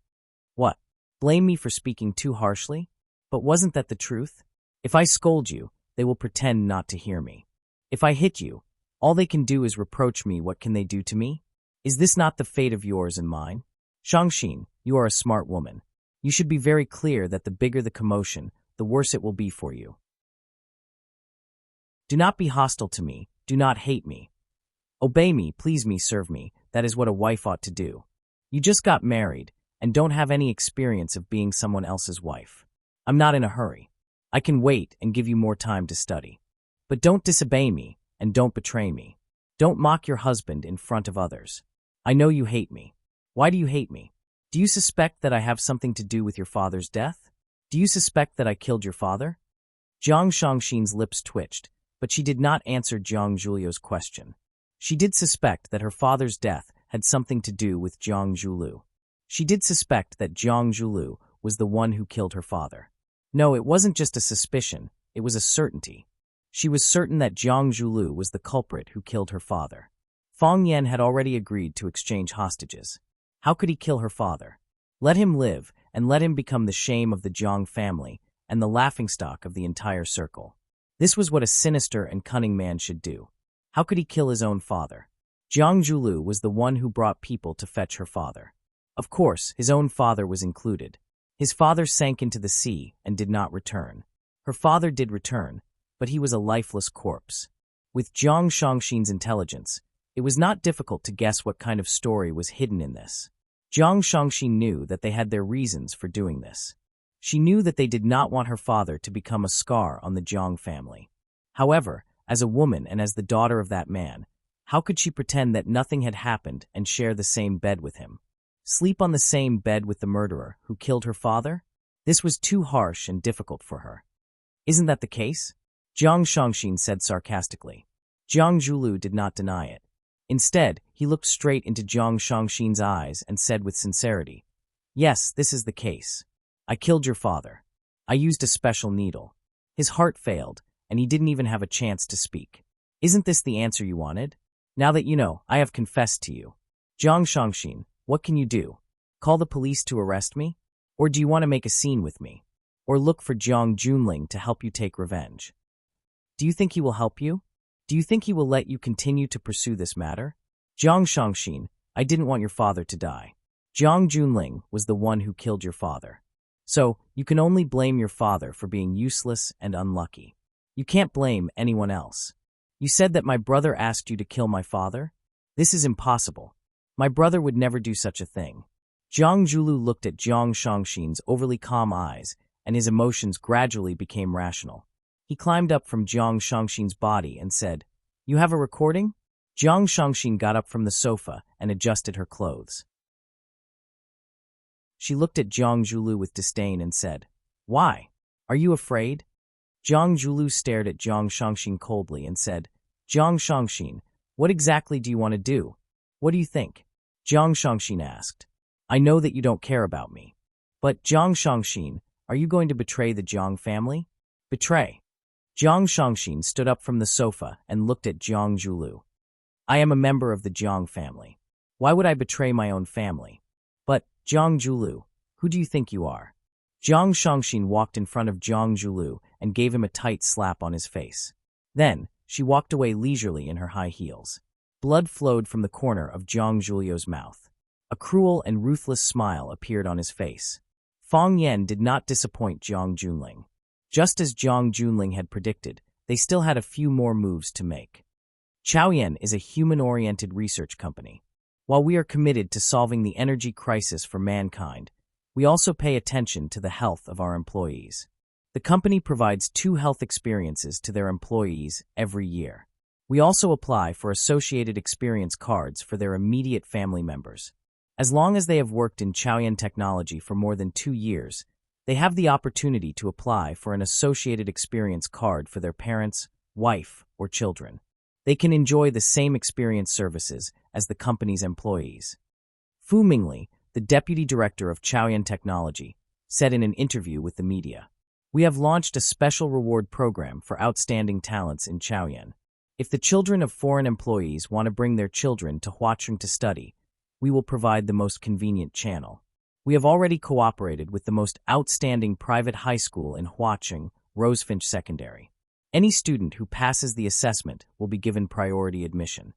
"What? Blame me for speaking too harshly? But wasn't that the truth? If I scold you, they will pretend not to hear me. If I hit you, all they can do is reproach me. What can they do to me? Is this not the fate of yours and mine? Shangxin, you are a smart woman. You should be very clear that the bigger the commotion, the worse it will be for you. Do not be hostile to me. Do not hate me. Obey me, please me, serve me. That is what a wife ought to do. You just got married and don't have any experience of being someone else's wife. I'm not in a hurry. I can wait and give you more time to study. But don't disobey me and don't betray me. Don't mock your husband in front of others. I know you hate me. Why do you hate me? Do you suspect that I have something to do with your father's death? Do you suspect that I killed your father?" Jiang Shangxin's lips twitched, but she did not answer Jiang Zhulio's question. She did suspect that her father's death had something to do with Jiang Zhulu. She did suspect that Jiang Zhulu was the one who killed her father. No, it wasn't just a suspicion, it was a certainty. She was certain that Jiang Zhulu was the culprit who killed her father. Fang Yan had already agreed to exchange hostages. How could he kill her father? Let him live, and let him become the shame of the Jiang family and the laughingstock of the entire circle. This was what a sinister and cunning man should do. How could he kill his own father? Jiang Zhulu was the one who brought people to fetch her father. Of course, his own father was included. His father sank into the sea and did not return. Her father did return, but he was a lifeless corpse. With Jiang Shangxin's intelligence, it was not difficult to guess what kind of story was hidden in this. Jiang Shangxin knew that they had their reasons for doing this. She knew that they did not want her father to become a scar on the Jiang family. However, as a woman and as the daughter of that man, how could she pretend that nothing had happened and share the same bed with him? Sleep on the same bed with the murderer who killed her father? This was too harsh and difficult for her. Isn't that the case? Jiang Shangxin said sarcastically. Jiang Zhulu did not deny it. Instead, he looked straight into Jiang Shangxin's eyes and said with sincerity, "Yes, this is the case. I killed your father. I used a special needle. His heart failed, and he didn't even have a chance to speak. Isn't this the answer you wanted? Now that you know, I have confessed to you. Jiang Shangxin, what can you do? Call the police to arrest me? Or do you want to make a scene with me? Or look for Jiang Junling to help you take revenge? Do you think he will help you? Do you think he will let you continue to pursue this matter? Jiang Shangxin, I didn't want your father to die. Jiang Junling was the one who killed your father. So, you can only blame your father for being useless and unlucky. You can't blame anyone else. You said that my brother asked you to kill my father? This is impossible. My brother would never do such a thing. Jiang Zhulu looked at Jiang Shangxin's overly calm eyes, and his emotions gradually became rational. He climbed up from Jiang Shangxin's body and said, "You have a recording?" Jiang Shangxin got up from the sofa and adjusted her clothes. She looked at Jiang Zhulu with disdain and said, "Why? Are you afraid?" Jiang Zhulu stared at Jiang Shangxin coldly and said, "Jiang Shangxin, what exactly do you want to do? What do you think?" Jiang Shangxin asked. "I know that you don't care about me. But, Jiang Shangxin, are you going to betray the Jiang family?" "Betray?" Jiang Shangxin stood up from the sofa and looked at Jiang Zhulu. "I am a member of the Jiang family. Why would I betray my own family? But, Jiang Zhulu, who do you think you are?" Jiang Shangxin walked in front of Jiang Zhulu and gave him a tight slap on his face. Then, she walked away leisurely in her high heels. Blood flowed from the corner of Jiang Zhulu's mouth. A cruel and ruthless smile appeared on his face. Fang Yan did not disappoint Jiang Junling. Just as Jiang Junling had predicted, they still had a few more moves to make. Chaoyan is a human-oriented research company. While we are committed to solving the energy crisis for mankind, we also pay attention to the health of our employees. The company provides 2 health experiences to their employees every year. We also apply for associated experience cards for their immediate family members. As long as they have worked in Chaoyan technology for more than 2 years, they have the opportunity to apply for an associated experience card for their parents, wife, or children. They can enjoy the same experience services as the company's employees. Fu Mingli, the deputy director of Chaoyan Technology, said in an interview with the media, "We have launched a special reward program for outstanding talents in Chaoyan. If the children of foreign employees want to bring their children to Huacheng to study, we will provide the most convenient channel. We have already cooperated with the most outstanding private high school in Huacheng, Rosefinch Secondary. Any student who passes the assessment will be given priority admission."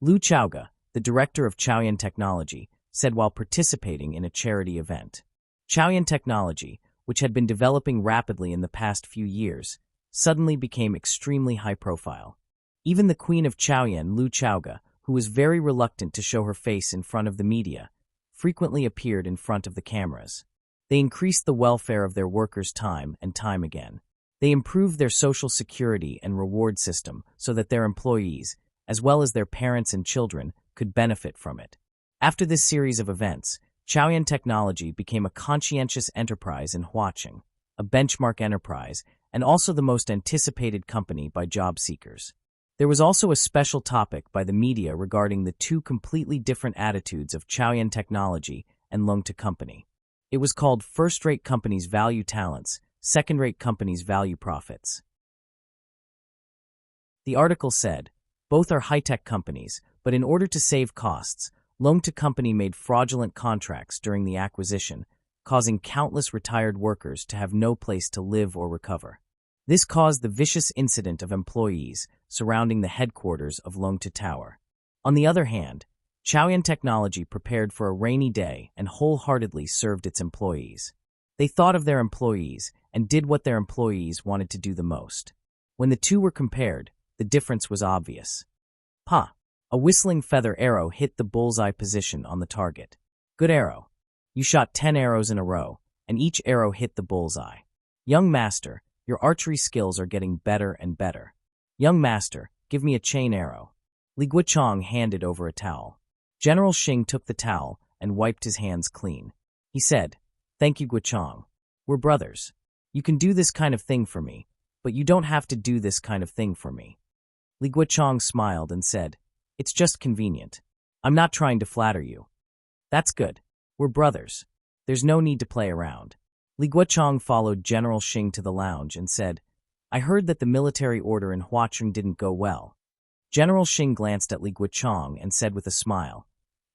Lu Chaoga, the director of Chaoyan Technology, said while participating in a charity event. Chaoyan Technology, which had been developing rapidly in the past few years, suddenly became extremely high-profile. Even the Queen of Chaoyan, Lu Chaoga, who was very reluctant to show her face in front of the media, frequently appeared in front of the cameras. They increased the welfare of their workers time and time again. They improved their social security and reward system so that their employees, as well as their parents and children, could benefit from it. After this series of events, Chaoyan Technology became a conscientious enterprise in Huacheng, a benchmark enterprise, and also the most anticipated company by job seekers. There was also a special topic by the media regarding the 2 completely different attitudes of Chaoyan Technology and Longta Company. It was called First-Rate Companies Value Talents, Second-Rate Companies Value Profits. The article said, both are high-tech companies, but in order to save costs, Longta Company made fraudulent contracts during the acquisition, causing countless retired workers to have no place to live or recover. This caused the vicious incident of employees surrounding the headquarters of Longta Tower. On the other hand, Chaoyan Technology prepared for a rainy day and wholeheartedly served its employees. They thought of their employees and did what their employees wanted to do the most. When the 2 were compared, the difference was obvious. Pa! A whistling feather arrow hit the bullseye position on the target. Good arrow. You shot 10 arrows in a row, and each arrow hit the bullseye. Young master, your archery skills are getting better and better. Young master, give me a chain arrow. Li Guochang handed over a towel. General Xing took the towel and wiped his hands clean. He said, "Thank you, Guochang. We're brothers. You can do this kind of thing for me, but you don't have to do this kind of thing for me." Li Guochang smiled and said, "It's just convenient. I'm not trying to flatter you." "That's good. We're brothers. There's no need to play around." Li Guochang followed General Xing to the lounge and said, "I heard that the military order in Huacheng didn't go well." General Xing glanced at Li Guochang and said with a smile,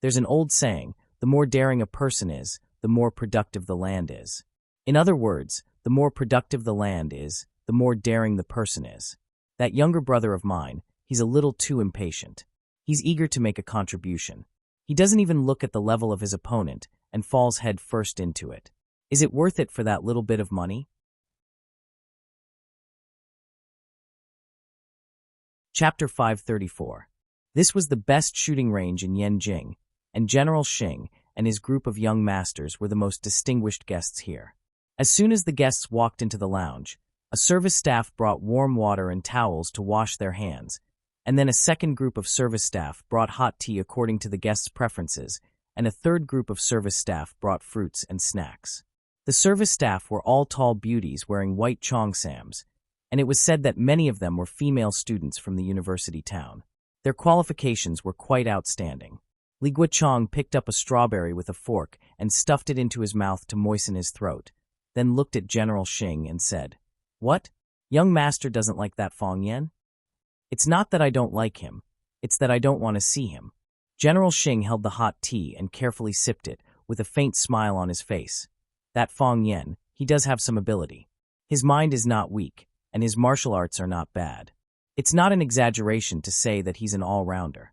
"There's an old saying, the more daring a person is, the more productive the land is. In other words, the more productive the land is, the more daring the person is. That younger brother of mine, he's a little too impatient. He's eager to make a contribution. He doesn't even look at the level of his opponent and falls head first into it. Is it worth it for that little bit of money?" Chapter 534. This was the best shooting range in Yanjing, and General Xing and his group of young masters were the most distinguished guests here. As soon as the guests walked into the lounge, a service staff brought warm water and towels to wash their hands, and then a second group of service staff brought hot tea according to the guests' preferences, and a third group of service staff brought fruits and snacks. The service staff were all tall beauties wearing white cheongsams, and it was said that many of them were female students from the university town. Their qualifications were quite outstanding. Li Guochang picked up a strawberry with a fork and stuffed it into his mouth to moisten his throat, then looked at General Xing and said, "What? Young master doesn't like that Fong Yan?" "It's not that I don't like him, it's that I don't want to see him." General Xing held the hot tea and carefully sipped it, with a faint smile on his face. "That Fong Yan, he does have some ability. His mind is not weak, and his martial arts are not bad. It's not an exaggeration to say that he's an all-rounder.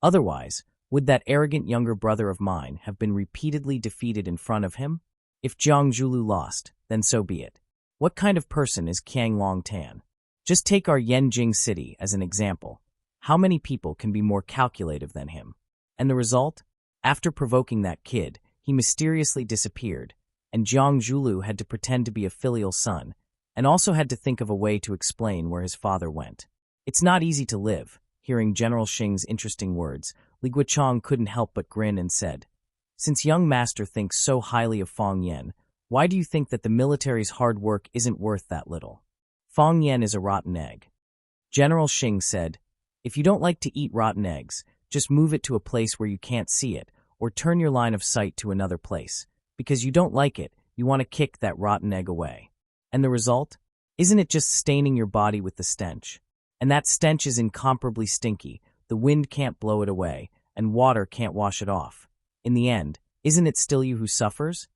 Otherwise, would that arrogant younger brother of mine have been repeatedly defeated in front of him? If Jiang Zhulu lost, then so be it. What kind of person is Qiang Long Tan? Just take our Yanjing city as an example. How many people can be more calculative than him? And the result? After provoking that kid, he mysteriously disappeared, and Jiang Zhulu had to pretend to be a filial son, and also had to think of a way to explain where his father went. It's not easy to live." Hearing General Xing's interesting words, Li Guochang couldn't help but grin and said, "Since young master thinks so highly of Fong Yan, why do you think that the military's hard work isn't worth that little? Fong Yan is a rotten egg." General Xing said, "If you don't like to eat rotten eggs, just move it to a place where you can't see it, or turn your line of sight to another place. Because you don't like it, you want to kick that rotten egg away. And the result? Isn't it just staining your body with the stench? And that stench is incomparably stinky, the wind can't blow it away, and water can't wash it off. In the end, isn't it still you who suffers?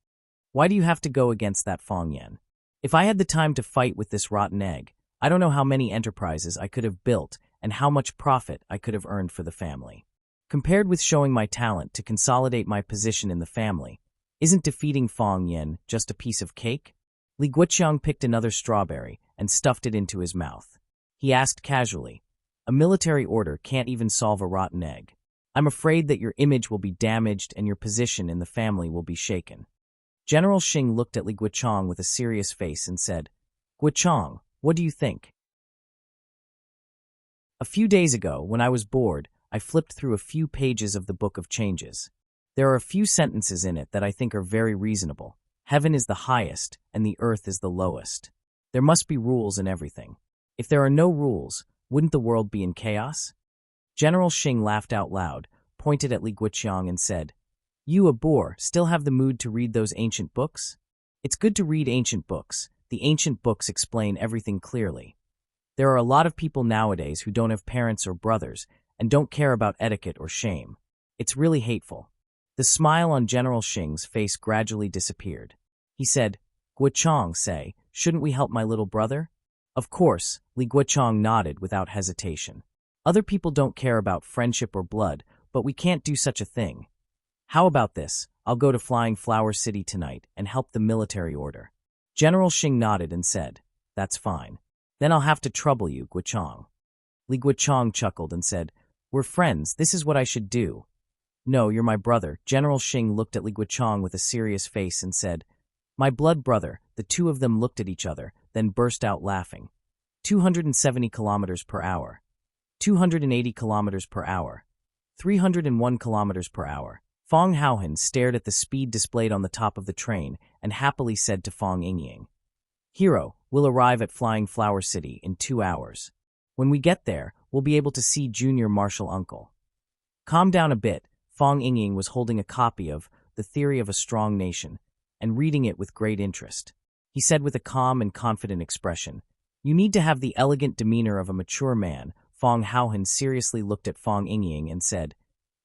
Why do you have to go against that Fong Yan? If I had the time to fight with this rotten egg, I don't know how many enterprises I could have built and how much profit I could have earned for the family. Compared with showing my talent to consolidate my position in the family, isn't defeating Fong Yan just a piece of cake?" Li Guochang picked another strawberry and stuffed it into his mouth. He asked casually, "A military order can't even solve a rotten egg. I'm afraid that your image will be damaged and your position in the family will be shaken." General Xing looked at Li Guochang with a serious face and said, "Guochang, what do you think?" "A few days ago, when I was bored, I flipped through a few pages of the Book of Changes. There are a few sentences in it that I think are very reasonable. Heaven is the highest, and the earth is the lowest. There must be rules in everything. If there are no rules, wouldn't the world be in chaos?" General Xing laughed out loud, pointed at Li Guochang and said, "You, a boor, still have the mood to read those ancient books? It's good to read ancient books. The ancient books explain everything clearly. There are a lot of people nowadays who don't have parents or brothers and don't care about etiquette or shame. It's really hateful." The smile on General Xing's face gradually disappeared. He said, "Guochang, say, shouldn't we help my little brother?" "Of course," Li Guochang nodded without hesitation. "Other people don't care about friendship or blood, but we can't do such a thing. How about this? I'll go to Flying Flower City tonight and help the military order." General Xing nodded and said, "That's fine. Then I'll have to trouble you, Guochang." Li Guochang chuckled and said, "We're friends, this is what I should do." "No, you're my brother." General Xing looked at Li Guochang with a serious face and said, "My blood brother." The two of them looked at each other, then burst out laughing. 270 kilometers per hour. 280 kilometers per hour. 301 kilometers per hour. Fong Haohan stared at the speed displayed on the top of the train and happily said to Fong Yingying, "Hero, we'll arrive at Flying Flower City in 2 hours. When we get there, we'll be able to see Junior Marshal Uncle." Calm down a bit. Fong Yingying was holding a copy of The Theory of a Strong Nation and reading it with great interest. He said with a calm and confident expression, "You need to have the elegant demeanor of a mature man." Fong Haohan seriously looked at Fong Yingying and said,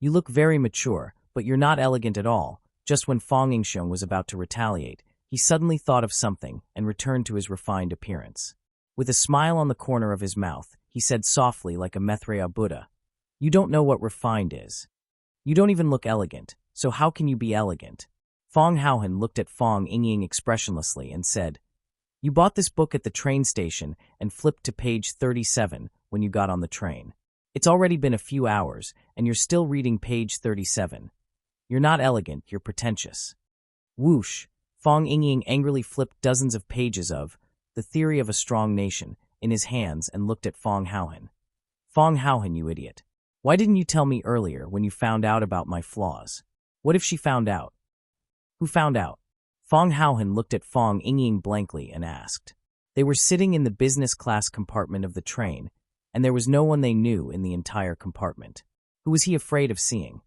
"You look very mature, but you're not elegant at all." Just when Fong Yingxiong was about to retaliate, he suddenly thought of something and returned to his refined appearance. With a smile on the corner of his mouth, he said softly like a Maitreya Buddha, "You don't know what refined is. You don't even look elegant, so how can you be elegant?" Fong Haohan looked at Fong Yingying expressionlessly and said, "You bought this book at the train station and flipped to page 37, when you got on the train. It's already been a few hours, and you're still reading page 37. You're not elegant, you're pretentious. Whoosh! Fong Yingying angrily flipped dozens of pages of The Theory of a Strong Nation in his hands and looked at Fong Haohan. Fong Haohan, you idiot. Why didn't you tell me earlier when you found out about my flaws? What if she found out? Who found out? Fong Haohan looked at Fong Yingying blankly and asked. They were sitting in the business class compartment of the train, and there was no one they knew in the entire compartment. Who was he afraid of seeing?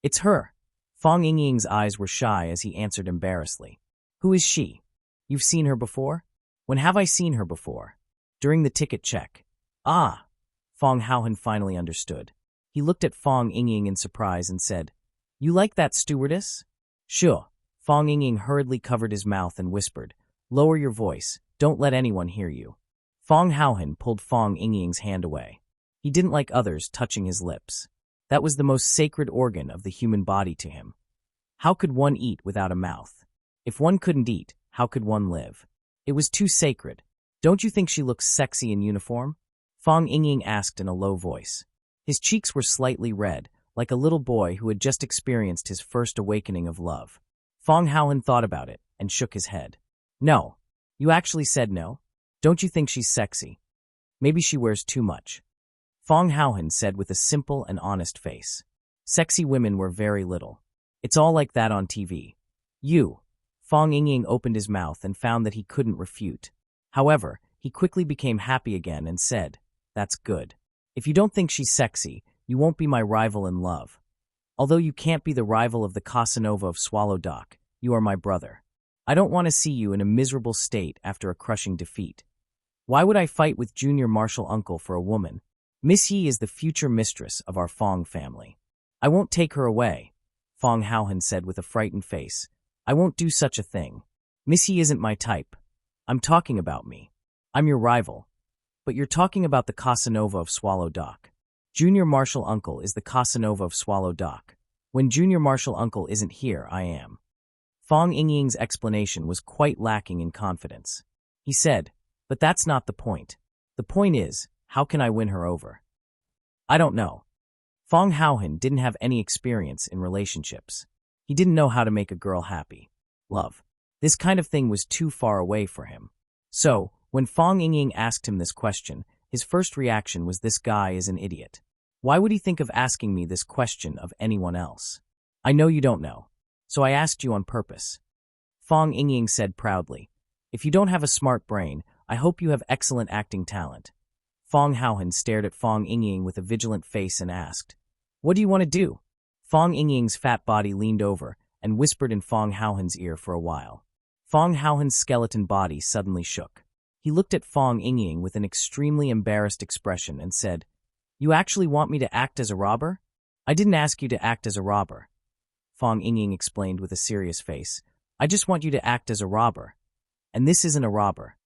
It's her. Fong Yingying's eyes were shy as he answered embarrassedly. Who is she? You've seen her before? When have I seen her before? During the ticket check. Ah! Fong Haohan finally understood. He looked at Fong Yingying in surprise and said, You like that stewardess? Sure. Fong Yingying hurriedly covered his mouth and whispered, Lower your voice. Don't let anyone hear you. Fong Haohan pulled Fong Yingying's hand away. He didn't like others touching his lips. That was the most sacred organ of the human body to him. How could one eat without a mouth? If one couldn't eat, how could one live? It was too sacred. Don't you think she looks sexy in uniform? Fong Yingying asked in a low voice. His cheeks were slightly red, like a little boy who had just experienced his first awakening of love. Fong Haohan thought about it and shook his head. No. You actually said no? Don't you think she's sexy? Maybe she wears too much. Fong Haohan said with a simple and honest face. Sexy women wear very little. It's all like that on TV. Fong Yingying opened his mouth and found that he couldn't refute. However, he quickly became happy again and said, That's good. If you don't think she's sexy, you won't be my rival in love. Although you can't be the rival of the Casanova of Swallow Dock, you are my brother. I don't want to see you in a miserable state after a crushing defeat. Why would I fight with Junior Marshal Uncle for a woman? Miss Yi is the future mistress of our Fong family. I won't take her away, Fong Haohan said with a frightened face. I won't do such a thing. Miss Yi isn't my type. I'm talking about me. I'm your rival. But you're talking about the Casanova of Swallow Dock. Junior Marshal Uncle is the Casanova of Swallow Dock. When Junior Marshal Uncle isn't here, I am. Fong Yingying's explanation was quite lacking in confidence. He said, But that's not the point. The point is, how can I win her over? I don't know. Fong Haohan didn't have any experience in relationships. He didn't know how to make a girl happy. Love. This kind of thing was too far away for him. So, when Fong Yingying asked him this question, his first reaction was this guy is an idiot. Why would he think of asking me this question of anyone else? I know you don't know. So I asked you on purpose. Fong Yingying said proudly. If you don't have a smart brain, I hope you have excellent acting talent. Fong Haohan stared at Fong Yingying with a vigilant face and asked, What do you want to do? Fong Yingying's fat body leaned over and whispered in Fong Haohan's ear for a while. Fong Haohan's skeleton body suddenly shook. He looked at Fong Yingying with an extremely embarrassed expression and said, You actually want me to act as a robber? I didn't ask you to act as a robber. Fong Yingying explained with a serious face. I just want you to act as a robber. And this isn't a robber.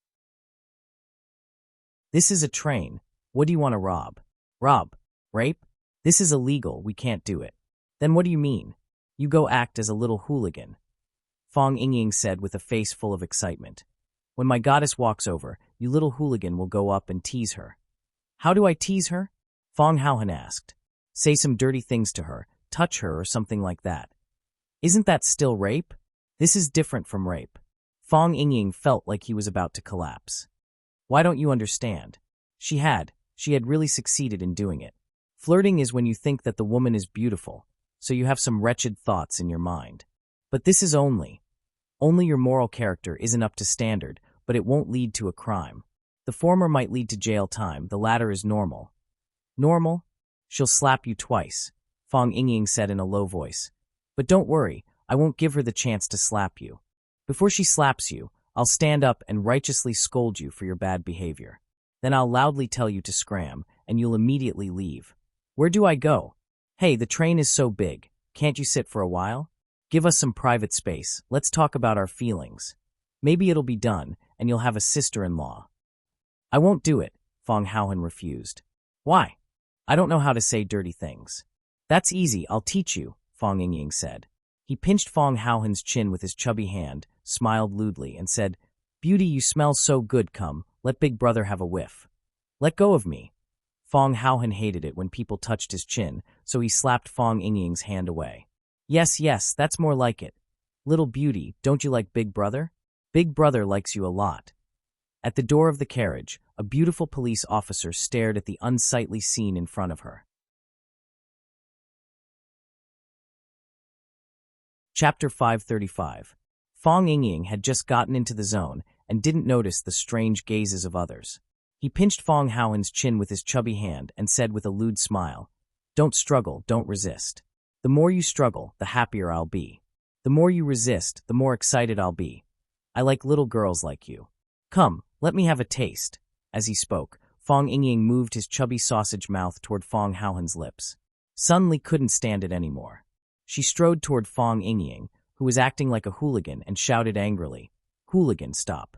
This is a train. What do you want to rob? Rob? Rape? This is illegal, we can't do it. Then what do you mean? You go act as a little hooligan. Fong Yingying said with a face full of excitement. When my goddess walks over, you little hooligan will go up and tease her. How do I tease her? Fong Haohan asked. Say some dirty things to her, touch her or something like that. Isn't that still rape? This is different from rape. Fong Yingying felt like he was about to collapse. Why don't you understand? She had really succeeded in doing it. Flirting is when you think that the woman is beautiful, so you have some wretched thoughts in your mind. But this is only your moral character isn't up to standard, but it won't lead to a crime. The former might lead to jail time, the latter is normal. Normal? She'll slap you twice, Fong Yingying said in a low voice. But don't worry, I won't give her the chance to slap you. Before she slaps you, I'll stand up and righteously scold you for your bad behavior. Then I'll loudly tell you to scram, and you'll immediately leave. Where do I go? Hey, the train is so big. Can't you sit for a while? Give us some private space. Let's talk about our feelings. Maybe it'll be done, and you'll have a sister-in-law. I won't do it, Fong Haohan refused. Why? I don't know how to say dirty things. That's easy, I'll teach you, Fong Yingying said. He pinched Fong Haohan's chin with his chubby hand, smiled lewdly, and said, Beauty, you smell so good, come, Let Big Brother have a whiff. Let go of me. Fong Haohan hated it when people touched his chin, so he slapped Fong Yingying's hand away. Yes, yes, that's more like it. Little beauty, don't you like Big Brother? Big Brother likes you a lot. At the door of the carriage, a beautiful police officer stared at the unsightly scene in front of her. Chapter 535. Fong Yingying had just gotten into the zone and didn't notice the strange gazes of others. He pinched Fong Haohan's chin with his chubby hand and said with a lewd smile, "Don't struggle, don't resist. The more you struggle, the happier I'll be. The more you resist, the more excited I'll be. I like little girls like you. Come, let me have a taste." As he spoke, Fong Yingying moved his chubby sausage mouth toward Fong Haohan's lips. Sun Li couldn't stand it anymore. She strode toward Fong Yingying, who was acting like a hooligan, and shouted angrily, "Hooligan, stop."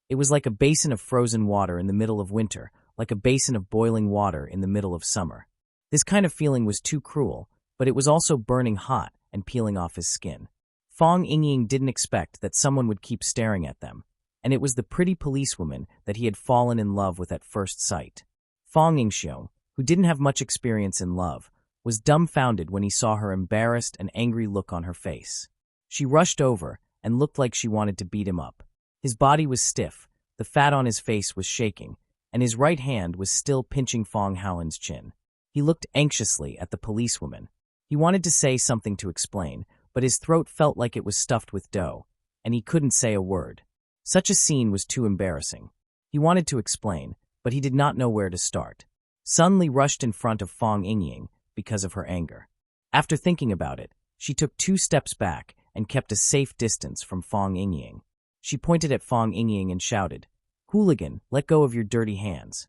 It was like a basin of frozen water in the middle of winter, like a basin of boiling water in the middle of summer. This kind of feeling was too cruel, but it was also burning hot and peeling off his skin. Fong Yingying didn't expect that someone would keep staring at them, and it was the pretty policewoman that he had fallen in love with at first sight. Fong Yingxiong, who didn't have much experience in love, was dumbfounded when he saw her embarrassed and angry look on her face. She rushed over and looked like she wanted to beat him up. His body was stiff, the fat on his face was shaking, and his right hand was still pinching Fong Haohan's chin. He looked anxiously at the policewoman. He wanted to say something to explain, but his throat felt like it was stuffed with dough, and he couldn't say a word. Such a scene was too embarrassing. He wanted to explain, but he did not know where to start. Sun Li rushed in front of Fong Yingying because of her anger. After thinking about it, she took 2 steps back and kept a safe distance from Fong Yingying. She pointed at Fong Yingying and shouted, "Hooligan, let go of your dirty hands."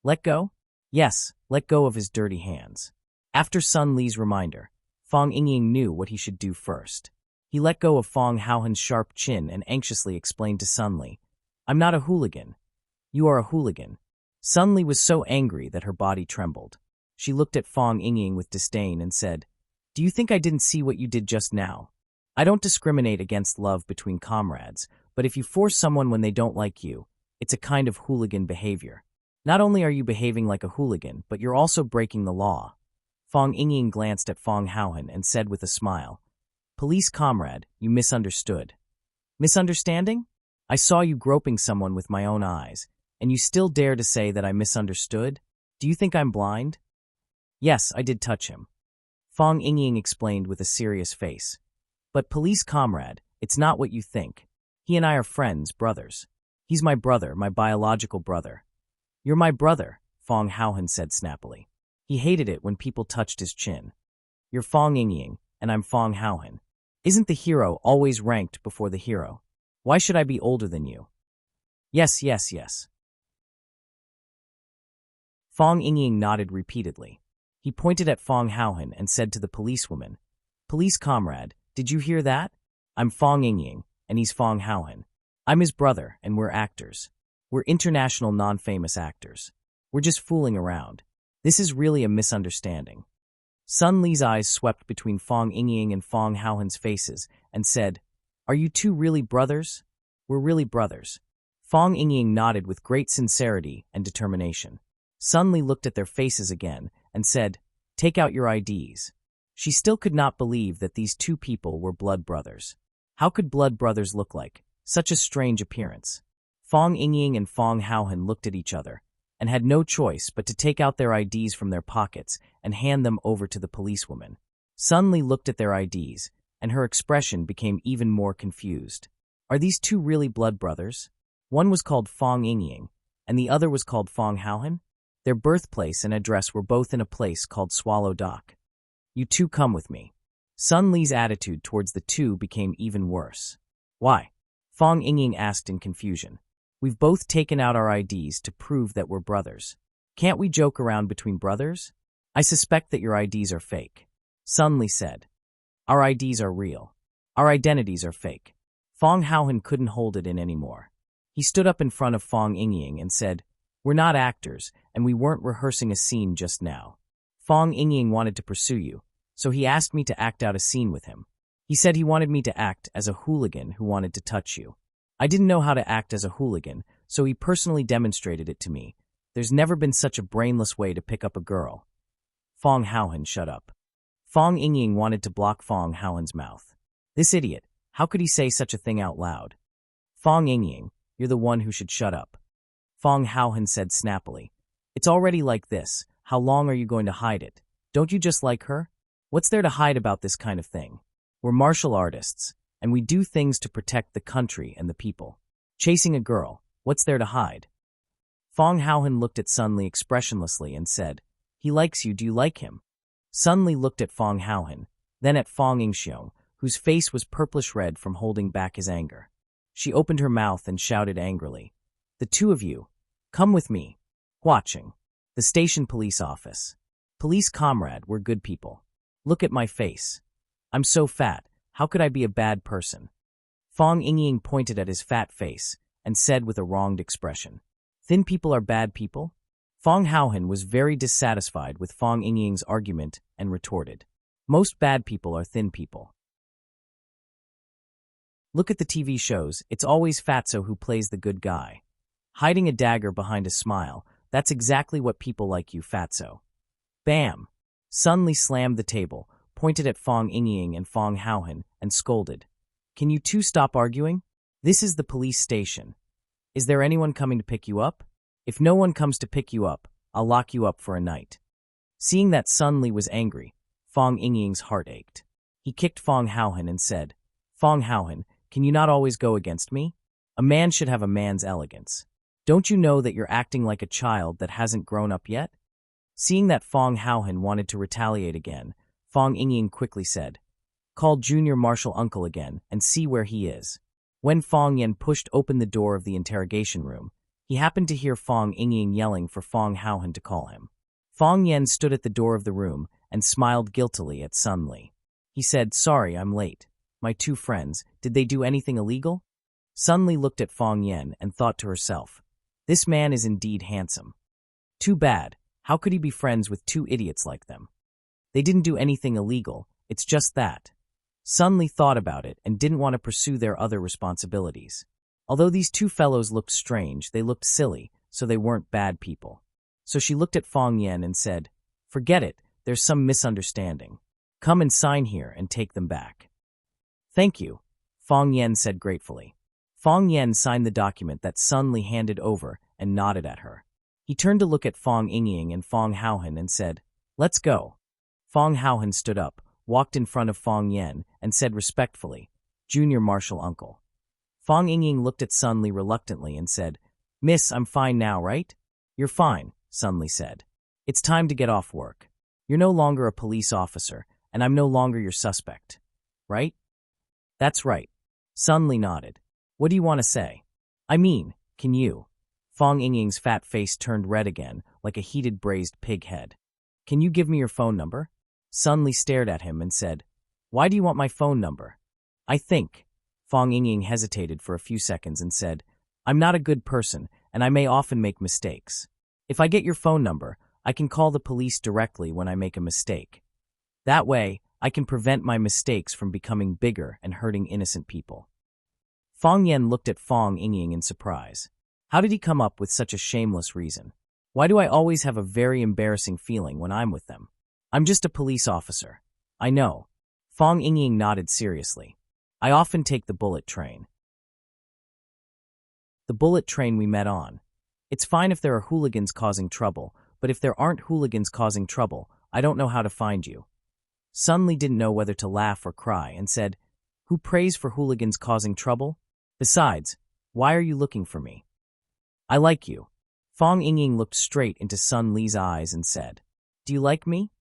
Let go? Yes, let go of his dirty hands. After Sun Li's reminder, Fong Yingying knew what he should do first. He let go of Fong Haohan's sharp chin and anxiously explained to Sun Li, "I'm not a hooligan. You are a hooligan." Sun Li was so angry that her body trembled. She looked at Fong Yingying with disdain and said, "Do you think I didn't see what you did just now? I don't discriminate against love between comrades, but if you force someone when they don't like you, it's a kind of hooligan behavior. Not only are you behaving like a hooligan, but you're also breaking the law." Fong Yingying glanced at Fong Haohan and said with a smile, "Police comrade, you misunderstood." "Misunderstanding? I saw you groping someone with my own eyes, and you still dare to say that I misunderstood? Do you think I'm blind?" "Yes, I did touch him," Fong Yingying explained with a serious face. "But police comrade, it's not what you think. He and I are friends, brothers. He's my brother, my biological brother." "You're my brother," Fong Haohan said snappily. He hated it when people touched his chin. "You're Fong Yingying, and I'm Fong Haohan. Isn't the hero always ranked before the hero? Why should I be older than you?" "Yes, yes, yes." Fong Yingying nodded repeatedly. He pointed at Fong Haohan and said to the policewoman, "Police comrade, did you hear that? I'm Fong Yingying, and he's Fong Haohan. I'm his brother, and we're actors. We're international non-famous actors. We're just fooling around. This is really a misunderstanding." Sun Li's eyes swept between Fong Yingying and Fong Haohan's faces and said, "Are you two really brothers?" "We're really brothers." Fong Yingying nodded with great sincerity and determination. Sun Li looked at their faces again and said, "Take out your IDs." She still could not believe that these 2 people were blood brothers. How could blood brothers look like? Such a strange appearance. Fong Yingying and Fong Haohan looked at each other and had no choice but to take out their IDs from their pockets and hand them over to the policewoman. Sun Li looked at their IDs, and her expression became even more confused. Are these 2 really blood brothers? One was called Fong Yingying, and the other was called Fong Haohan? Their birthplace and address were both in a place called Swallow Dock. "You 2 come with me." Sun Li's attitude towards the 2 became even worse. "Why?" Fong Yingying asked in confusion. "We've both taken out our IDs to prove that we're brothers. Can't we joke around between brothers?" "I suspect that your IDs are fake," Sun Li said. "Our IDs are real. Our identities are fake." Fong Haohan couldn't hold it in anymore. He stood up in front of Fong Yingying and said, "We're not actors, and we weren't rehearsing a scene just now. Fong Yingying wanted to pursue you, so he asked me to act out a scene with him. He said he wanted me to act as a hooligan who wanted to touch you. I didn't know how to act as a hooligan, so he personally demonstrated it to me. There's never been such a brainless way to pick up a girl. Fong Haohan, shut up. Fong Yingying wanted to block Fong Haohan's mouth. This idiot, how could he say such a thing out loud? Fong Yingying, you're the one who should shut up. Fong Haohan said snappily. It's already like this. How long are you going to hide it? Don't you just like her? What's there to hide about this kind of thing? We're martial artists, and we do things to protect the country and the people. Chasing a girl, what's there to hide? Fong Haohan looked at Sun Li expressionlessly and said, He likes you, do you like him? Sun Li looked at Fong Haohan, then at Fong Yingxiong, whose face was purplish-red from holding back his anger. She opened her mouth and shouted angrily, The two of you, come with me. Watching. The station police office. Police comrade, we're good people. Look at my face. I'm so fat, how could I be a bad person? Fong Yingying pointed at his fat face and said with a wronged expression, Thin people are bad people? Fong Haohan was very dissatisfied with Fong Yingying's argument and retorted, Most bad people are thin people. Look at the TV shows, it's always Fatso who plays the good guy. Hiding a dagger behind a smile, that's exactly what people like you, Fatso. Bam! Sun Li slammed the table, pointed at Fong Yingying and Fong Haohan, and scolded. Can you two stop arguing? This is the police station. Is there anyone coming to pick you up? If no one comes to pick you up, I'll lock you up for a night. Seeing that Sun Li was angry, Fong Yingying's heart ached. He kicked Fong Haohan and said, Fong Haohan, can you not always go against me? A man should have a man's elegance. Don't you know that you're acting like a child that hasn't grown up yet? Seeing that Fong Haohan wanted to retaliate again, Fong Yingying quickly said, Call Junior Marshal Uncle again and see where he is. When Fong Yan pushed open the door of the interrogation room, he happened to hear Fong Yingying yelling for Fong Haohan to call him. Fong Yan stood at the door of the room and smiled guiltily at Sun Li. He said, Sorry, I'm late. My two friends, did they do anything illegal? Sun Li looked at Fong Yan and thought to herself, This man is indeed handsome. Too bad, how could he be friends with two idiots like them? They didn't do anything illegal, it's just that. Sun Li thought about it and didn't want to pursue their other responsibilities. Although these two fellows looked strange, they looked silly, so they weren't bad people. So she looked at Fong Yan and said, Forget it, there's some misunderstanding. Come and sign here and take them back. Thank you, Fong Yan said gratefully. Fong Yan signed the document that Sun Li handed over and nodded at her. He turned to look at Fong Yingying and Fong Haohan and said, Let's go. Fong Haohan stood up, walked in front of Fong Yan, and said respectfully, Junior Marshal Uncle. Fong Yingying looked at Sun Li reluctantly and said, Miss, I'm fine now, right? You're fine, Sun Li said. It's time to get off work. You're no longer a police officer, and I'm no longer your suspect. Right? That's right. Sun Li nodded. What do you want to say? I mean, can you? Fong Yingying's fat face turned red again, like a heated braised pig head. Can you give me your phone number? Sun Li stared at him and said, Why do you want my phone number? I think. Fong Yingying hesitated for a few seconds and said, I'm not a good person, and I may often make mistakes. If I get your phone number, I can call the police directly when I make a mistake. That way, I can prevent my mistakes from becoming bigger and hurting innocent people. Fong Yan looked at Fong Yingying in surprise. How did he come up with such a shameless reason? Why do I always have a very embarrassing feeling when I'm with them? I'm just a police officer. I know. Fong Yingying nodded seriously. I often take the bullet train. The bullet train we met on. It's fine if there are hooligans causing trouble, but if there aren't hooligans causing trouble, I don't know how to find you. Sun Li didn't know whether to laugh or cry and said, Who prays for hooligans causing trouble? Besides, why are you looking for me? I like you. Fong Yingying looked straight into Sun Li's eyes and said, Do you like me?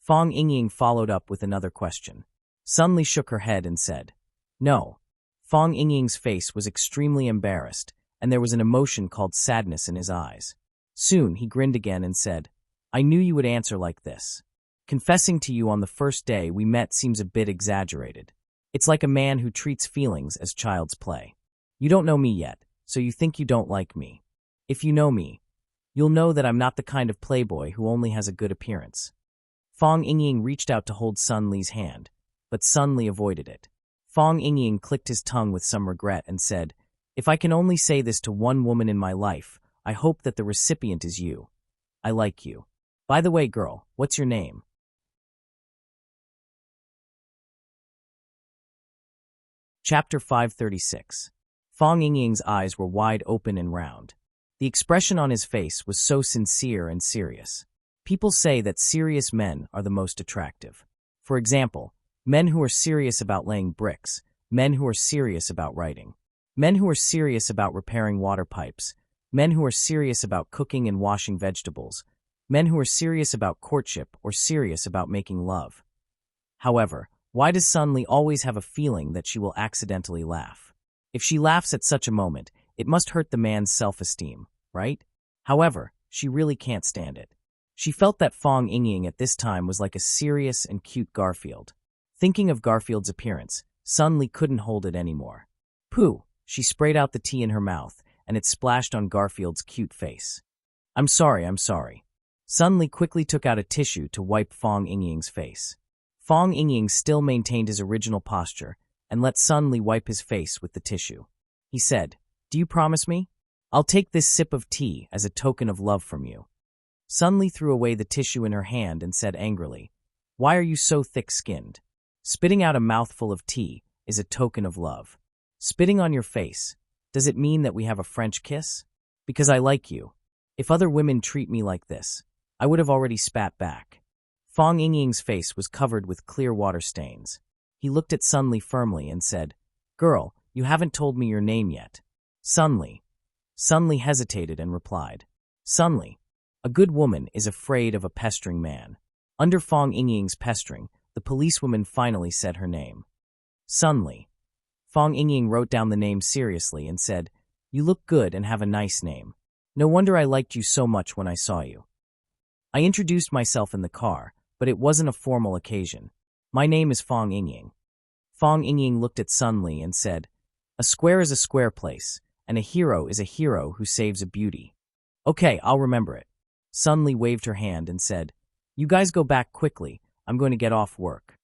Fong Yingying followed up with another question. Sun Li shook her head and said, No. Fong Yingying's face was extremely embarrassed, and there was an emotion called sadness in his eyes. Soon he grinned again and said, I knew you would answer like this. Confessing to you on the first day we met seems a bit exaggerated. It's like a man who treats feelings as child's play. You don't know me yet, so you think you don't like me. If you know me, you'll know that I'm not the kind of playboy who only has a good appearance. Fong Yingying reached out to hold Sun Li's hand, but Sun Li avoided it. Fong Yingying clicked his tongue with some regret and said, If I can only say this to one woman in my life, I hope that the recipient is you. I like you. By the way, girl, what's your name? Chapter 536. Fong Yingying's eyes were wide open and round. The expression on his face was so sincere and serious. People say that serious men are the most attractive. For example, men who are serious about laying bricks, men who are serious about writing, men who are serious about repairing water pipes, men who are serious about cooking and washing vegetables, men who are serious about courtship or serious about making love. However, why does Sunli always have a feeling that she will accidentally laugh? If she laughs at such a moment, it must hurt the man's self-esteem, right? However, she really can't stand it. She felt that Fong Yingying at this time was like a serious and cute Garfield. Thinking of Garfield's appearance, Sunli couldn't hold it anymore. Pooh! She sprayed out the tea in her mouth, and it splashed on Garfield's cute face. I'm sorry. Sunli quickly took out a tissue to wipe Fong Yingying's face. Fong Yingying still maintained his original posture and let Sunli wipe his face with the tissue. He said, "Do you promise me? I'll take this sip of tea as a token of love from you." Sunli threw away the tissue in her hand and said angrily, "Why are you so thick-skinned? Spitting out a mouthful of tea is a token of love. Spitting on your face, does it mean that we have a French kiss? Because I like you. If other women treat me like this, I would have already spat back." Fong Yingying's face was covered with clear water stains. He looked at Sunli firmly and said, "Girl, you haven't told me your name yet." Sunli. Sunli hesitated and replied, "Sunli. A good woman is afraid of a pestering man." Under Fong Yingying's pestering, the policewoman finally said her name. Sunli. Fong Yingying wrote down the name seriously and said, "You look good and have a nice name. No wonder I liked you so much when I saw you." I introduced myself in the car, but it wasn't a formal occasion. My name is Fong Yingying. Fong Yingying looked at Sunli and said, "A square is a square place, and a hero is a hero who saves a beauty." "Okay, I'll remember it." Sunli waved her hand and said, "You guys go back quickly. I'm going to get off work."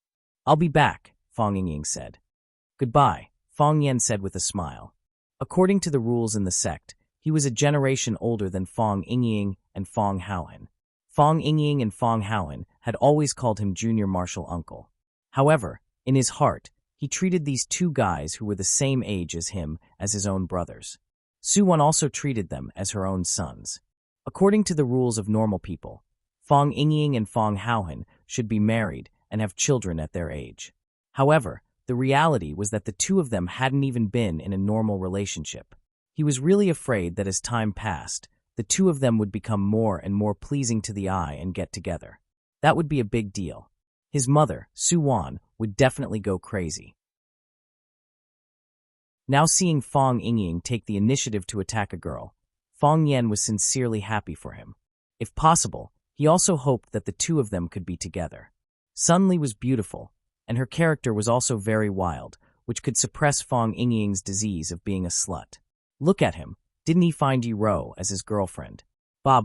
"I'll be back," Fong Yingying said. "Goodbye," Fong Yen said with a smile. According to the rules in the sect, he was a generation older than Fong Yingying and Fong Haohan. Fong Yingying and Fong Haohan had always called him junior martial uncle. However, in his heart, he treated these two guys who were the same age as him as his own brothers. Su-won also treated them as her own sons. According to the rules of normal people, Fong Yingying and Fong Haohan should be married and have children at their age. However, the reality was that the two of them hadn't even been in a normal relationship. He was really afraid that as time passed, the two of them would become more and more pleasing to the eye and get together. That would be a big deal. His mother, Su-won, would definitely go crazy. Now seeing Fong Yingying take the initiative to attack a girl, Fong Yen was sincerely happy for him. If possible, he also hoped that the two of them could be together. Sunli was beautiful, and her character was also very wild, which could suppress Fong Yingying's disease of being a slut. Look at him. Didn't he find Yi-ro as his girlfriend? Ba.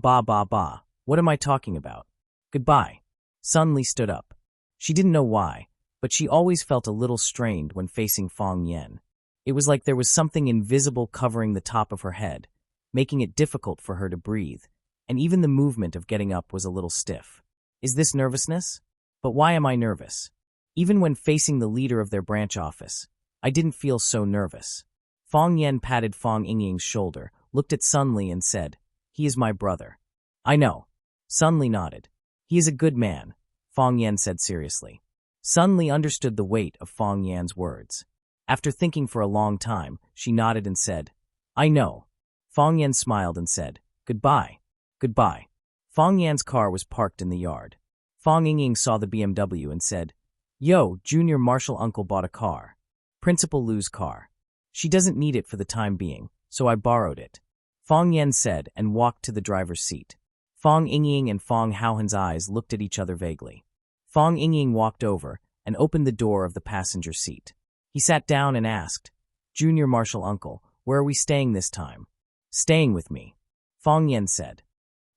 What am I talking about? Goodbye. Sunli stood up. She didn't know why, but she always felt a little strained when facing Fong Yen. It was like there was something invisible covering the top of her head, making it difficult for her to breathe, and even the movement of getting up was a little stiff. Is this nervousness? But why am I nervous? Even when facing the leader of their branch office, I didn't feel so nervous. Fong Yen patted Fong Yingying's shoulder, looked at Sunli and said, "He is my brother." "I know." Sunli nodded. "He is a good man," Fong Yen said seriously. Sunli understood the weight of Fong Yan's words. After thinking for a long time, she nodded and said, "I know." Fong Yen smiled and said, "Goodbye." "Goodbye." Fong Yan's car was parked in the yard. Fong Yingying saw the BMW and said, "Yo, junior martial uncle bought a car. Principal Lu's car. She doesn't need it for the time being, so I borrowed it," Fong Yen said and walked to the driver's seat. Fong Yingying and Fong Haohan's eyes looked at each other vaguely. Fong Yingying walked over and opened the door of the passenger seat. He sat down and asked, "Junior martial uncle, where are we staying this time?" "Staying with me," Fong Yen said.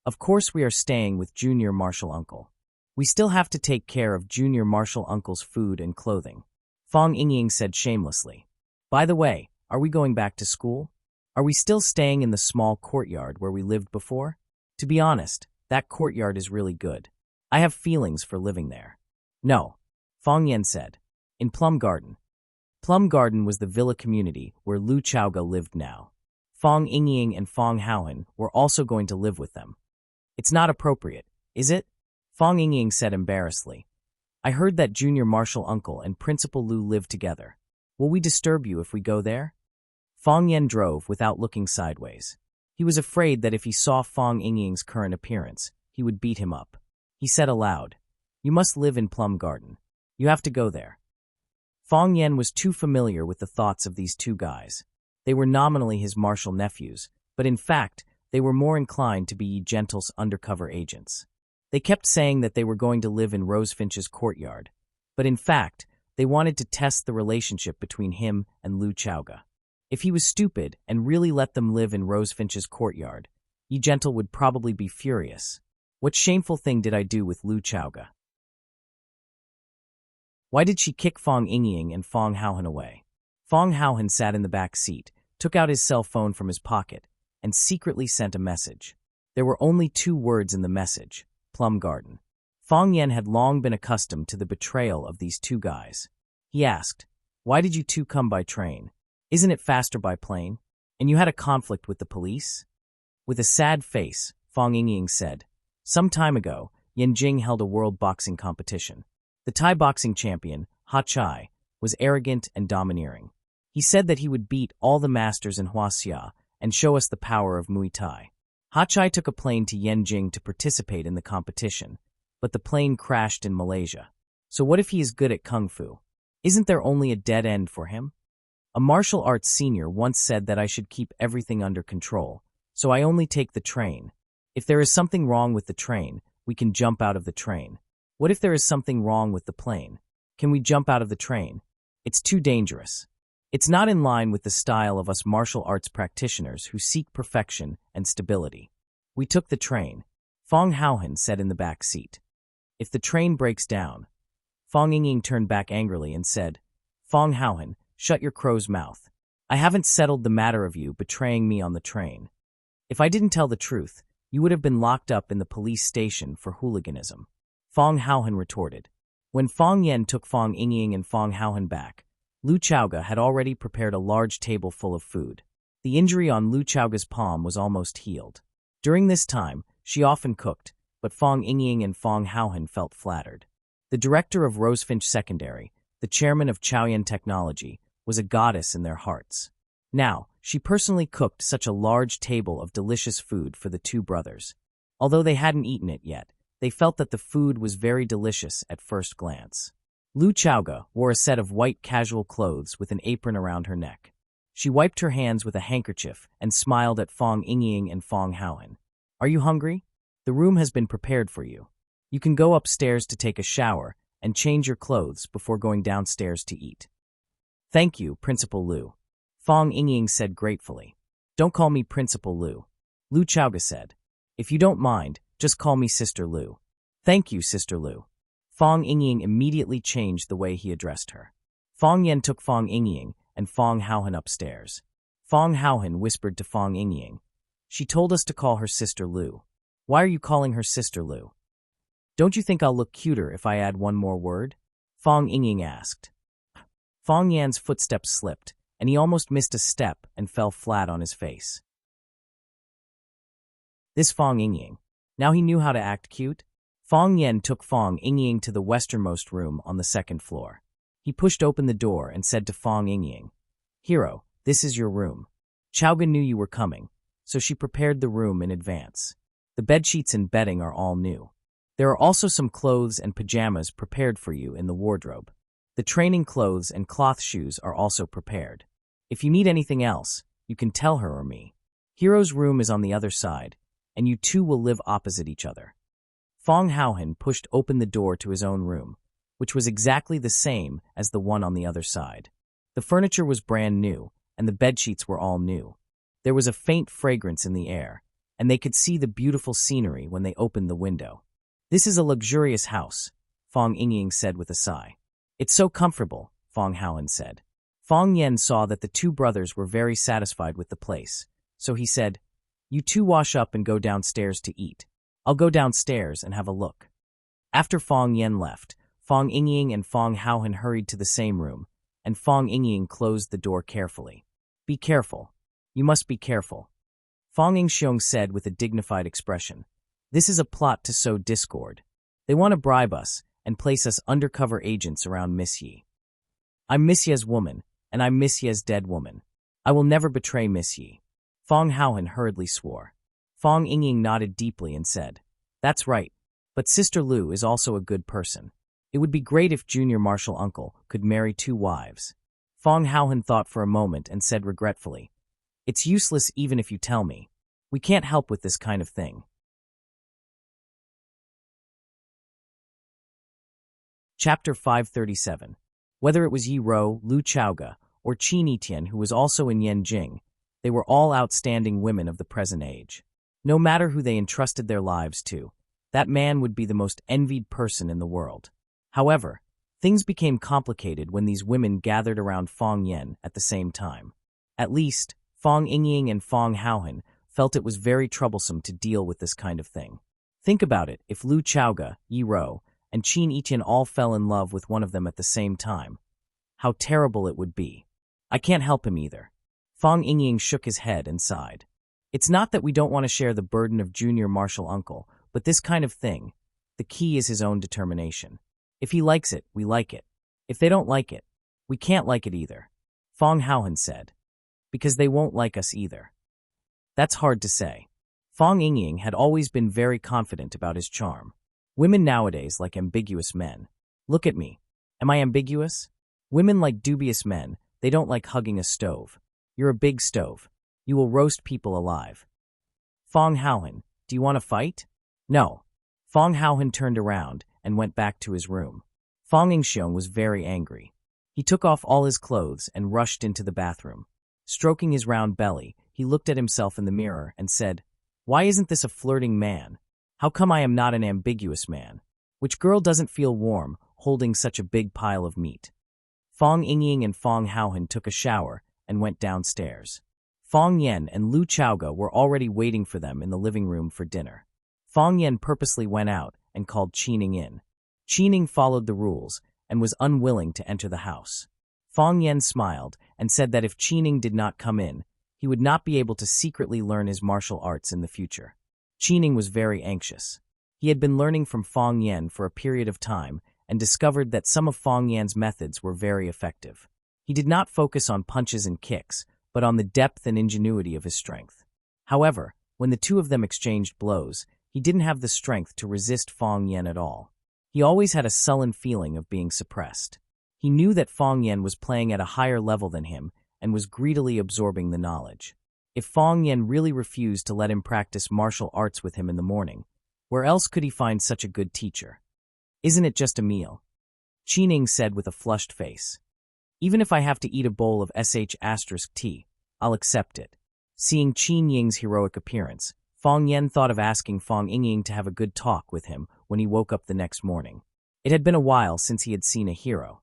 "Of course we are staying with junior martial uncle. We still have to take care of junior martial uncle's food and clothing," Fong Yingying said shamelessly. "By the way, are we going back to school?" Are we still staying in the small courtyard where we lived before? To be honest, that courtyard is really good. I have feelings for living there. No, Fong Yan said. In Plum Garden. Plum Garden was the villa community where Lu Chaoga lived now. Fong Yingying and Fong Haohan were also going to live with them. It's not appropriate, is it? Fong Yingying said embarrassedly. I heard that Junior Marshal Uncle and Principal Lu live together. Will we disturb you if we go there? Fong Yan drove without looking sideways. He was afraid that if he saw Fong Yingying's current appearance, he would beat him up. He said aloud, You must live in Plum Garden. You have to go there. Fong Yan was too familiar with the thoughts of these two guys. They were nominally his martial nephews, but in fact, they were more inclined to be Yi Gentle's undercover agents. They kept saying that they were going to live in Rosefinch's courtyard, but in fact, they wanted to test the relationship between him and Lu Chaoga. If he was stupid and really let them live in Rosefinch's courtyard, Yi Gentle would probably be furious. What shameful thing did I do with Lu Chaoga? Why did she kick Fong Yingying and Fong Haohan away? Fong Haohan sat in the back seat, took out his cell phone from his pocket, and secretly sent a message. There were only 2 words in the message, Plum Garden. Fong Yan had long been accustomed to the betrayal of these 2 guys. He asked, Why did you 2 come by train? Isn't it faster by plane? And you had a conflict with the police? With a sad face, Fong Yingying said, Some time ago, Yanjing held a world boxing competition. The Thai boxing champion, Ha Chai, was arrogant and domineering. He said that he would beat all the masters in Huaxia and show us the power of Muay Thai. Ha Chai took a plane to Yanjing to participate in the competition, but the plane crashed in Malaysia. So what if he is good at Kung Fu? Isn't there only a dead end for him? A martial arts senior once said that I should keep everything under control, so I only take the train. If there is something wrong with the train, we can jump out of the train. What if there is something wrong with the plane? Can we jump out of the train? It's too dangerous. It's not in line with the style of us martial arts practitioners who seek perfection and stability. We took the train. Fong Haohan said in the back seat. If the train breaks down. Fong Yingying turned back angrily and said, Fong Haohan, shut your crow's mouth. I haven't settled the matter of you betraying me on the train. If I didn't tell the truth, you would have been locked up in the police station for hooliganism. Fong Haohan retorted. When Fong Yan took Fong Yingying and Fong Haohan back, Lu Chaoga had already prepared a large table full of food. The injury on Lu Chaoga's palm was almost healed. During this time, she often cooked, but Fong Yingying and Fong Haohan felt flattered. The director of Rosefinch Secondary, the chairman of Chaoyan Technology, was a goddess in their hearts. Now, she personally cooked such a large table of delicious food for the 2 brothers. Although they hadn't eaten it yet, they felt that the food was very delicious at first glance. Lu Chaoga wore a set of white casual clothes with an apron around her neck. She wiped her hands with a handkerchief and smiled at Fong Yingying and Fong Haohan. Are you hungry? The room has been prepared for you. You can go upstairs to take a shower and change your clothes before going downstairs to eat. Thank you, Principal Lu. Fong Yingying said gratefully. Don't call me Principal Lu. Lu Chaoga said. If you don't mind, just call me Sister Lu. Thank you, Sister Lu. Fong Yingying immediately changed the way he addressed her. Fong Yan took Fong Yingying and Fong Haohan upstairs. Fong Haohan whispered to Fong Yingying. She told us to call her Sister Lu. Why are you calling her Sister Lu? Don't you think I'll look cuter if I add one more word? Fong Yingying asked. Fong Yan's footsteps slipped, and he almost missed a step and fell flat on his face. This Fong Yingying. Now he knew how to act cute? Fong Yan took Fong Yingying to the westernmost room on the 2nd floor. He pushed open the door and said to Fong Yingying, Hero, this is your room. Chaoga knew you were coming, so she prepared the room in advance. The bedsheets and bedding are all new. There are also some clothes and pajamas prepared for you in the wardrobe. The training clothes and cloth shoes are also prepared. If you need anything else, you can tell her or me. Hero's room is on the other side, and you 2 will live opposite each other. Fong Haohan pushed open the door to his own room, which was exactly the same as the one on the other side. The furniture was brand new, and the bedsheets were all new. There was a faint fragrance in the air, and they could see the beautiful scenery when they opened the window. This is a luxurious house, Fong Yingying said with a sigh. It's so comfortable, Fong Haohan said. Fong Yen saw that the two brothers were very satisfied with the place, so he said, "You two wash up and go downstairs to eat. I'll go downstairs and have a look." After Fong Yen left, Fong Yingying and Fong Haohan hurried to the same room, and Fong Yingying closed the door carefully. "Be careful. You must be careful," Fong Yingxiong said with a dignified expression. "This is a plot to sow discord. They want to bribe us and place us undercover agents around Miss Yi. I'm Miss Ye's woman, and I'm Miss Ye's dead woman. I will never betray Miss Yi." Fong Haohan hurriedly swore. Fong Yingying nodded deeply and said, "That's right, but Sister Lu is also a good person. It would be great if Junior Martial Uncle could marry 2 wives. Fong Haohan thought for a moment and said regretfully, "It's useless even if you tell me. We can't help with this kind of thing." Chapter 537. Whether it was Yi Ro, Lu Chaoga, or Qin Yitian who was also in Yanjing, they were all outstanding women of the present age. No matter who they entrusted their lives to, that man would be the most envied person in the world. However, things became complicated when these women gathered around Fong Yen at the same time. At least, Fong Yingying and Fong Haohan felt it was very troublesome to deal with this kind of thing. Think about it, if Lu Chaoga, Yi Ro, and Qin Yitian all fell in love with one of them at the same time. How terrible it would be. I can't help him either. Fong Yingying shook his head and sighed. It's not that we don't want to share the burden of Junior Martial Uncle, but this kind of thing, the key is his own determination. If he likes it, we like it. If they don't like it, we can't like it either, Fong Haohan said. Because they won't like us either. That's hard to say. Fong Yingying had always been very confident about his charm. Women nowadays like ambiguous men. Look at me. Am I ambiguous? Women like dubious men. They don't like hugging a stove. You're a big stove. You will roast people alive. Fong Haohan, do you want to fight? No. Fong Haohan turned around and went back to his room. Fong Yingxiong was very angry. He took off all his clothes and rushed into the bathroom. Stroking his round belly, he looked at himself in the mirror and said, "Why isn't this a flirting man? How come I am not an ambiguous man? Which girl doesn't feel warm holding such a big pile of meat?" Fong Yingying and Fong Haohan took a shower and went downstairs. Fong Yen and Lu Chaoga were already waiting for them in the living room for dinner. Fong Yen purposely went out and called Qining in. Qining followed the rules and was unwilling to enter the house. Fong Yen smiled and said that if Qining did not come in, he would not be able to secretly learn his martial arts in the future. Qining was very anxious. He had been learning from Fong Yen for a period of time and discovered that some of Fong Yan's methods were very effective. He did not focus on punches and kicks, but on the depth and ingenuity of his strength. However, when the two of them exchanged blows, he didn't have the strength to resist Fong Yen at all. He always had a sullen feeling of being suppressed. He knew that Fong Yen was playing at a higher level than him and was greedily absorbing the knowledge. If Fong Yen really refused to let him practice martial arts with him in the morning, where else could he find such a good teacher? "Isn't it just a meal?" Qining said with a flushed face. "Even if I have to eat a bowl of sh*T, I'll accept it." Seeing Qin Ying's heroic appearance, Fong Yen thought of asking Fong Yingying to have a good talk with him when he woke up the next morning. It had been a while since he had seen a hero.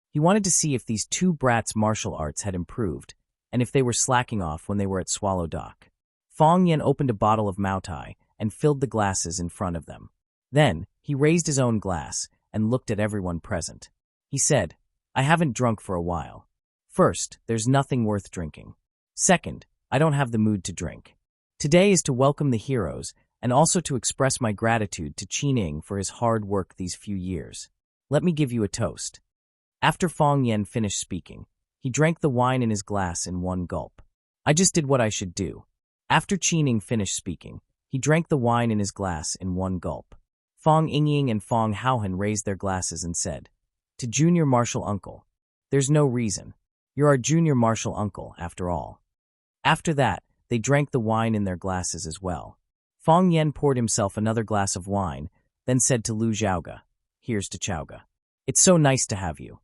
He wanted to see if these two brats' martial arts had improved, and if they were slacking off when they were at Swallow Dock. Fong Yen opened a bottle of Maotai and filled the glasses in front of them. Then, he raised his own glass and looked at everyone present. He said, "I haven't drunk for a while. First, there's nothing worth drinking. Second, I don't have the mood to drink. Today is to welcome the heroes and also to express my gratitude to Qining for his hard work these few years. Let me give you a toast." After Fong Yen finished speaking, he drank the wine in his glass in one gulp. "I just did what I should do." After Qining finished speaking, he drank the wine in his glass in one gulp. Fong Yingying and Fong Haohan raised their glasses and said, "To Junior Martial Uncle. There's no reason. You're our Junior Martial Uncle, after all." After that, they drank the wine in their glasses as well. Fong Yen poured himself another glass of wine, then said to Lu Chaoga, "Here's to Chaoga. It's so nice to have you."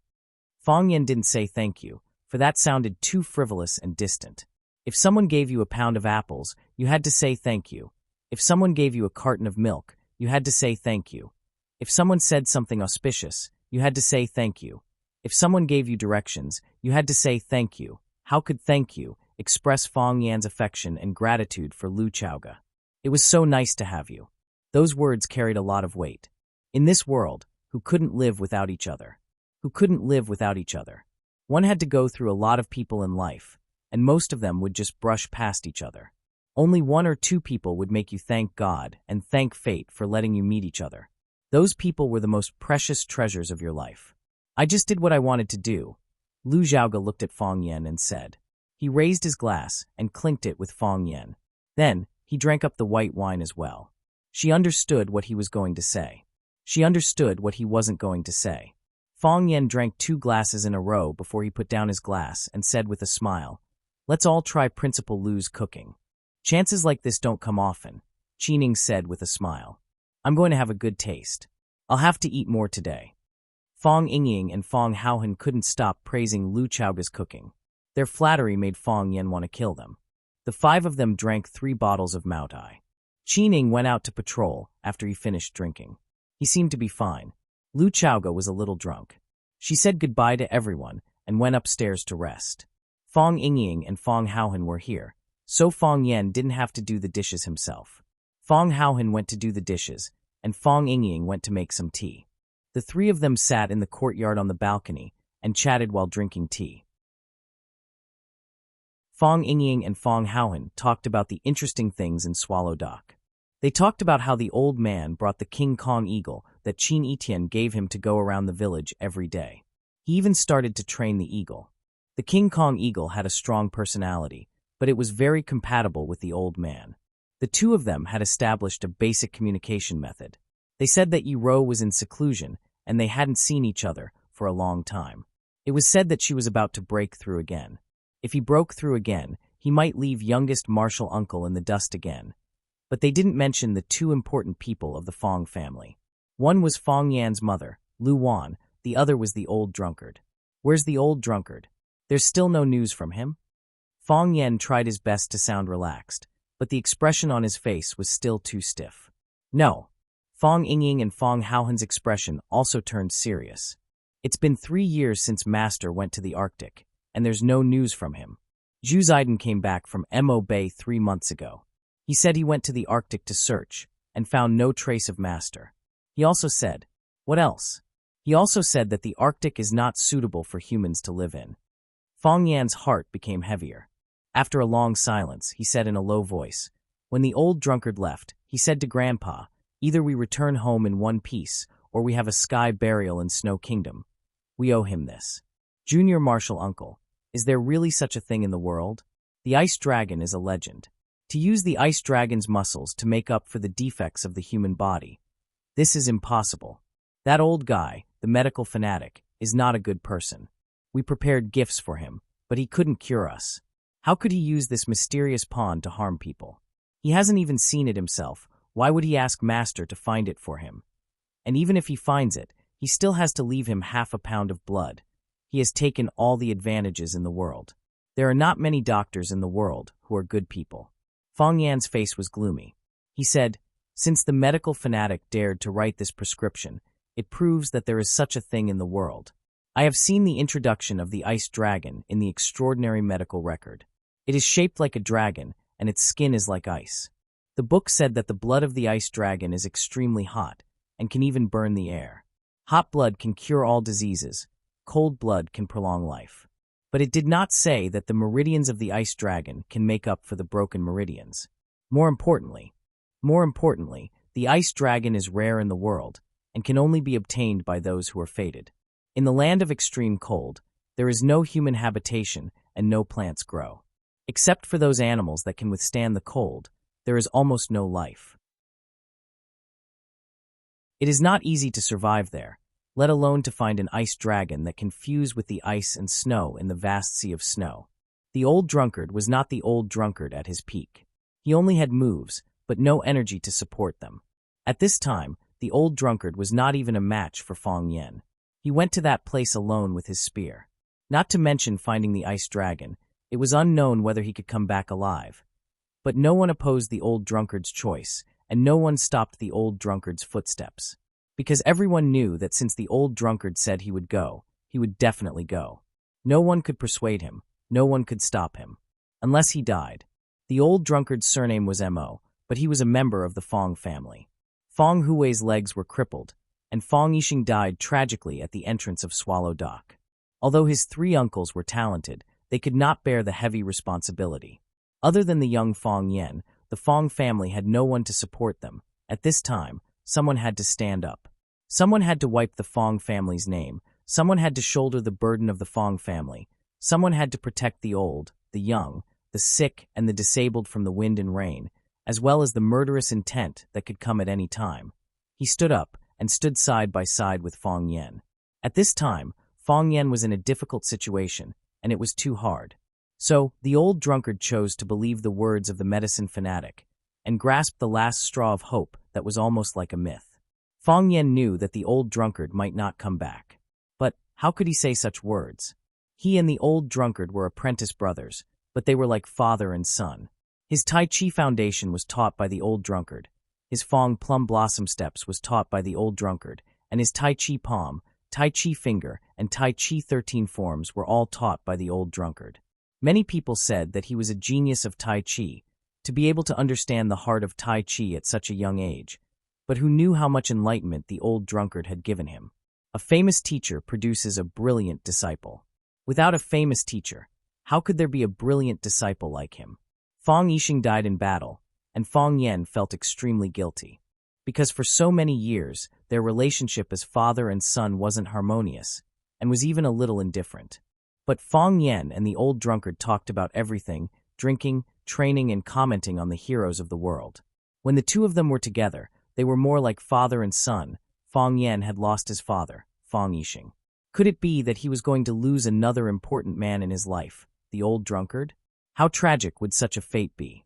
Fong Yen didn't say thank you, for that sounded too frivolous and distant. If someone gave you a pound of apples, you had to say thank you. If someone gave you a carton of milk, you had to say thank you. If someone said something auspicious, you had to say thank you. If someone gave you directions, you had to say thank you. How could thank you express Fong Yan's affection and gratitude for Lu Chaoga? It was so nice to have you. Those words carried a lot of weight. In this world, who couldn't live without each other? Who couldn't live without each other? One had to go through a lot of people in life, and most of them would just brush past each other. Only one or two people would make you thank God and thank fate for letting you meet each other. Those people were the most precious treasures of your life. I just did what I wanted to do. Lu Xiaoga looked at Fong Yan and said. He raised his glass and clinked it with Fong Yan. Then, he drank up the white wine as well. She understood what he was going to say. She understood what he wasn't going to say. Fong Yan drank 2 glasses in a row before he put down his glass and said with a smile, "Let's all try Principal Lu's cooking." "Chances like this don't come often," Qining said with a smile. "I'm going to have a good taste. I'll have to eat more today." Fong Yingying and Fong Haohan couldn't stop praising Lu Chaoga's cooking. Their flattery made Fong Yan want to kill them. The 5 of them drank 3 bottles of Maotai. Qining went out to patrol after he finished drinking. He seemed to be fine. Lu Chaoga was a little drunk. She said goodbye to everyone and went upstairs to rest. Fong Yingying and Fong Haohan were here, so Fong Yan didn't have to do the dishes himself. Fong Haohan went to do the dishes, and Fong Yingying went to make some tea. The 3 of them sat in the courtyard on the balcony and chatted while drinking tea. Fong Yingying and Fong Haohan talked about the interesting things in Swallow Dock. They talked about how the old man brought the King Kong eagle that Qin Etienne gave him to go around the village every day. He even started to train the eagle. The King Kong eagle had a strong personality, but it was very compatible with the old man. The 2 of them had established a basic communication method. They said that Yiro was in seclusion, and they hadn't seen each other for a long time. It was said that she was about to break through again. If he broke through again, he might leave youngest martial uncle in the dust again. But they didn't mention the 2 important people of the Fong family. One was Fong Yan's mother, Lu Wan, the other was the old drunkard. Where's the old drunkard? There's still no news from him? Fong Yan tried his best to sound relaxed, but the expression on his face was still too stiff. No. Fong Yingying and Fong Haohan's expression also turned serious. It's been 3 years since Master went to the Arctic, and there's no news from him. Zhu Ziden came back from Mo Bay 3 months ago. He said he went to the Arctic to search, and found no trace of Master. He also said, what else? He also said that the Arctic is not suitable for humans to live in. Fong Yan's heart became heavier. After a long silence, he said in a low voice, when the old drunkard left, he said to Grandpa, either we return home in one piece, or we have a sky burial in Snow Kingdom. We owe him this. Junior Martial Uncle, is there really such a thing in the world? The ice dragon is a legend. To use the ice dragon's muscles to make up for the defects of the human body. This is impossible. That old guy, the medical fanatic, is not a good person. We prepared gifts for him, but he couldn't cure us. How could he use this mysterious pawn to harm people? He hasn't even seen it himself. Why would he ask Master to find it for him? And even if he finds it, he still has to leave him 1/2 pound of blood. He has taken all the advantages in the world. There are not many doctors in the world who are good people. Fong Yan's face was gloomy. He said, since the medical fanatic dared to write this prescription, it proves that there is such a thing in the world. I have seen the introduction of the ice dragon in the extraordinary medical record. It is shaped like a dragon, and its skin is like ice. The book said that the blood of the ice dragon is extremely hot, and can even burn the air. Hot blood can cure all diseases. Cold blood can prolong life. But it did not say that the meridians of the ice dragon can make up for the broken meridians. More importantly, the ice dragon is rare in the world, and can only be obtained by those who are fated. In the land of extreme cold, there is no human habitation and no plants grow. Except for those animals that can withstand the cold, there is almost no life. It is not easy to survive there, let alone to find an ice dragon that can fuse with the ice and snow in the vast sea of snow. The old drunkard was not the old drunkard at his peak. He only had moves, but no energy to support them. At this time, the old drunkard was not even a match for Fong Yan. He went to that place alone with his spear. Not to mention finding the ice dragon, it was unknown whether he could come back alive. But no one opposed the old drunkard's choice, and no one stopped the old drunkard's footsteps. Because everyone knew that since the old drunkard said he would go, he would definitely go. No one could persuade him. No one could stop him. Unless he died. The old drunkard's surname was Mo, but he was a member of the Fong family. Fong Hui's legs were crippled, and Fong Yixing died tragically at the entrance of Swallow Dock. Although his 3 uncles were talented, they could not bear the heavy responsibility. Other than the young Fong Yan, the Fong family had no one to support them. At this time, someone had to stand up. Someone had to wipe the Fong family's name. Someone had to shoulder the burden of the Fong family. Someone had to protect the old, the young, the sick, and the disabled from the wind and rain, as well as the murderous intent that could come at any time. He stood up and stood side by side with Fong Yan. At this time, Fong Yan was in a difficult situation, and it was too hard. So, the old drunkard chose to believe the words of the medicine fanatic and grasped the last straw of hope that was almost like a myth. Fong Yan knew that the old drunkard might not come back. But how could he say such words? He and the old drunkard were apprentice brothers, but they were like father and son. His Tai Chi foundation was taught by the old drunkard. His Fong plum blossom steps was taught by the old drunkard, and his Tai Chi palm, Tai Chi finger, and Tai Chi 13 forms were all taught by the old drunkard. Many people said that he was a genius of Tai Chi, to be able to understand the heart of Tai Chi at such a young age, but who knew how much enlightenment the old drunkard had given him. A famous teacher produces a brilliant disciple. Without a famous teacher, how could there be a brilliant disciple like him? Fong Yixing died in battle, and Fong Yan felt extremely guilty. Because for so many years, their relationship as father and son wasn't harmonious, and was even a little indifferent. But Fong Yan and the old drunkard talked about everything, drinking, training, and commenting on the heroes of the world. When the two of them were together, they were more like father and son. Fong Yan had lost his father, Fong Yixing. Could it be that he was going to lose another important man in his life, the old drunkard? How tragic would such a fate be?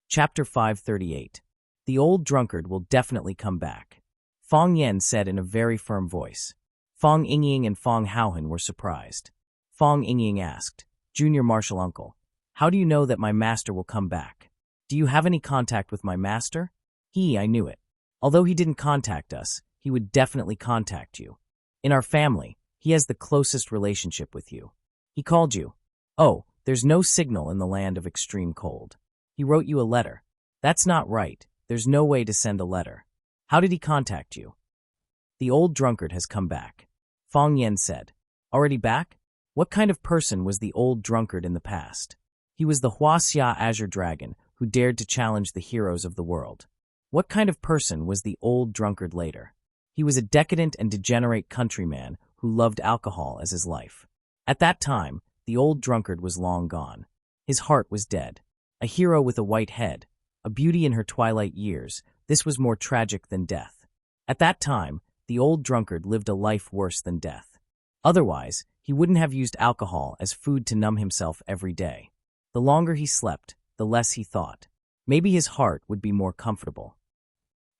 Chapter 538. The old drunkard will definitely come back. Fong Yan said in a very firm voice. Fong Yingying and Fong Haohan were surprised. Fong Yingying asked, Junior Martial Uncle, how do you know that my master will come back? Do you have any contact with my master? I knew it. Although he didn't contact us, he would definitely contact you. In our family, he has the closest relationship with you. He called you. Oh, there's no signal in the land of extreme cold. He wrote you a letter. That's not right. There's no way to send a letter. How did he contact you? The old drunkard has come back. Fong Yan said. Already back? What kind of person was the old drunkard in the past? He was the Huaxia Azure Dragon who dared to challenge the heroes of the world. What kind of person was the old drunkard later? He was a decadent and degenerate countryman who loved alcohol as his life. At that time, the old drunkard was long gone. His heart was dead. A hero with a white head, a beauty in her twilight years, this was more tragic than death. At that time, the old drunkard lived a life worse than death. Otherwise, he wouldn't have used alcohol as food to numb himself every day. The longer he slept, the less he thought. Maybe his heart would be more comfortable.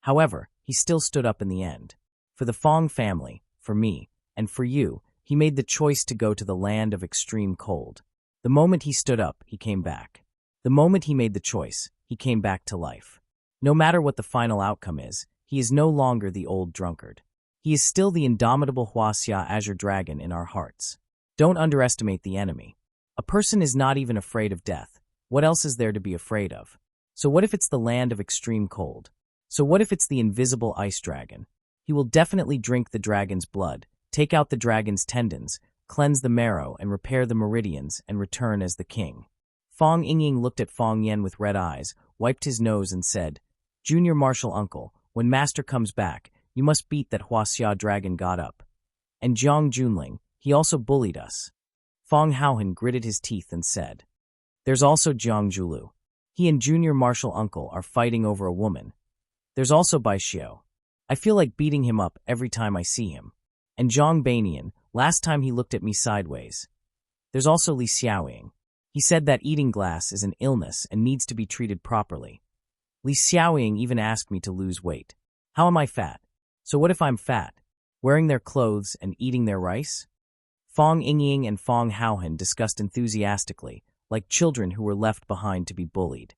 However, he still stood up in the end. For the Fong family, for me, and for you, he made the choice to go to the land of extreme cold. The moment he stood up, he came back. The moment he made the choice, he came back to life. No matter what the final outcome is, he is no longer the old drunkard. He is still the indomitable Huaxia Azure Dragon in our hearts. Don't underestimate the enemy. A person is not even afraid of death. What else is there to be afraid of? So what if it's the land of extreme cold? So what if it's the invisible ice dragon? He will definitely drink the dragon's blood, take out the dragon's tendons, cleanse the marrow and repair the meridians, and return as the king. Fong Yingying looked at Fong Yan with red eyes, wiped his nose and said, Junior Martial Uncle, when Master comes back, you must beat that Huaxia dragon got up. And Jiang Junling, he also bullied us. Fong Haohan gritted his teeth and said, There's also Jiang Julu. He and Junior Martial Uncle are fighting over a woman. There's also Bai Xiao. I feel like beating him up every time I see him. And Zhang Banian, last time he looked at me sideways. There's also Li Xiaoying. He said that eating glass is an illness and needs to be treated properly. Li Xiaoying even asked me to lose weight. How am I fat? So what if I'm fat? Wearing their clothes and eating their rice? Fong Yingying and Fong Haohan discussed enthusiastically, like children who were left behind to be bullied.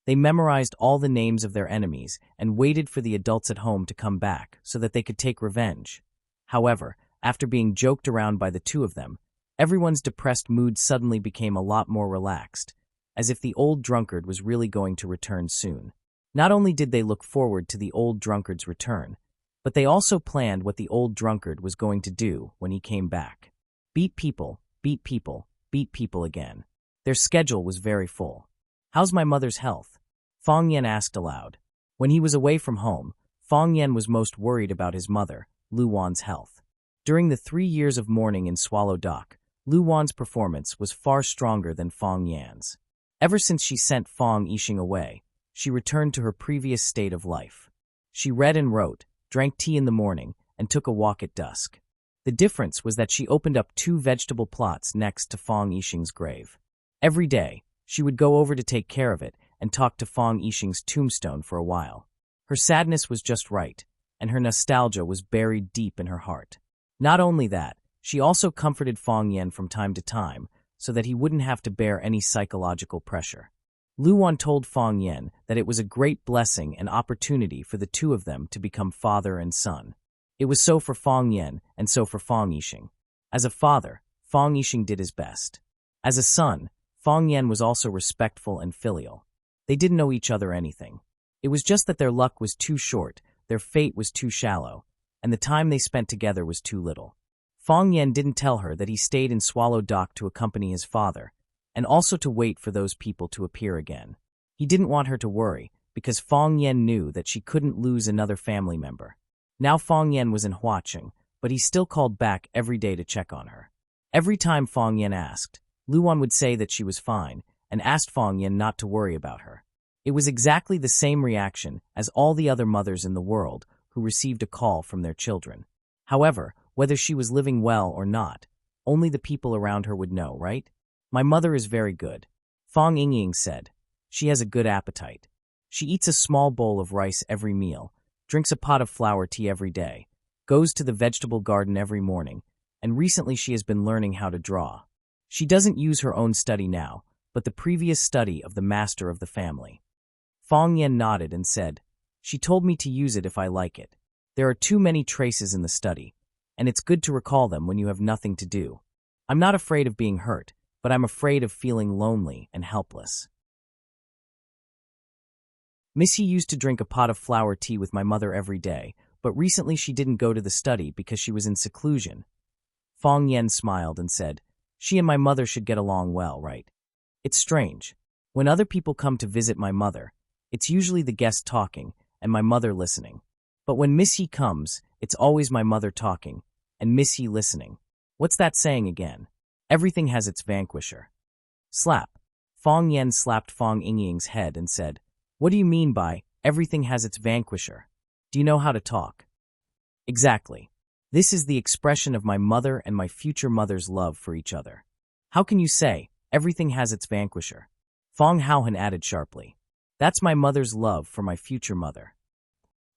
They memorized all the names of their enemies and waited for the adults at home to come back so that they could take revenge. However, after being joked around by the two of them, everyone's depressed mood suddenly became a lot more relaxed, as if the old drunkard was really going to return soon. Not only did they look forward to the old drunkard's return, but they also planned what the old drunkard was going to do when he came back. Beat people, beat people, beat people again. Their schedule was very full. "How's my mother's health?" Fong Yan asked aloud. When he was away from home, Fong Yan was most worried about his mother, Lu Wan's health. During the 3 years of mourning in Swallow Dock, Lu Wan's performance was far stronger than Fong Yan's. Ever since she sent Fong Yixing away, she returned to her previous state of life. She read and wrote, drank tea in the morning, and took a walk at dusk. The difference was that she opened up 2 vegetable plots next to Fong Yixing's grave. Every day, she would go over to take care of it and talk to Fong Yixing's tombstone for a while. Her sadness was just right, and her nostalgia was buried deep in her heart. Not only that, she also comforted Fong Yan from time to time so that he wouldn't have to bear any psychological pressure. Lu Wan told Fong Yan that it was a great blessing and opportunity for the two of them to become father and son. It was so for Fong Yan and so for Fong Yixing. As a father, Fong Yixing did his best. As a son, Fong Yan was also respectful and filial. They didn't know each other anything. It was just that their luck was too short, their fate was too shallow, and the time they spent together was too little. Fong Yan didn't tell her that he stayed in Swallow Dock to accompany his father, and also to wait for those people to appear again. He didn't want her to worry, because Fong Yan knew that she couldn't lose another family member. Now Fong Yan was in Huaqing, but he still called back every day to check on her. Every time Fong Yan asked, Lu Wan would say that she was fine, and asked Fong Yan not to worry about her. It was exactly the same reaction as all the other mothers in the world who received a call from their children. However, whether she was living well or not, only the people around her would know, right? "My mother is very good," Fong Yixing said. "She has a good appetite. She eats a small bowl of rice every meal, drinks a pot of flower tea every day, goes to the vegetable garden every morning, and recently she has been learning how to draw. She doesn't use her own study now, but the previous study of the master of the family." Fong Yan nodded and said, "She told me to use it if I like it. There are too many traces in the study, and it's good to recall them when you have nothing to do. I'm not afraid of being hurt, but I'm afraid of feeling lonely and helpless. Missy used to drink a pot of flower tea with my mother every day, but recently she didn't go to the study because she was in seclusion." Fong Yan smiled and said, "She and my mother should get along well, right? It's strange. When other people come to visit my mother, it's usually the guest talking and my mother listening. But when Missy comes, it's always my mother talking and Missy listening. What's that saying again? Everything has its vanquisher." Slap. Fong Yan slapped Fong Yixing's head and said, "What do you mean by, everything has its vanquisher? Do you know how to talk?" "Exactly. This is the expression of my mother and my future mother's love for each other. How can you say, everything has its vanquisher?" Fong Haohan added sharply, "That's my mother's love for my future mother."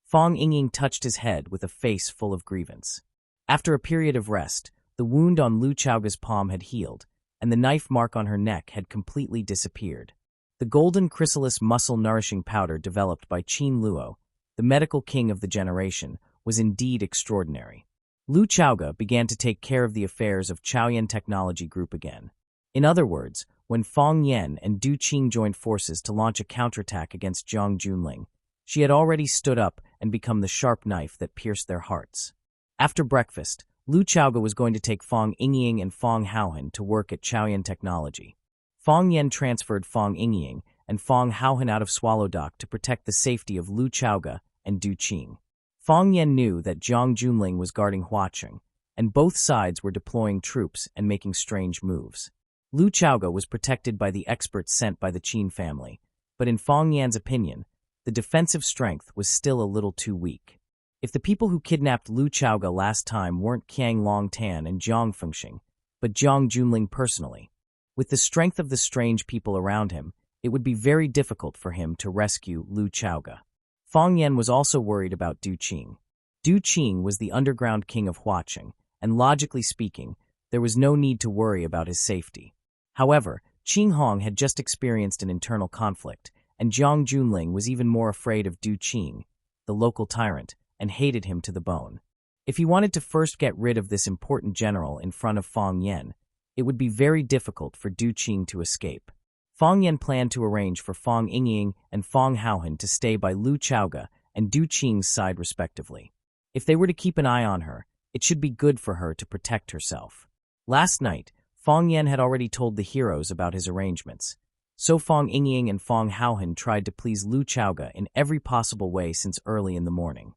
Fong Yixing touched his head with a face full of grievance. After a period of rest, the wound on Lu Chaoga's palm had healed, and the knife mark on her neck had completely disappeared. The golden chrysalis muscle-nourishing powder developed by Qin Luo, the medical king of the generation, was indeed extraordinary. Lu Chaoga began to take care of the affairs of Chaoyan Technology Group again. In other words, when Fong Yan and Du Qing joined forces to launch a counterattack against Jiang Junling, she had already stood up and become the sharp knife that pierced their hearts. After breakfast, Lu Chaoga was going to take Fong Yixing and Fong Haohan to work at Chaoyan Technology. Fong Yan transferred Fong Yixing and Fong Haohan out of Swallow Dock to protect the safety of Lu Chaoga and Du Qing. Fong Yan knew that Jiang Junling was guarding Huaqing, and both sides were deploying troops and making strange moves. Lu Chaoga was protected by the experts sent by the Qin family, but in Fong Yan's opinion, the defensive strength was still a little too weak. If the people who kidnapped Lu Chaoga last time weren't Qiang Longtan and Jiang Fengxing, but Jiang Junling personally, with the strength of the strange people around him, it would be very difficult for him to rescue Lu Chaoga. Fong Yan was also worried about Du Qing. Du Qing was the underground king of Huaqing, and logically speaking, there was no need to worry about his safety. However, Qing Hong had just experienced an internal conflict, and Jiang Junling was even more afraid of Du Qing, the local tyrant, and hated him to the bone. If he wanted to first get rid of this important general in front of Fang Yan, it would be very difficult for Du Qing to escape. Fang Yan planned to arrange for Fang Yingying and Fang Haohan to stay by Lu Chaoge and Du Qing's side respectively. If they were to keep an eye on her, it should be good for her to protect herself. Last night, Fang Yan had already told the heroes about his arrangements. So Fang Yingying and Fang Haohan tried to please Lu Chaoge in every possible way since early in the morning.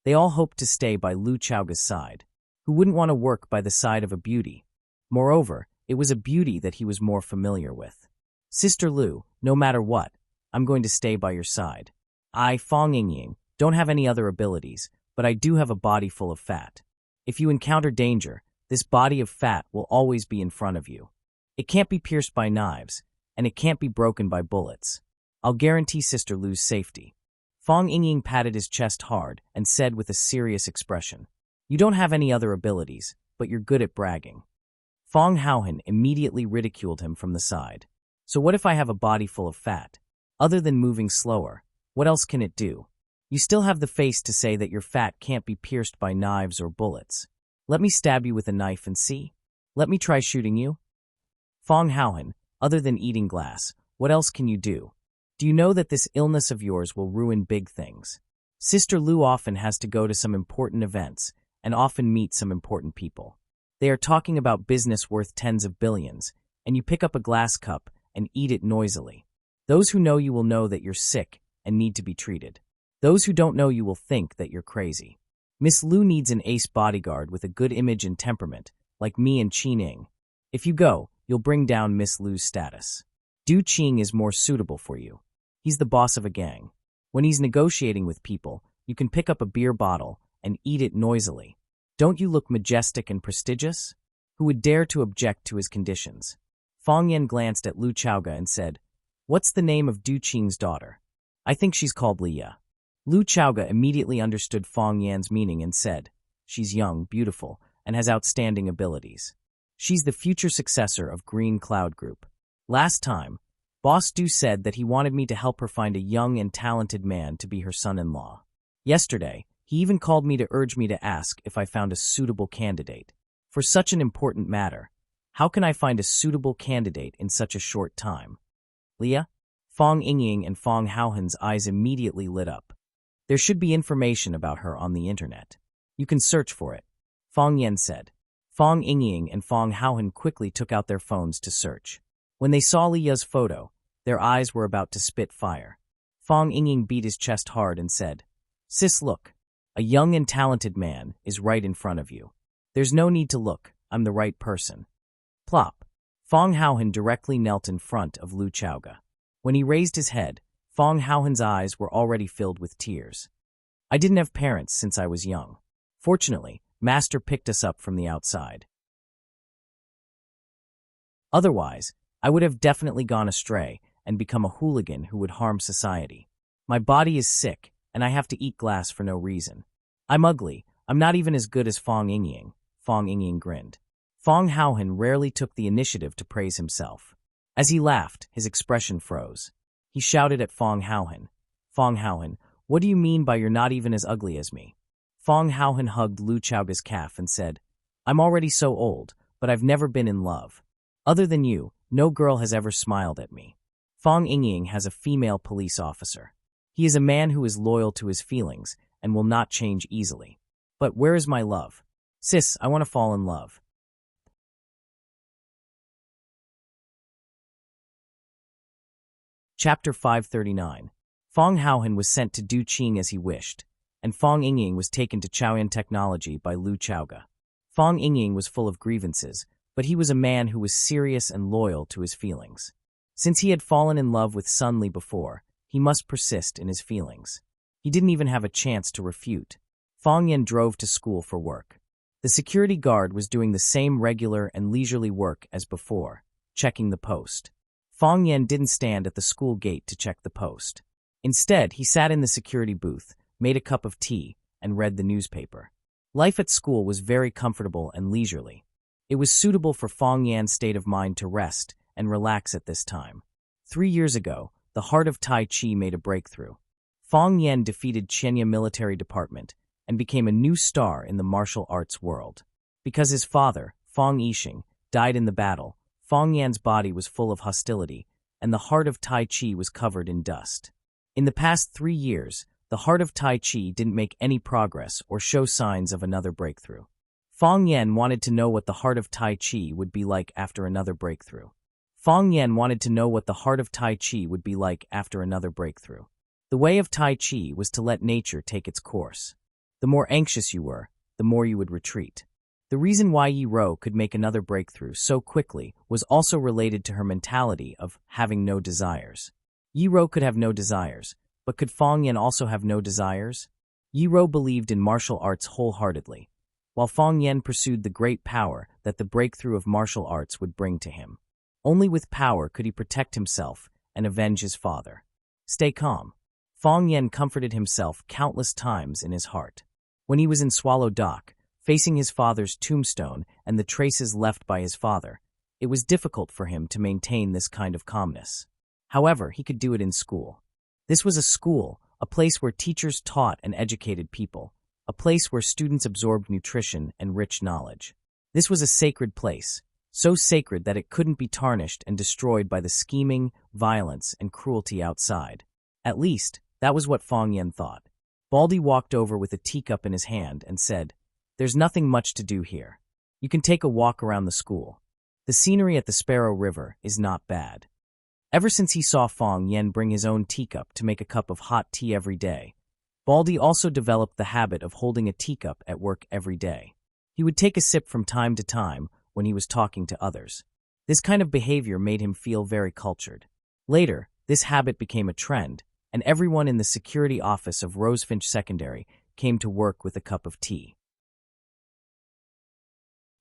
They all hoped to stay by Lu Chaoge's side. Who wouldn't want to work by the side of a beauty? Moreover, it was a beauty that he was more familiar with. Sister Lu, no matter what, I'm going to stay by your side. I, Fang Yingying, don't have any other abilities, but I do have a body full of fat. If you encounter danger, this body of fat will always be in front of you. It can't be pierced by knives, and it can't be broken by bullets. I'll guarantee Sister Lu's safety. Fang Yingying patted his chest hard and said with a serious expression, You don't have any other abilities, but you're good at bragging. Fang Haohan immediately ridiculed him from the side. So what if I have a body full of fat? Other than moving slower, what else can it do? You still have the face to say that your fat can't be pierced by knives or bullets. Let me stab you with a knife and see? Let me try shooting you? Fang Haohan, other than eating glass, what else can you do? Do you know that this illness of yours will ruin big things? Sister Lu often has to go to some important events and often meet some important people. They are talking about business worth tens of billions, and you pick up a glass cup and eat it noisily. Those who know you will know that you're sick and need to be treated. Those who don't know you will think that you're crazy. Miss Lu needs an ace bodyguard with a good image and temperament, like me and Qining. If you go, you'll bring down Miss Lu's status. Du Qing is more suitable for you. He's the boss of a gang. When he's negotiating with people, you can pick up a beer bottle and eat it noisily. Don't you look majestic and prestigious? Who would dare to object to his conditions? Fang Yan glanced at Lu Chaoge and said, What's the name of Du Qing's daughter? I think she's called Liya. Lu Chaoge immediately understood Fang Yan's meaning and said, She's young, beautiful, and has outstanding abilities. She's the future successor of Green Cloud Group. Last time, Boss Du said that he wanted me to help her find a young and talented man to be her son-in-law. Yesterday, he even called me to urge me to ask if I found a suitable candidate. For such an important matter, how can I find a suitable candidate in such a short time? Liya? Fang Yingying and Fang Haohan's eyes immediately lit up. There should be information about her on the internet. You can search for it, Fang Yan said. Fang Yingying and Fang Haohan quickly took out their phones to search. When they saw Liya's photo, their eyes were about to spit fire. Fang Yingying beat his chest hard and said, Sis, look. A young and talented man is right in front of you. There's no need to look. I'm the right person. Plop. Fang Haohan directly knelt in front of Lu Chaoge. When he raised his head, Fang Haohan's eyes were already filled with tears. I didn't have parents since I was young. Fortunately, Master picked us up from the outside. Otherwise, I would have definitely gone astray and become a hooligan who would harm society. My body is sick, and I have to eat glass for no reason. I'm ugly. I'm not even as good as Fang Yingying. Fang Yingying grinned. Fang Haohan rarely took the initiative to praise himself. As he laughed, his expression froze. He shouted at Fang Haohan, Fang Haohan, what do you mean by you're not even as ugly as me? Fang Haohan hugged Lu Chaoge's calf and said, I'm already so old, but I've never been in love. Other than you, no girl has ever smiled at me. Fang Yingying has a female police officer. He is a man who is loyal to his feelings and will not change easily. But where is my love? Sis, I want to fall in love. Chapter 539. Fang Haohan was sent to Du Qing as he wished, and Fang Yingying was taken to Chaoyan Technology by Lu Chaoge. Fang Yingying was full of grievances, but he was a man who was serious and loyal to his feelings. Since he had fallen in love with Sun Li before, he must persist in his feelings. He didn't even have a chance to refute. Fang Yan drove to school for work. The security guard was doing the same regular and leisurely work as before, checking the post. Fang Yan didn't stand at the school gate to check the post. Instead, he sat in the security booth, made a cup of tea, and read the newspaper. Life at school was very comfortable and leisurely. It was suitable for Fang Yan's state of mind to rest and relax at this time. 3 years ago, the heart of Tai Chi made a breakthrough. Fong Yan defeated Chenya Military Department and became a new star in the martial arts world. Because his father, Fong Yixing, died in the battle, Fong Yan's body was full of hostility, and the heart of Tai Chi was covered in dust. In the past 3 years, the heart of Tai Chi didn't make any progress or show signs of another breakthrough. Fong Yan wanted to know what the heart of Tai Chi would be like after another breakthrough. Fong Yan wanted to know what the heart of Tai Chi would be like after another breakthrough. The way of Tai Chi was to let nature take its course. The more anxious you were, the more you would retreat. The reason why Yi Ro could make another breakthrough so quickly was also related to her mentality of having no desires. Yi Ro could have no desires, but could Fong Yan also have no desires? Yi Ro believed in martial arts wholeheartedly, while Fong Yan pursued the great power that the breakthrough of martial arts would bring to him. Only with power could he protect himself and avenge his father. Stay calm. Fong Yan comforted himself countless times in his heart. When he was in Swallow Dock, facing his father's tombstone and the traces left by his father, it was difficult for him to maintain this kind of calmness. However, he could do it in school. This was a school, a place where teachers taught and educated people, a place where students absorbed nutrition and rich knowledge. This was a sacred place, so sacred that it couldn't be tarnished and destroyed by the scheming, violence, and cruelty outside. At least, that was what Fong Yan thought. Baldy walked over with a teacup in his hand and said, "There's nothing much to do here. You can take a walk around the school. The scenery at the Sparrow River is not bad." Ever since he saw Fong Yan bring his own teacup to make a cup of hot tea every day, Baldy also developed the habit of holding a teacup at work every day. He would take a sip from time to time when he was talking to others. This kind of behavior made him feel very cultured. Later, this habit became a trend, and everyone in the security office of Rosefinch Secondary came to work with a cup of tea.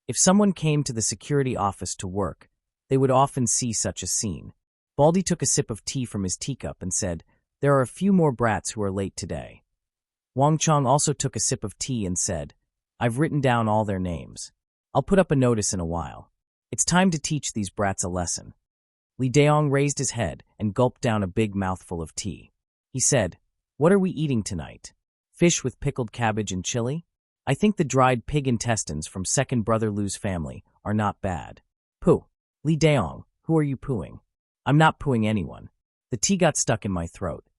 If someone came to the security office to work, they would often see such a scene. Baldy took a sip of tea from his teacup and said, "There are a few more brats who are late today." Wang Chong also took a sip of tea and said, "I've written down all their names. I'll put up a notice in a while. It's time to teach these brats a lesson." Li Daong raised his head and gulped down a big mouthful of tea. He said, "What are we eating tonight? Fish with pickled cabbage and chili? I think the dried pig intestines from second brother Lu's family are not bad." "Pooh. Li Daong, who are you poohing?" "I'm not poohing anyone. The tea got stuck in my throat."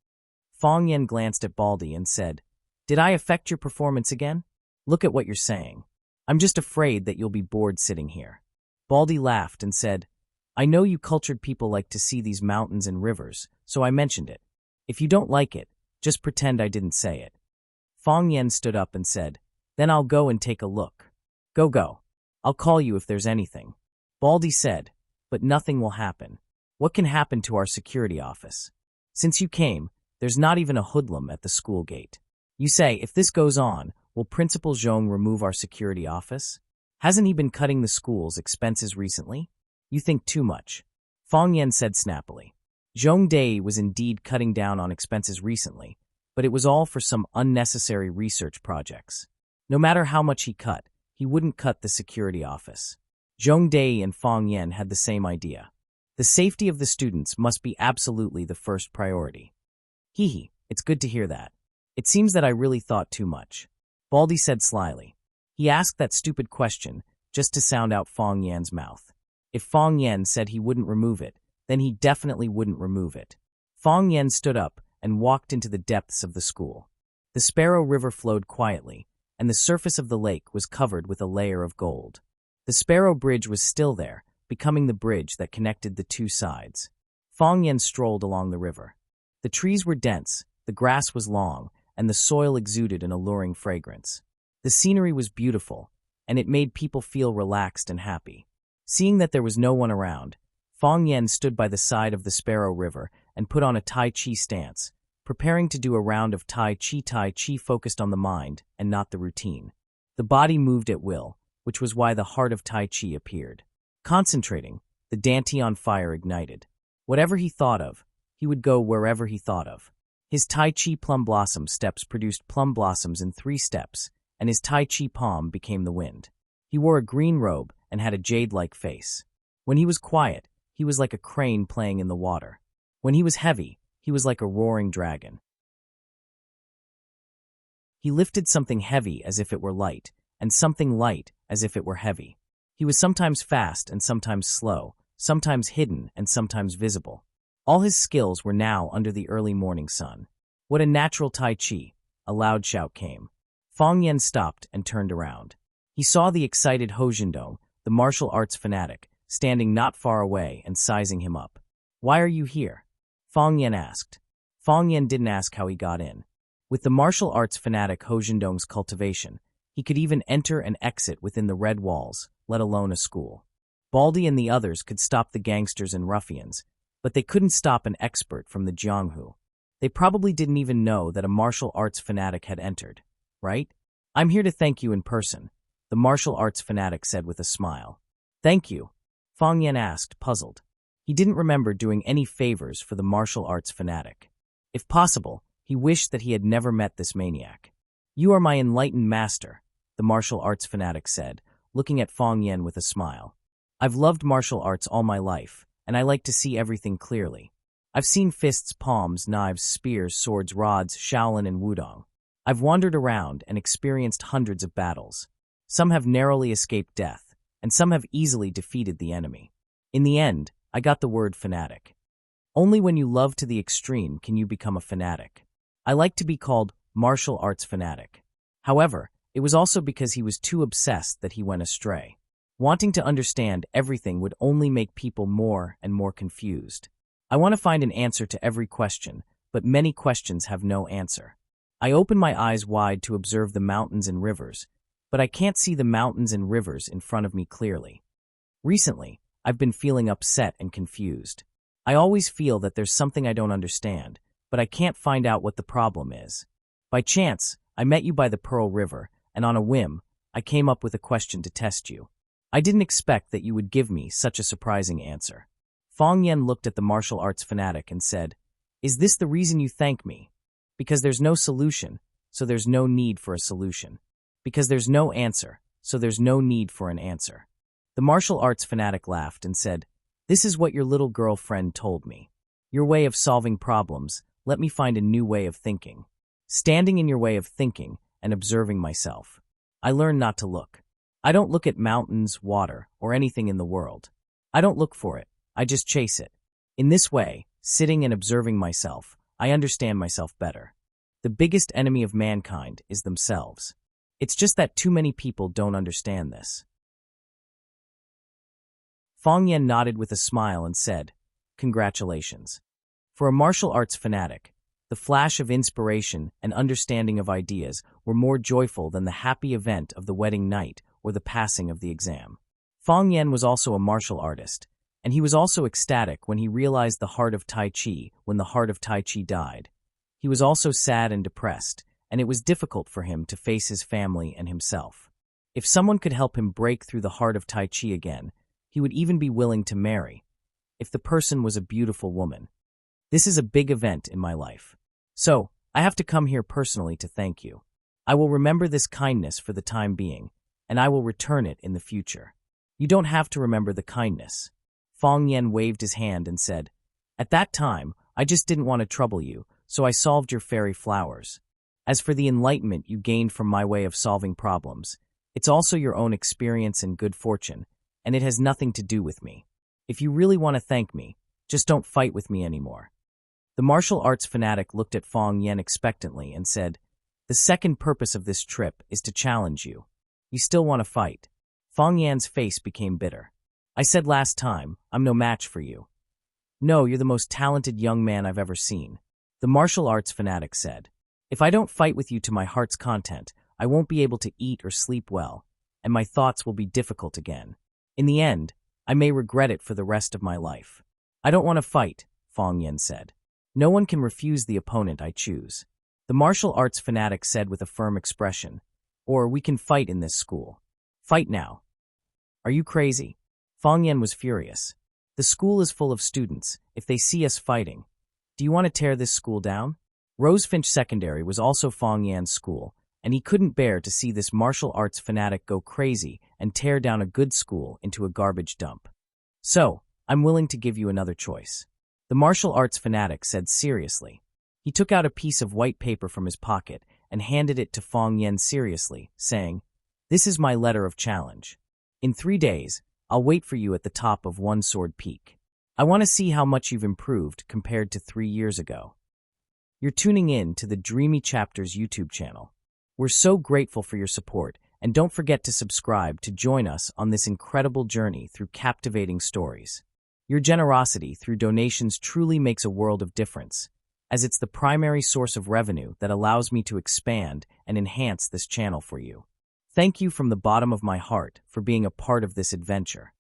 Fong Yan glanced at Baldy and said, "Did I affect your performance again? Look at what you're saying. I'm just afraid that you'll be bored sitting here." Baldy laughed and said, "I know you cultured people like to see these mountains and rivers, so I mentioned it. If you don't like it, just pretend I didn't say it." Fong Yan stood up and said, "Then I'll go and take a look." Go. I'll call you if there's anything." Baldy said, "But nothing will happen. What can happen to our security office? Since you came, there's not even a hoodlum at the school gate. You say, if this goes on, will Principal Zhong remove our security office? Hasn't he been cutting the school's expenses recently? You think too much." Fong Yan said snappily. Zhong Dai was indeed cutting down on expenses recently, but it was all for some unnecessary research projects. No matter how much he cut, he wouldn't cut the security office. Zhong Dai and Fong Yan had the same idea. The safety of the students must be absolutely the first priority. Hee, it's good to hear that. It seems that I really thought too much." Baldy said slyly. He asked that stupid question just to sound out Fong Yan's mouth. If Fong Yan said he wouldn't remove it, then he definitely wouldn't remove it. Fong Yan stood up and walked into the depths of the school. The Sparrow River flowed quietly, and the surface of the lake was covered with a layer of gold. The Sparrow Bridge was still there, becoming the bridge that connected the two sides. Fong Yan strolled along the river. The trees were dense, the grass was long, and the soil exuded an alluring fragrance. The scenery was beautiful, and it made people feel relaxed and happy. Seeing that there was no one around, Fong Yan stood by the side of the Sparrow River and put on a Tai Chi stance, preparing to do a round of Tai Chi focused on the mind and not the routine. The body moved at will, which was why the heart of Tai Chi appeared. Concentrating, the Dantian fire ignited. Whatever he thought of, he would go wherever he thought of. His Tai Chi plum blossom steps produced plum blossoms in 3 steps, and his Tai Chi palm became the wind. He wore a green robe and had a jade-like face. When he was quiet, he was like a crane playing in the water. When he was heavy, he was like a roaring dragon. He lifted something heavy as if it were light, and something light as if it were heavy. He was sometimes fast and sometimes slow, sometimes hidden and sometimes visible. All his skills were now under the early morning sun. What a natural Tai Chi! A loud shout came. Fang Yan stopped and turned around. He saw the excited Ho Jindong, the martial arts fanatic, standing not far away and sizing him up. "Why are you here?" Fang Yan asked. Fang Yan didn't ask how he got in. With the martial arts fanatic Ho Jindong's cultivation, he could even enter and exit within the red walls, let alone a school. Baldy and the others could stop the gangsters and ruffians, but they couldn't stop an expert from the Jianghu. They probably didn't even know that a martial arts fanatic had entered, right? "I'm here to thank you in person," the martial arts fanatic said with a smile. "Thank you?" Fang Yan asked, puzzled. He didn't remember doing any favors for the martial arts fanatic. If possible, he wished that he had never met this maniac. "You are my enlightened master," the martial arts fanatic said, looking at Fang Yan with a smile. "I've loved martial arts all my life, and I like to see everything clearly. I've seen fists, palms, knives, spears, swords, rods, Shaolin and Wudong. I've wandered around and experienced hundreds of battles. Some have narrowly escaped death, and some have easily defeated the enemy. In the end, I got the word fanatic. Only when you love to the extreme can you become a fanatic. I like to be called martial arts fanatic." However, it was also because he was too obsessed that he went astray. Wanting to understand everything would only make people more and more confused. "I want to find an answer to every question, but many questions have no answer. I open my eyes wide to observe the mountains and rivers, but I can't see the mountains and rivers in front of me clearly. Recently, I've been feeling upset and confused. I always feel that there's something I don't understand, but I can't find out what the problem is. By chance, I met you by the Pearl River, and on a whim, I came up with a question to test you. I didn't expect that you would give me such a surprising answer." Fang Yan looked at the martial arts fanatic and said, "Is this the reason you thank me? Because there's no solution, so there's no need for a solution. Because there's no answer, so there's no need for an answer." The martial arts fanatic laughed and said, "This is what your little girlfriend told me. Your way of solving problems, let me find a new way of thinking. Standing in your way of thinking and observing myself, I learn not to look. I don't look at mountains, water, or anything in the world. I don't look for it, I just chase it. In this way, sitting and observing myself, I understand myself better. The biggest enemy of mankind is themselves. It's just that too many people don't understand this." Fang Yan nodded with a smile and said, "Congratulations." For a martial arts fanatic, the flash of inspiration and understanding of ideas were more joyful than the happy event of the wedding night or the passing of the exam. Fang Yan was also a martial artist, and he was also ecstatic when he realized the heart of Tai Chi when the heart of Tai Chi died. He was also sad and depressed, and it was difficult for him to face his family and himself. If someone could help him break through the heart of Tai Chi again, he would even be willing to marry, if the person was a beautiful woman. This is a big event in my life. So, I have to come here personally to thank you. I will remember this kindness for the time being, and I will return it in the future. You don't have to remember the kindness." Fang Yan waved his hand and said, "At that time, I just didn't want to trouble you, so I solved your fairy flowers. As for the enlightenment you gained from my way of solving problems, it's also your own experience and good fortune, and it has nothing to do with me. If you really want to thank me, just don't fight with me anymore." The martial arts fanatic looked at Fang Yan expectantly and said, "The second purpose of this trip is to challenge you. You still want to fight?" Fang Yan's face became bitter. "I said last time, I'm no match for you." "No, you're the most talented young man I've ever seen," the martial arts fanatic said. "If I don't fight with you to my heart's content, I won't be able to eat or sleep well, and my thoughts will be difficult again. In the end, I may regret it for the rest of my life." "I don't want to fight," Fang Yan said. "No one can refuse the opponent I choose," the martial arts fanatic said with a firm expression. "Or we can fight in this school. Fight now." "Are you crazy?" Fang Yan was furious. "The school is full of students. If they see us fighting, do you want to tear this school down?" Rosefinch Secondary was also Fang Yan's school, and he couldn't bear to see this martial arts fanatic go crazy and tear down a good school into a garbage dump. "So, I'm willing to give you another choice. The martial arts fanatic said seriously. He took out a piece of white paper from his pocket and handed it to Fong Yen seriously, saying, "This is my letter of challenge. In 3 days, I'll wait for you at the top of One Sword Peak. I want to see how much you've improved compared to 3 years ago." You're tuning in to the Dreamy Chapters YouTube channel. We're so grateful for your support, and don't forget to subscribe to join us on this incredible journey through captivating stories. Your generosity through donations truly makes a world of difference, as it's the primary source of revenue that allows me to expand and enhance this channel for you. Thank you from the bottom of my heart for being a part of this adventure.